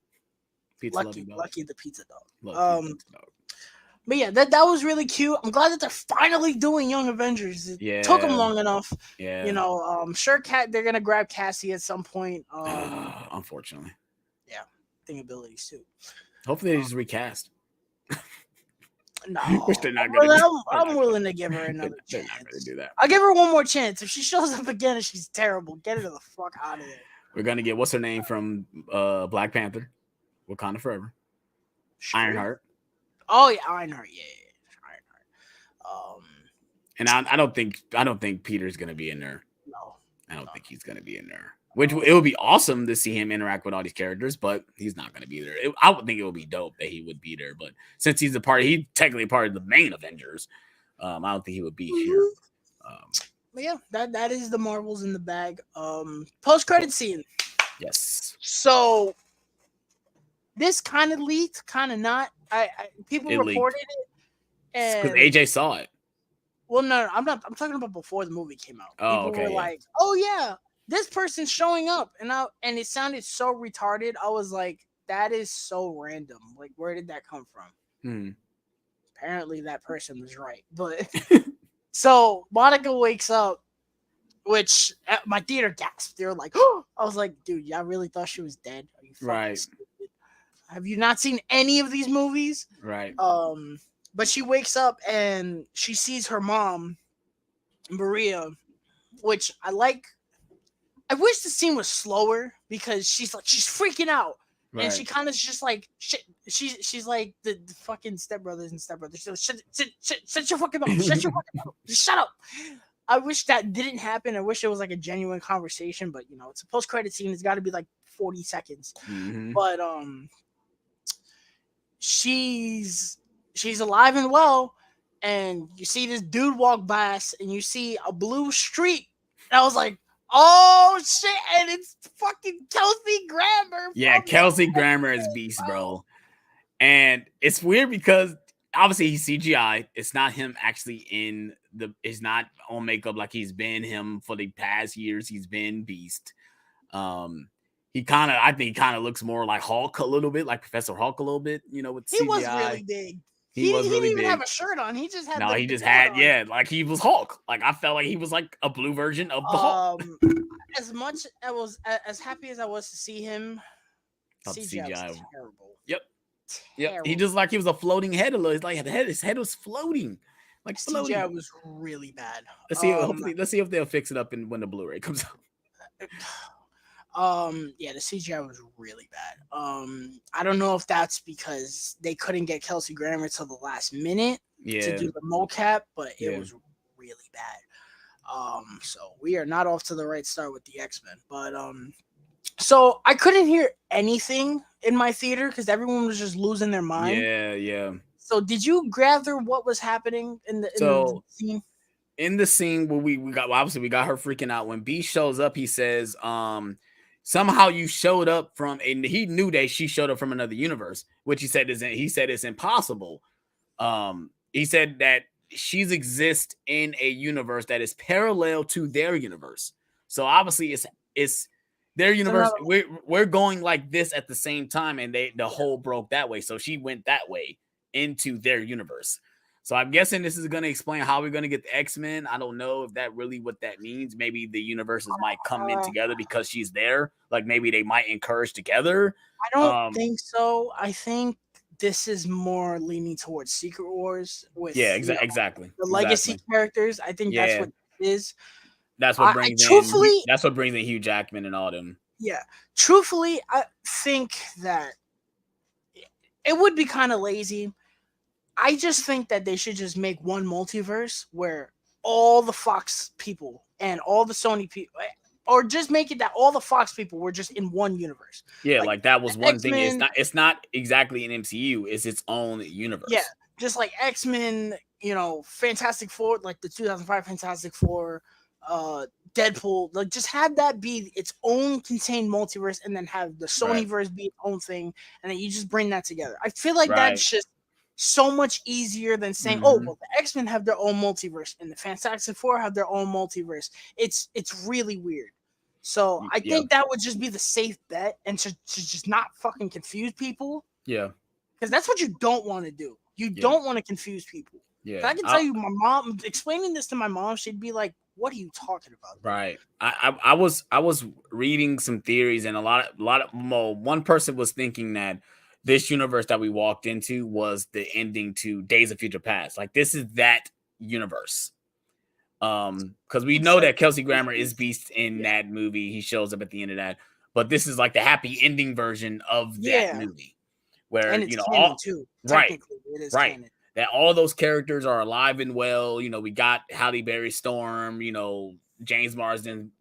pizza loving dog,
Lucky the pizza dog.
love pizza dog.
But yeah, that was really cute. I'm glad that they're finally doing Young Avengers. It took them
Yeah,
long enough.
yeah.
Sure, they're gonna grab Cassie at some point.
Unfortunately,
Yeah, thing abilities too.
hopefully they just recast.
No,
Which they're not gonna do.
I'm willing to give her another
They're
chance.
not gonna do that.
I'll give her one more chance. If she shows up again and she's terrible, get her the fuck out of there.
We're gonna get what's her name from Black Panther, Wakanda Forever,
Sure.
Ironheart.
Oh yeah, Ironheart. Yeah, Ironheart.
And I don't think Peter's gonna be in there.
No,
I don't think he's gonna be in there. Which it would be awesome to see him interact with all these characters, but he's not gonna be there. I would think it would be dope that he would be there, but since he's technically part of the main Avengers, I don't think he would be here.
But yeah, that is the Marvels in the bag. Post credit scene.
Yes.
So this kind of leaked, kind of not. People
It
reported it,
because
and
AJ saw it.
well, no, I'm not. I'm talking about before the movie came out.
Oh,
People were like, "Oh yeah, this person's showing up," and it sounded so retarded. I was like, "That is so random. Like, where did that come from?" Apparently, that person was right. But so Monica wakes up, which at my theater gasped. They were like, "Oh!" I was like, "Dude, y'all really thought she was dead? Are you fucking stupid? Have you not seen any of these movies?"
Right.
But she wakes up and she sees her mom, Maria, which I like. I wish the scene was slower because she's freaking out. Right. And she kind of just like shit. She's like the fucking stepbrothers and stepbrothers. She's like, shut your fucking mouth. Shut your fucking mouth. Just shut up. I wish that didn't happen. I wish it was like a genuine conversation, but it's a post-credit scene. It's got to be like 40 seconds.
Mm-hmm.
But she's alive and well, and you see this dude walk by us, and you see a blue streak. And I was like, oh shit! And it's fucking Kelsey Grammer.
Yeah, Kelsey Grammer is beast, bro. And it's weird because obviously he's CGI. It's not him actually it's not on makeup like he's been him for the past years. He's been Beast. I think he kind of looks more like Hulk a little bit, like Professor Hulk a little bit, with CGI.
He was really big. He didn't even have a shirt on. He just had
like he was Hulk. Like I felt like he was like a blue version of the Hulk.
As much as happy as I was to see him, CGI was terrible.
Yep. Yep. He just like he was a floating head. His head was floating. Like floating.
CGI was really bad.
Let's see if they'll fix it up when the Blu-ray comes out.
Yeah, the CGI was really bad. I don't know if that's because they couldn't get Kelsey Grammer till the last minute to do the mocap, but it was really bad. So we are not off to the right start with the X-Men. But so I couldn't hear anything in my theater because everyone was just losing their mind.
Yeah.
So did you gather what was happening in the scene?
In the scene where we got her freaking out when B shows up, he says, somehow you showed up from, and he knew that she showed up from another universe, which he said it's impossible. He said that she's exist in a universe that is parallel to their universe. So obviously their
It's
universe,
another
we're going like this at the same time, and the whole broke that way. So she went that way into their universe. So I'm guessing this is going to explain how we're going to get the X-Men. I don't know if that really what that means. Maybe the universes might come in
uh,
together because she's there. Like maybe they might encourage together.
I don't
Um,
think so. I think this is more leaning towards Secret Wars
yeah,
with
exactly,
the legacy
exactly.
characters. I think that's
Yeah,
what it is.
that's what
I
brings in.
truthfully,
That's what brings in Hugh Jackman and all them.
yeah, truthfully, I think that it would be kind of lazy. I just think that they should just make one multiverse where all the Fox people and all the Sony people, or just make it that all the Fox people were just in one universe.
Yeah,
Like
like that was
the
one
X
thing. It's
Men,
not. It's not exactly an MCU. It's its own
yeah,
universe.
just like X Men, Fantastic Four, like the 2005 Fantastic Four, Deadpool, like just have that be its own contained multiverse, and then have the
Right.
Sonyverse be its own thing, and then you just bring that together. I feel like
Right.
that's just so much easier than saying, "Oh,
Hmm.
well, the X Men have their own multiverse, and the Fantastic Four have their own multiverse." It's really weird. So I
Yeah.
think that would just be the safe bet, and to just not fucking confuse people,
Yeah.
because that's what you don't want to do. You
Yeah.
don't want to confuse people.
Yeah.
I can tell you, my mom explaining this to my mom, she'd be like, "What are you talking about, dude?"
Right. I was reading some theories, and well, one person was thinking that this universe that we walked into was the ending to Days of Future Past. Like this is that universe. Because we
It's
know
like,
that Kelsey Grammer is Beast in
yeah,
that movie. He shows up at the end of that. But this is like the happy ending version of that
yeah,
movie. Where,
and it's canon
all
too.
right,
Technically, it is
right.
canon.
That all those characters are alive and well. We got Halle Berry Storm, James Marsden,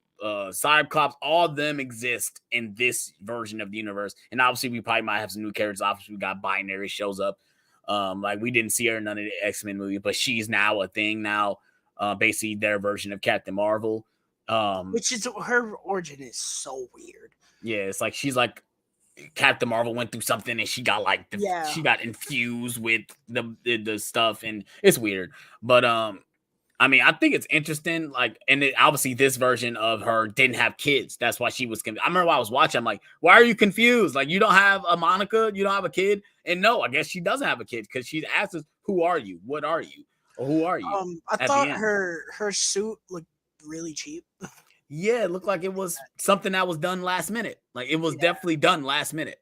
Cyclops, all of them exist in this version of the universe. And obviously, we probably might have some new characters. Obviously, we got Binary shows up. Like we didn't see her in none of the X-Men movie, but she's now a thing now. Basically, their version of Captain Marvel.
Which is her origin is so weird.
Yeah, it's like she's like Captain Marvel went through something and she got like
Yeah,
she got infused with the stuff, and it's weird. But I mean, I think it's interesting. Like, and obviously, this version of her didn't have kids. That's why she was confused. I remember while I was watching, I'm like, why are you confused? Like, you don't have a Monica, you don't have a kid. And no, I guess she doesn't have a kid because she's asked us, who are you? What are you? Or who are you
I
at the
thought
end?
her suit looked really cheap.
Yeah, it looked like it was something that was done last minute. Like, it was
Yeah.
definitely done last minute.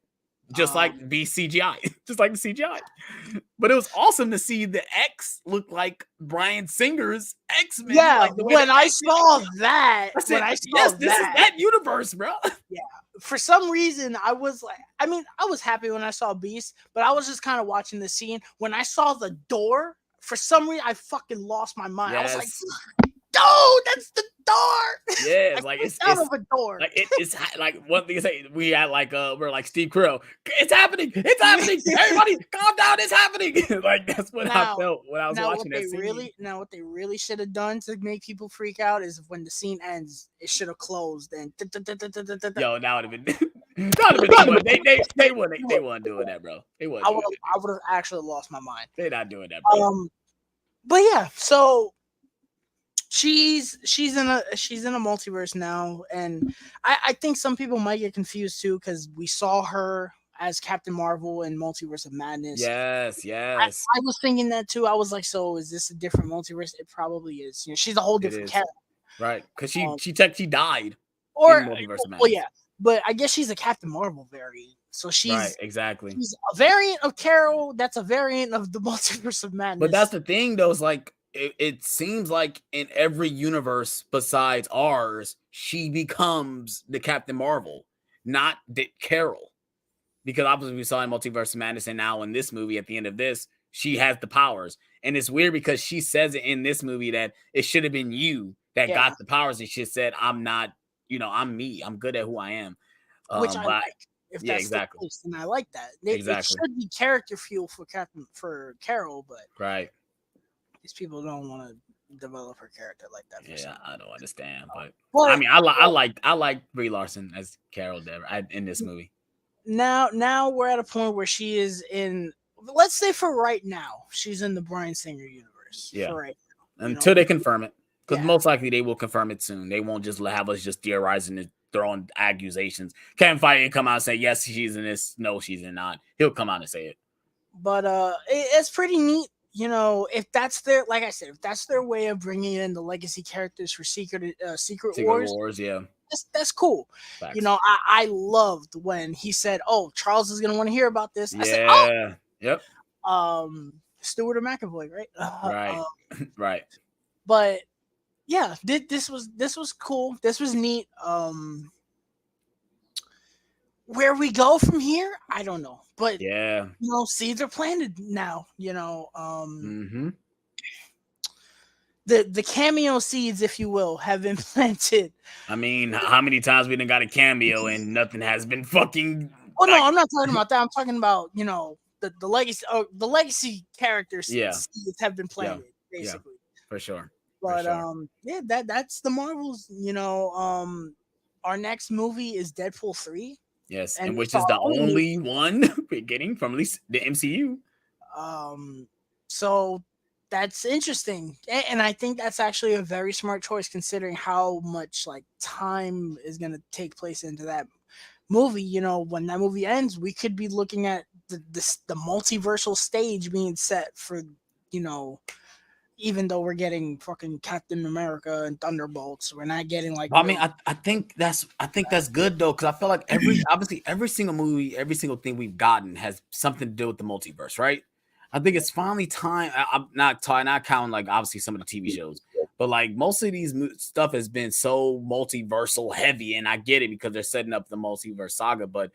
Just like
Um,
the CGI, just like the CGI. But it was awesome to see the X look like Bryan Singer's X-Men,
yeah,
like the way they acted. I
when
said,
I
yes,
saw
this is
that,
that universe, bro.
yeah, for some reason I was like, I mean, I was happy when I saw Beast, but I was just kind of watching the scene. When I saw the door, for some reason I fucking lost my mind. I was like,
Yes.
dude, that's the door.
Yeah,
I
like
clicked out of a door.
like it's like one thing you say we had like we're like Steve Carell. It's happening, it's happening. Everybody calm down, it's happening. Like that's what I
Now,
felt when I was watching that scene.
what they really should have done to make people freak out is when the scene ends, it should have closed and
Yo, that would have been that would have been too much. They weren't doing that, bro. They weren't doing that.
I would have actually lost my mind.
They're not doing that, bro.
But yeah, so she's in a multiverse now, and I think some people might get confused too because we saw her as Captain Marvel in Multiverse of Madness.
Yes,
I,
yes.
I was thinking that too. I was like, so is this a different multiverse? It probably is. She's a whole
It
different
is.
character.
Right. Because
Um,
she died
or
in Multiverse of
well,
Madness.
yeah, but I guess she's a Captain Marvel variant. So
Right, exactly.
she's a variant of Carol. That's a variant of the Multiverse of Madness.
But that's the thing, though, is like it seems like in every universe besides ours, she becomes the Captain Marvel, not Dick Carol. Because obviously we saw in Multiverse of Madness, and now in this movie, at the end of this, she has the powers. And it's weird because she says it in this movie that it should have been you that got the powers, and she said, I'm not, I'm me. I'm good at who I am.
Which I
But
like. If
yeah,
that's
exactly.
the case, then I like that. It
Exactly.
should be character fuel for Carol, but
Right.
these people don't want to develop her character like that.
Yeah, I don't understand, but
But
I mean, I like Brie Larson as Carol Dever in this movie.
now we're at a point where she is in. Let's say for right now, she's in the Bryan Singer universe.
Yeah.
For right now,
Until they confirm it, because
Yeah.
most likely they will confirm it soon. They won't just have us just theorizing it throwing accusations. Kevin Feige come out and say, yes, she's in this. No, she's in not. He'll come out and say it.
But it's pretty neat. You know, if that's their, like I said, if that's their way of bringing in the legacy characters for Secret Wars,
yeah.
That's cool.
Facts.
You know, I loved when he said, "Oh, Charles is gonna want to hear about this." I said,
Yeah. Yep.
Stewart or McAvoy, right?
Right. Right.
But yeah, this was cool. This was neat. Where we go from here, I don't know. But
yeah,
you know, seeds are planted now. You know, the cameo seeds, if you will, have been planted.
I mean, how many times we done got a cameo and nothing has been fucking.
Oh no, I'm not talking about that. I'm talking about, you know, the legacy characters seeds have been planted, basically.
For sure.
But yeah, that's the Marvels. You know, our next movie is Deadpool 3.
Yes, and which is the only one we're getting from at least the MCU.
So that's interesting, and I think that's actually a very smart choice, considering how much like time is going to take place into that movie. You know, when that movie ends, we could be looking at the multiversal stage being set for, you know, even though we're getting fucking Captain America and Thunderbolts, we're not getting like.
I mean, I think that's good though, because I feel like every single movie, every single thing we've gotten has something to do with the multiverse, right? I think it's finally time. I'm not counting like obviously some of the TV shows, but like most of these stuff has been so multiversal heavy, and I get it because they're setting up the multiverse saga, but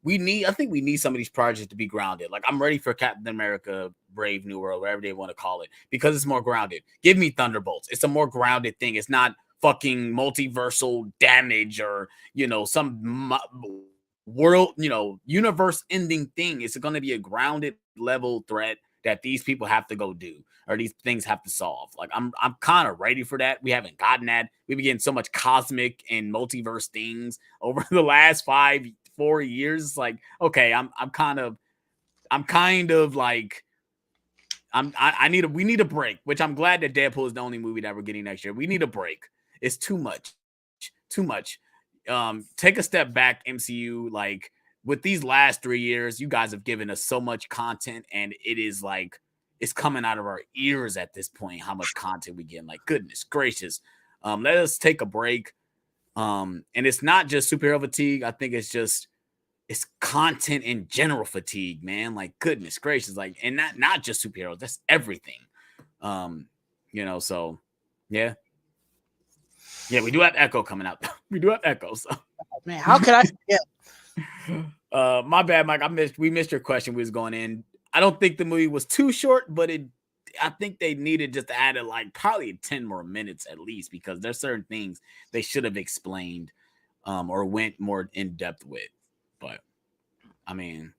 I think we need some of these projects to be grounded. Like I'm ready for Captain America, Brave New World, whatever they want to call it, because it's more grounded. Give me Thunderbolts. It's a more grounded thing. It's not fucking multiversal damage or, you know, some world, you know, universe ending thing. It's going to be a grounded level threat that these people have to go do, or these things have to solve. Like I'm kind of ready for that. We haven't gotten that. We've been getting so much cosmic and multiverse things over the last 4 years. Like, okay, we need a break, which I'm glad that Deadpool is the only movie that we're getting next year. We need a break. It's too much. Take a step back, MCU. Like with these last 3 years, you guys have given us so much content, and it is like it's coming out of our ears at this point how much content we get. Like, goodness gracious. Let us take a break. And it's not just superhero fatigue. I think it's content in general fatigue, man. Like, goodness gracious. Like, and not just superheroes, that's everything. You know, so yeah. Yeah, we do have Echo coming out. We do have Echo. So
man, how could I forget?
My bad, Mike. We missed your question. We was going in. I don't think the movie was too short, but I think they needed just to add like probably 10 more minutes at least, because there's certain things they should have explained or went more in depth with. But I mean,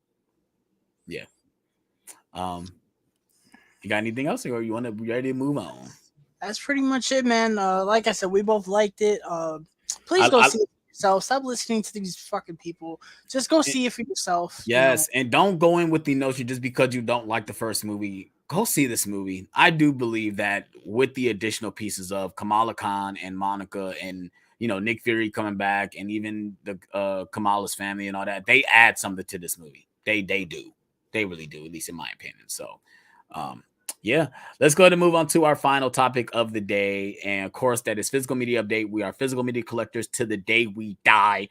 yeah. You got anything else, or you want to be ready to move on?
That's pretty much it, man. Like I said, we both liked it. Please go see it for yourself. Stop listening to these fucking people. Just go see it for yourself.
Yes, and don't go in with the notion just because you don't like the first movie. Go see this movie. I do believe that with the additional pieces of Kamala Khan and Monica and, you know, Nick Fury coming back, and even the Kamala's family and all that, they add something to this movie. They do. They really do, at least in my opinion. So, yeah, let's go ahead and move on to our final topic of the day. And of course, that is physical media update. We are physical media collectors to the day we die.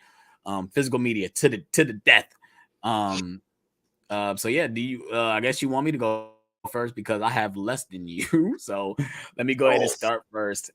Physical media to the death. So yeah, do you I guess you want me to go first because I have less than you. So let me go ahead and start first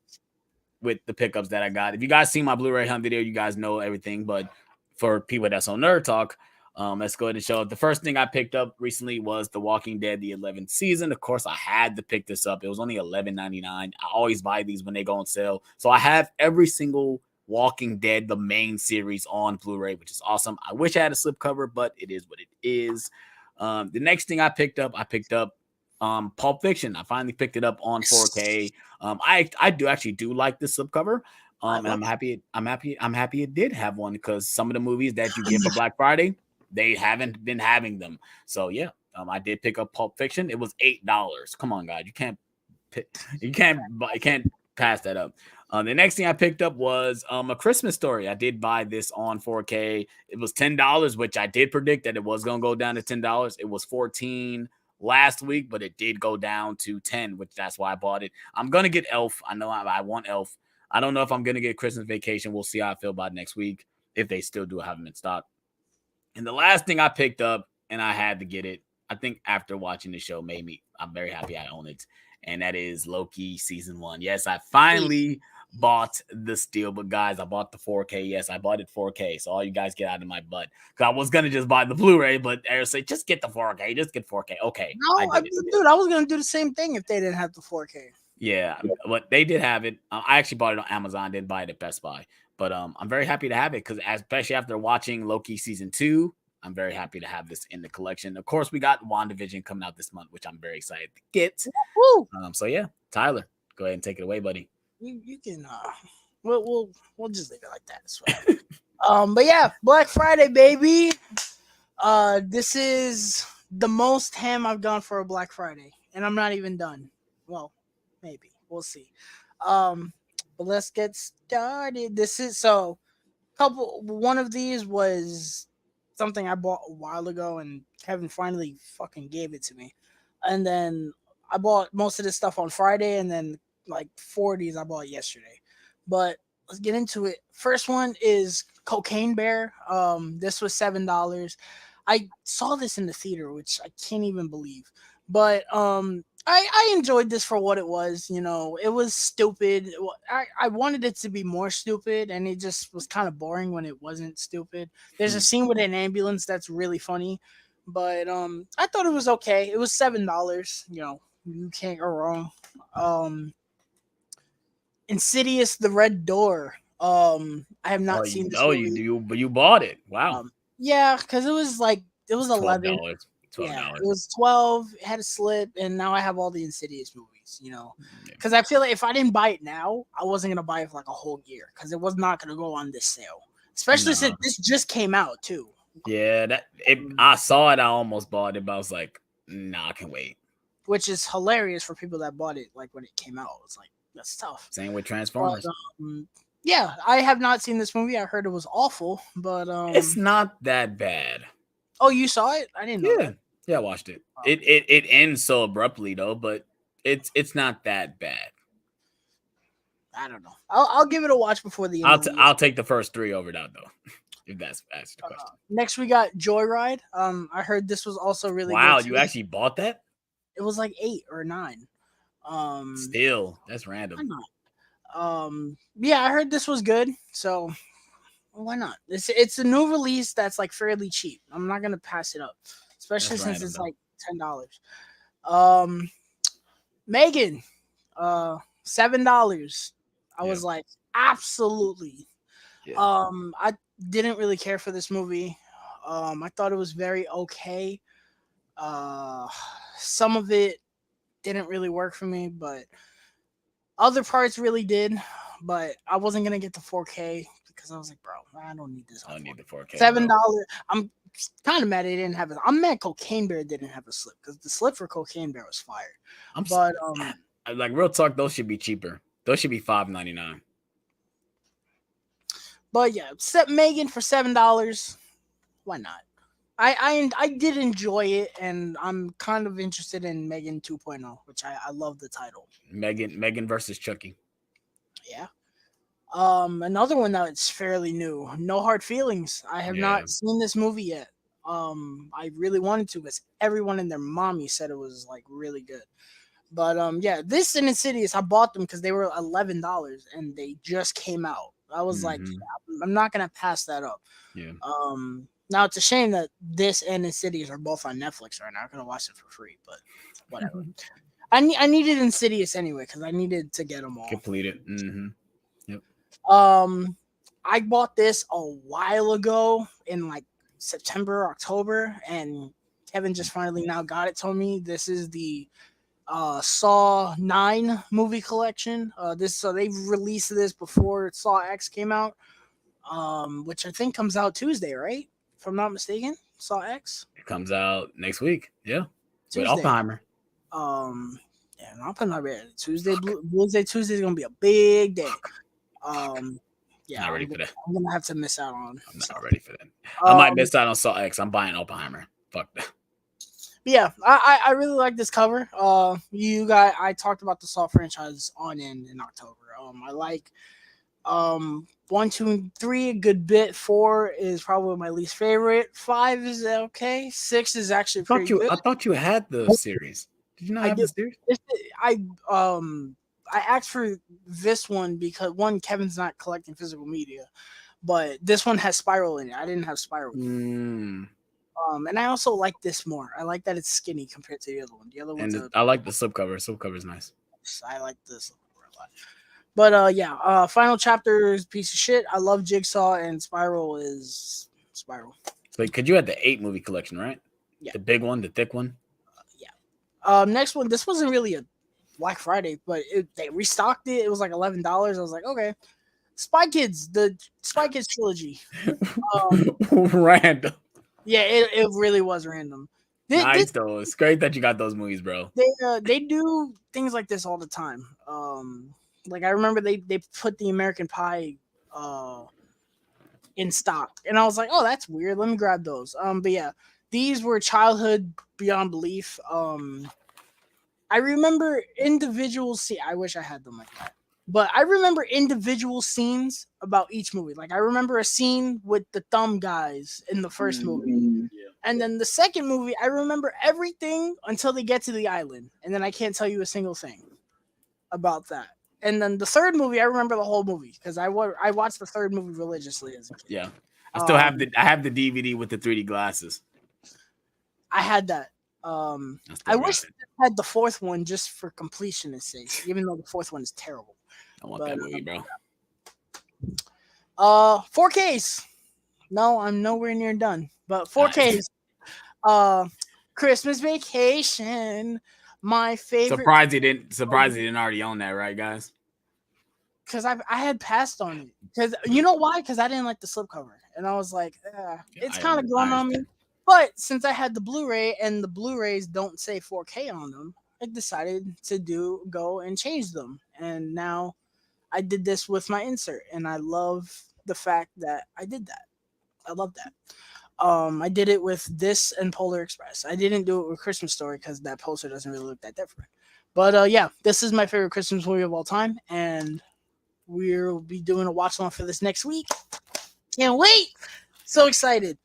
with the pickups that I got. If you guys see my Blu-ray hunt video, you guys know everything. But for people that's on Nerd Talk, let's go ahead and show it. The first thing I picked up recently was The Walking Dead, the 11th season. Of course, I had to pick this up. It was only $11.99. I always buy these when they go on sale. So I have every single Walking Dead, the main series, on Blu-ray, which is awesome. I wish I had a slipcover, but it is what it is. The next thing I picked up Pulp Fiction. I finally picked it up on 4K. I do like the slipcover. And I'm happy it did have one, because some of the movies that you get for Black Friday, they haven't been having them. So yeah, I did pick up Pulp Fiction. It was $8. Come on, guys, you can't pass that up. The next thing I picked up was A Christmas Story. I did buy this on 4K. It was $10, which I did predict that it was gonna go down to $10. It was 14 last week, but it did go down to 10, which that's why I bought it. I'm gonna get Elf. I know I want Elf. I don't know if I'm gonna get Christmas Vacation. We'll see how I feel about next week if they still do have them in stock. And the last thing I picked up, and I had to get it, I think after watching the show made me, I'm very happy I own it. And that is Loki season 1. Yes, I finally bought the steel, but guys, I bought the 4K. Yes, I bought it 4K. So all you guys get out of my butt. Because I was going to just buy the Blu-ray, but Eric said, just get the 4K. Just get 4K. Okay.
No, dude, I was gonna do the same thing if they didn't have the 4K.
Yeah, but they did have it. I actually bought it on Amazon, didn't buy it at Best Buy. But I'm very happy to have it because especially after watching Loki season 2, I'm very happy to have this in the collection. Of course, we got WandaVision coming out this month, which I'm very excited to get.
Woo!
So yeah, Tyler, go ahead and take it away, buddy.
You can we'll just leave it like that. But yeah, Black Friday, baby. This is the most ham I've gone for a Black Friday, and I'm not even done. Well, maybe we'll see. But let's get started. This is so one of these was something I bought a while ago, and Kevin finally fucking gave it to me. And then I bought most of this stuff on Friday, and then like 40s I bought yesterday. But let's get into it. First one is Cocaine Bear. This was $7. I saw this in the theater, which I can't even believe. But I enjoyed this for what it was. You know, it was stupid. I wanted it to be more stupid, and it just was kind of boring when it wasn't stupid. There's a scene with an ambulance that's really funny, but I thought it was okay. It was $7. You know, you can't go wrong. Insidious: The Red Door. I have not seen this movie.
You bought it. Wow.
Yeah, because it was like it was $11.
$12.
Yeah, it was 12. It had a slip, and now I have all the Insidious movies. You know, because I feel like if I didn't buy it now, I wasn't gonna buy it for like a whole year because it was not gonna go on this sale. Especially since this just came out too.
Yeah, I saw it. I almost bought it, but I was like, nah, I can wait.
Which is hilarious for people that bought it like when it came out. It's like that's tough.
Same with Transformers.
But, yeah, I have not seen this movie. I heard it was awful, but
it's not that bad.
Oh, you saw it? I didn't know.
Yeah. Yeah, I watched it. It ends so abruptly though, but it's not that bad.
I don't know. I'll give it a watch before the end.
I'll take the first 3 over that though. If that's the question.
Next we got Joyride. I heard this was also really good.
Wow, you actually bought that?
It was like 8 or 9.
Still, that's random.
Yeah, I heard this was good, so why not? It's a new release that's like fairly cheap. I'm not gonna pass it up. Especially since it's like $10. Megan, $7. I was like, absolutely. Yeah. I didn't really care for this movie. I thought it was very okay. Some of it didn't really work for me, but other parts really did. But I wasn't gonna get the 4K because I was like, bro, I don't need this.
I don't need the 4K.
$7. I'm kind of mad they didn't have it. I'm mad Cocaine Bear didn't have a slip because the slip for Cocaine Bear was fire.
Like real talk, those should be cheaper. Those should be $5.99.
But yeah, set Megan for $7. Why not? I did enjoy it, and I'm kind of interested in Megan 2.0, which I love the title.
Megan versus Chucky.
Yeah. Another one that's fairly new, No Hard Feelings. I have not seen this movie yet. I really wanted to because everyone and their mommy said it was like really good. But yeah, this and Insidious, I bought them because they were $11 and they just came out. I was like, I'm not gonna pass that up.
Yeah.
Now it's a shame that this and Insidious are both on Netflix right now. I'm gonna watch it for free, but whatever. I needed Insidious anyway because I needed to get them all
completed. Yep.
I bought this a while ago in like September, October, and Kevin just finally now got it to me. This is the Saw 9 movie collection. So they've released this before Saw X came out, which I think comes out Tuesday, right? If I'm not mistaken, Saw X.
It comes out next week. Yeah,
Tuesday.
with Oppenheimer.
Yeah, and I'll put my bed. Tuesday is gonna be a big day. Yeah,
Not ready for that.
I'm gonna have to miss out on.
I'm not
So,
ready for that. I might miss out on Saw X. I'm buying Oppenheimer. Fuck that.
but yeah, I really like this cover. I talked about the Saw franchise on in October. I like 1, 2, and 3 a good bit. 4 is probably my least favorite. 5 is okay. 6 is actually pretty good.
I thought you had the series. Did you not
I
have
do.
the series?
I um I asked for this one because one, Kevin's not collecting physical media, but this one has Spiral in it. I didn't have Spiral. And I also like this more. I like that it's skinny compared to the other one. The other one's
I like the slipcover. Slipcover is nice.
I like this a lot. But final chapter is a piece of shit. I love Jigsaw, and Spiral is Spiral.
So could you had the 8 movie collection, right?
Yeah.
The big one, the thick one.
Next one. This wasn't really a Black Friday, but they restocked it. It was like $11. I was like, okay. Spy Kids, the Spy Kids trilogy.
Random.
Yeah, it really was random.
Nice though. It's great that you got those movies, bro.
They do things like this all the time. Like I remember they put the American Pie in stock, and I was like, oh, that's weird. Let me grab those. But yeah, these were childhood beyond belief. I remember individual I wish I had them like that. But I remember individual scenes about each movie. Like I remember a scene with the thumb guys in the first movie.
Yeah.
And then the second movie, I remember everything until they get to the island. And then I can't tell you a single thing about that. And then the third movie, I remember the whole movie because I watched the third movie religiously as a kid.
Yeah. I still have the DVD with the 3D glasses.
I had that. I wish I had the fourth one just for completionist sake, even though the fourth one is terrible.
I want that movie, bro.
4Ks. No, I'm nowhere near done. But 4Ks. Christmas Vacation. My favorite.
Surprised he didn't already own that, right, guys?
Because I had passed on it. Because you know why? Because I didn't like the slipcover, and I was like, it's kind of growing on me. But since I had the Blu-ray and the Blu-rays don't say 4K on them, I decided to go and change them, and now I did this with my insert, and I love the fact that I did that. I love that. I did it with this and Polar Express. I didn't do it with Christmas Story because that poster doesn't really look that different. But yeah, this is my favorite Christmas movie of all time, and we'll be doing a watch along for this next week. Can't wait! So excited.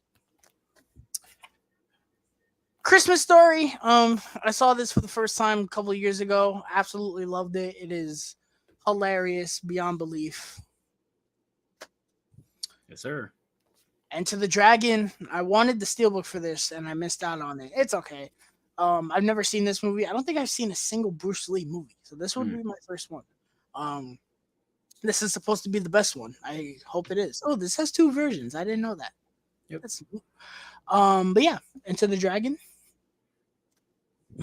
Christmas Story. I saw this for the first time a couple of years ago. Absolutely loved it. It is hilarious beyond belief.
Yes, sir.
Enter the Dragon. I wanted the steelbook for this, and I missed out on it. It's okay. I've never seen this movie. I don't think I've seen a single Bruce Lee movie, so this would be my first one. This is supposed to be the best one. I hope it is. Oh, this has 2 versions. I didn't know that.
Yep.
But yeah, Enter the Dragon.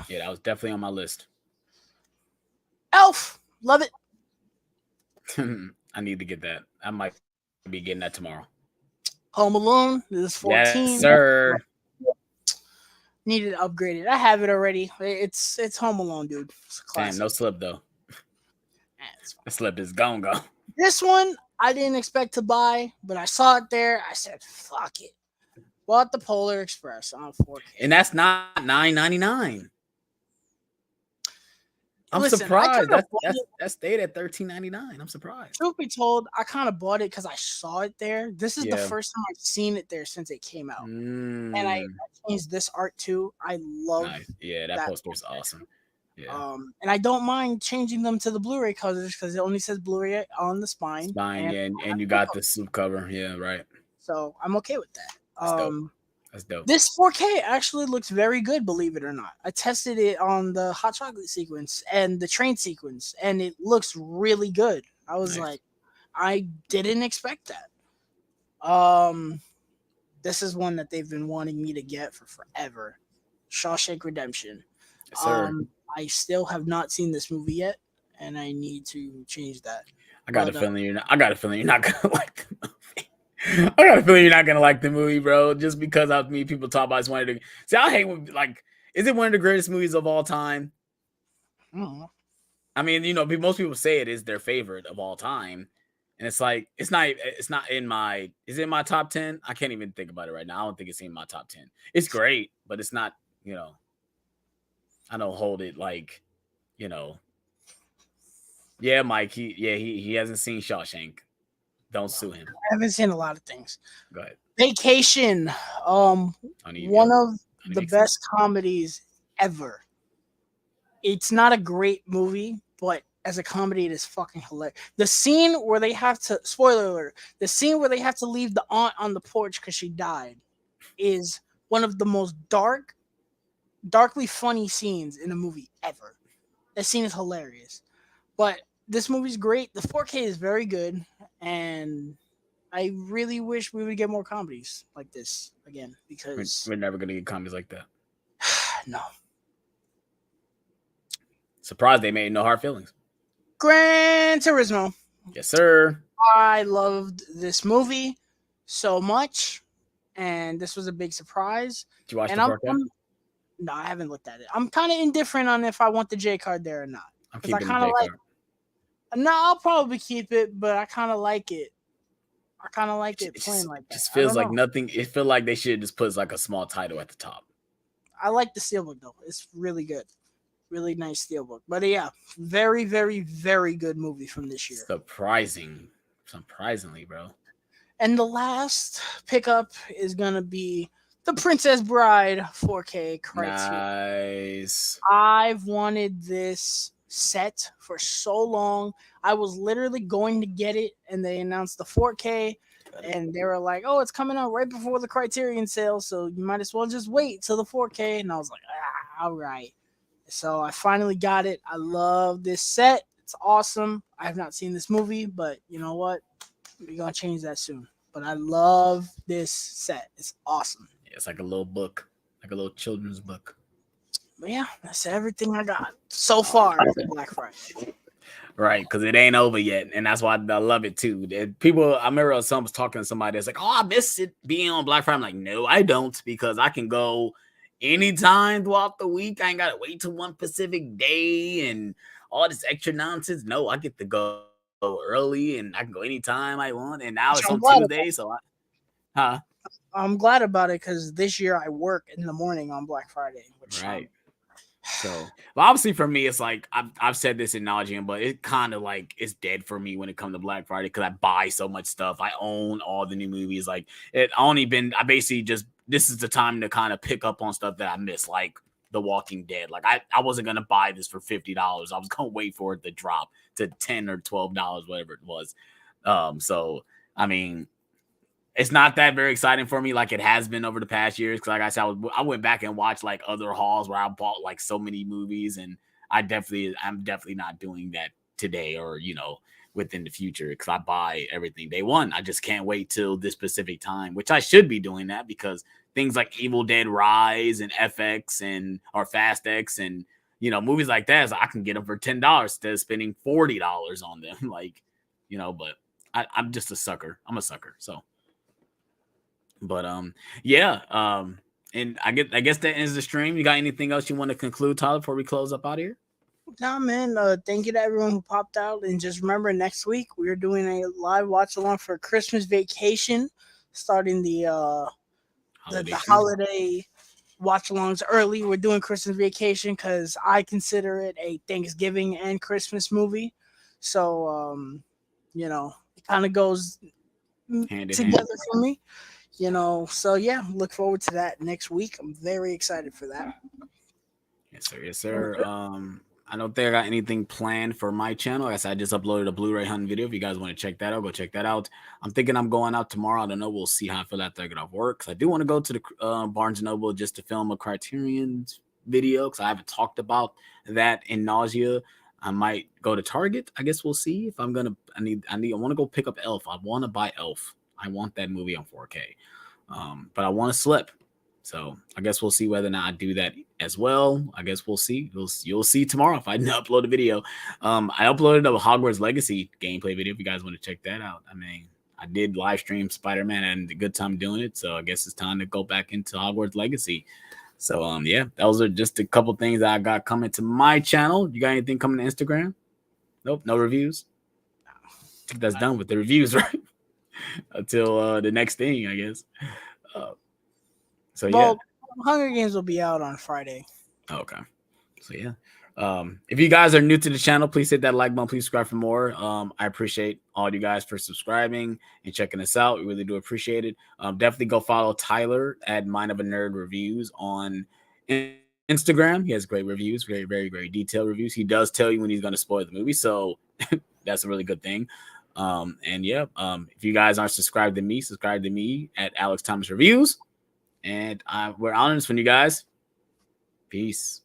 Yeah, that was definitely on my list.
Elf, love it.
I need to get that. I might be getting that tomorrow.
Home Alone. This is 14.
Yes, sir.
Needed to upgrade it. I have it already. It's Home Alone, dude. It's a classic.
Damn, no slip though. The slip is gone.
This one I didn't expect to buy, but I saw it there. I said, "Fuck it." Bought the Polar Express on 4K,
and that's not $9.99. I'm surprised. That stayed at $13.99. I'm surprised.
Truth be told, I kind of bought it because I saw it there. This is the first time I've seen it there since it came out, and I changed this art too. I love.
Nice. Yeah, that poster is awesome. Yeah.
And I don't mind changing them to the Blu-ray covers because it only says Blu-ray on the spine.
And you got the slip cover. Yeah, right.
So I'm okay with that.
That's dope.
This 4K actually looks very good, believe it or not. I tested it on the hot chocolate sequence and the train sequence, and it looks really good. I was like, I didn't expect that. This is one that they've been wanting me to get for forever. Shawshank Redemption.
Yes, sir.
I still have not seen this movie yet, and I need to change that.
I got a feeling you're not gonna like the movie. I got a feeling you're not gonna like the movie, bro. Just because I've meet people talk about it. See, I hate when, like, is it one of the greatest movies of all time?
Mhm.
I mean, most people say it is their favorite of all time. And it's like, it's not in my, is it in my top 10? I can't even think about it right now. I don't think it's in my top 10. It's great, but it's not, I don't hold it like, you know, yeah, Mike, he hasn't seen Shawshank. Don't sue him.
I haven't seen a lot of things.
Go ahead.
Vacation, one of the best comedies ever. It's not a great movie, but as a comedy, it is fucking hilarious. The scene where they have to, spoiler alert, the scene where they have to leave the aunt on the porch because she died is one of the most darkly funny scenes in a movie ever. That scene is hilarious. But this movie's great. The 4K is very good, and I really wish we would get more comedies like this again because
we're never gonna get comedies like that.
no.
Surprised they made No Hard Feelings.
Gran Turismo.
Yes, sir.
I loved this movie so much, and this was a big surprise.
Did you watch
and
the 4K?
No, I haven't looked at it. I'm kind of indifferent on if I want the J card there or not.
I'm keeping the J card.
No, I'll probably keep it, but I kind of like it. I kind of like it playing like that.
It just feels like nothing. It feels like they should just put like a small title at the top.
I like the steelbook though. It's really good. Really nice steelbook. But yeah, very, very, very good movie from this year.
Surprisingly, bro.
And the last pickup is gonna be The Princess Bride 4K Criterion.
Nice.
I've wanted this set for so long. I was literally going to get it, and they announced the 4K, and they were like, "Oh, it's coming out right before the Criterion sale, so you might as well just wait till the 4K." And I was like, all right. So I finally got it. I love this set. It's awesome. I have not seen this movie, but you know what? We're gonna change that soon. But I love this set. It's awesome.
Yeah, it's like a little book, like a little children's book.
But yeah, that's everything I got so far for Black Friday.
Right, because it ain't over yet, and that's why I love it too. People, I remember someone was talking to somebody that's like, "Oh, I miss it being on Black Friday." I'm like, "No, I don't," because I can go anytime throughout the week. I ain't gotta wait till one specific day and all this extra nonsense. No, I get to go early and I can go anytime I want. And now it's on Tuesday, so
I'm glad about it because this year I work in the morning on Black Friday.
Right. So, well, obviously for me, it's like I've said this in nauseam, but it kind of like it's dead for me when it comes to Black Friday because I buy so much stuff. I own all the new movies. Like I basically just, this is the time to kind of pick up on stuff that I miss, like The Walking Dead. Like I wasn't gonna buy this for $50. I was gonna wait for it to drop to $10 or $12, whatever it was. So I mean, it's not that very exciting for me like it has been over the past years. Because like I said, I went back and watched like other hauls where I bought like so many movies, and I'm definitely not doing that today or within the future because I buy everything day one. I just can't wait till this specific time, which I should be doing that because things like Evil Dead Rise and FX or Fast X and movies like that, so I can get them for $10 instead of spending $40 on them. But I'm just a sucker. I'm a sucker. So. But yeah. And I guess that ends the stream. You got anything else you want to conclude, Tyler, before we close up out of here?
Nah, man. Thank you to everyone who popped out. And just remember, next week we're doing a live watch along for Christmas Vacation, starting the holiday watch alongs early. We're doing Christmas Vacation because I consider it a Thanksgiving and Christmas movie. So it kind of goes together for me. So yeah, look forward to that next week. I'm very excited for that.
Yes, sir. I don't think I got anything planned for my channel. Like I said, I just uploaded a Blu-ray hunting video. If you guys want to check that out, go check that out. I'm thinking I'm going out tomorrow. I don't know. We'll see how I feel after I get off work. Cause I do want to go to the Barnes & Noble just to film a Criterion video because I haven't talked about that in nausea. I might go to Target. I guess we'll see if I'm gonna. I want to go pick up Elf. I want to buy Elf. I want that movie on 4K. But I want to slip. So I guess we'll see whether or not I do that as well. I guess we'll see. You'll see tomorrow if I upload a video. I uploaded a Hogwarts Legacy gameplay video if you guys want to check that out. I mean, I did live stream Spider-Man and a good time doing it. So I guess it's time to go back into Hogwarts Legacy. So yeah, those are just a couple things that I got coming to my channel. You got anything coming to Instagram? Nope, no reviews. I think that's done with the reviews, right? Until the next thing, I guess. Uh, so yeah.
Well, Hunger Games will be out on Friday.
Okay. So yeah. If you guys are new to the channel, please hit that like button. Please subscribe for more. I appreciate all you guys for subscribing and checking us out. We really do appreciate it. Definitely go follow Tyler at Mind of a Nerd Reviews on Instagram. He has great reviews, very, very, very detailed reviews. He does tell you when he's going to spoil the movie, so that's a really good thing. And yeah, if you guys aren't subscribed to me, subscribe to me at Alex Thomas Reviews. And we're honest with you guys. Peace.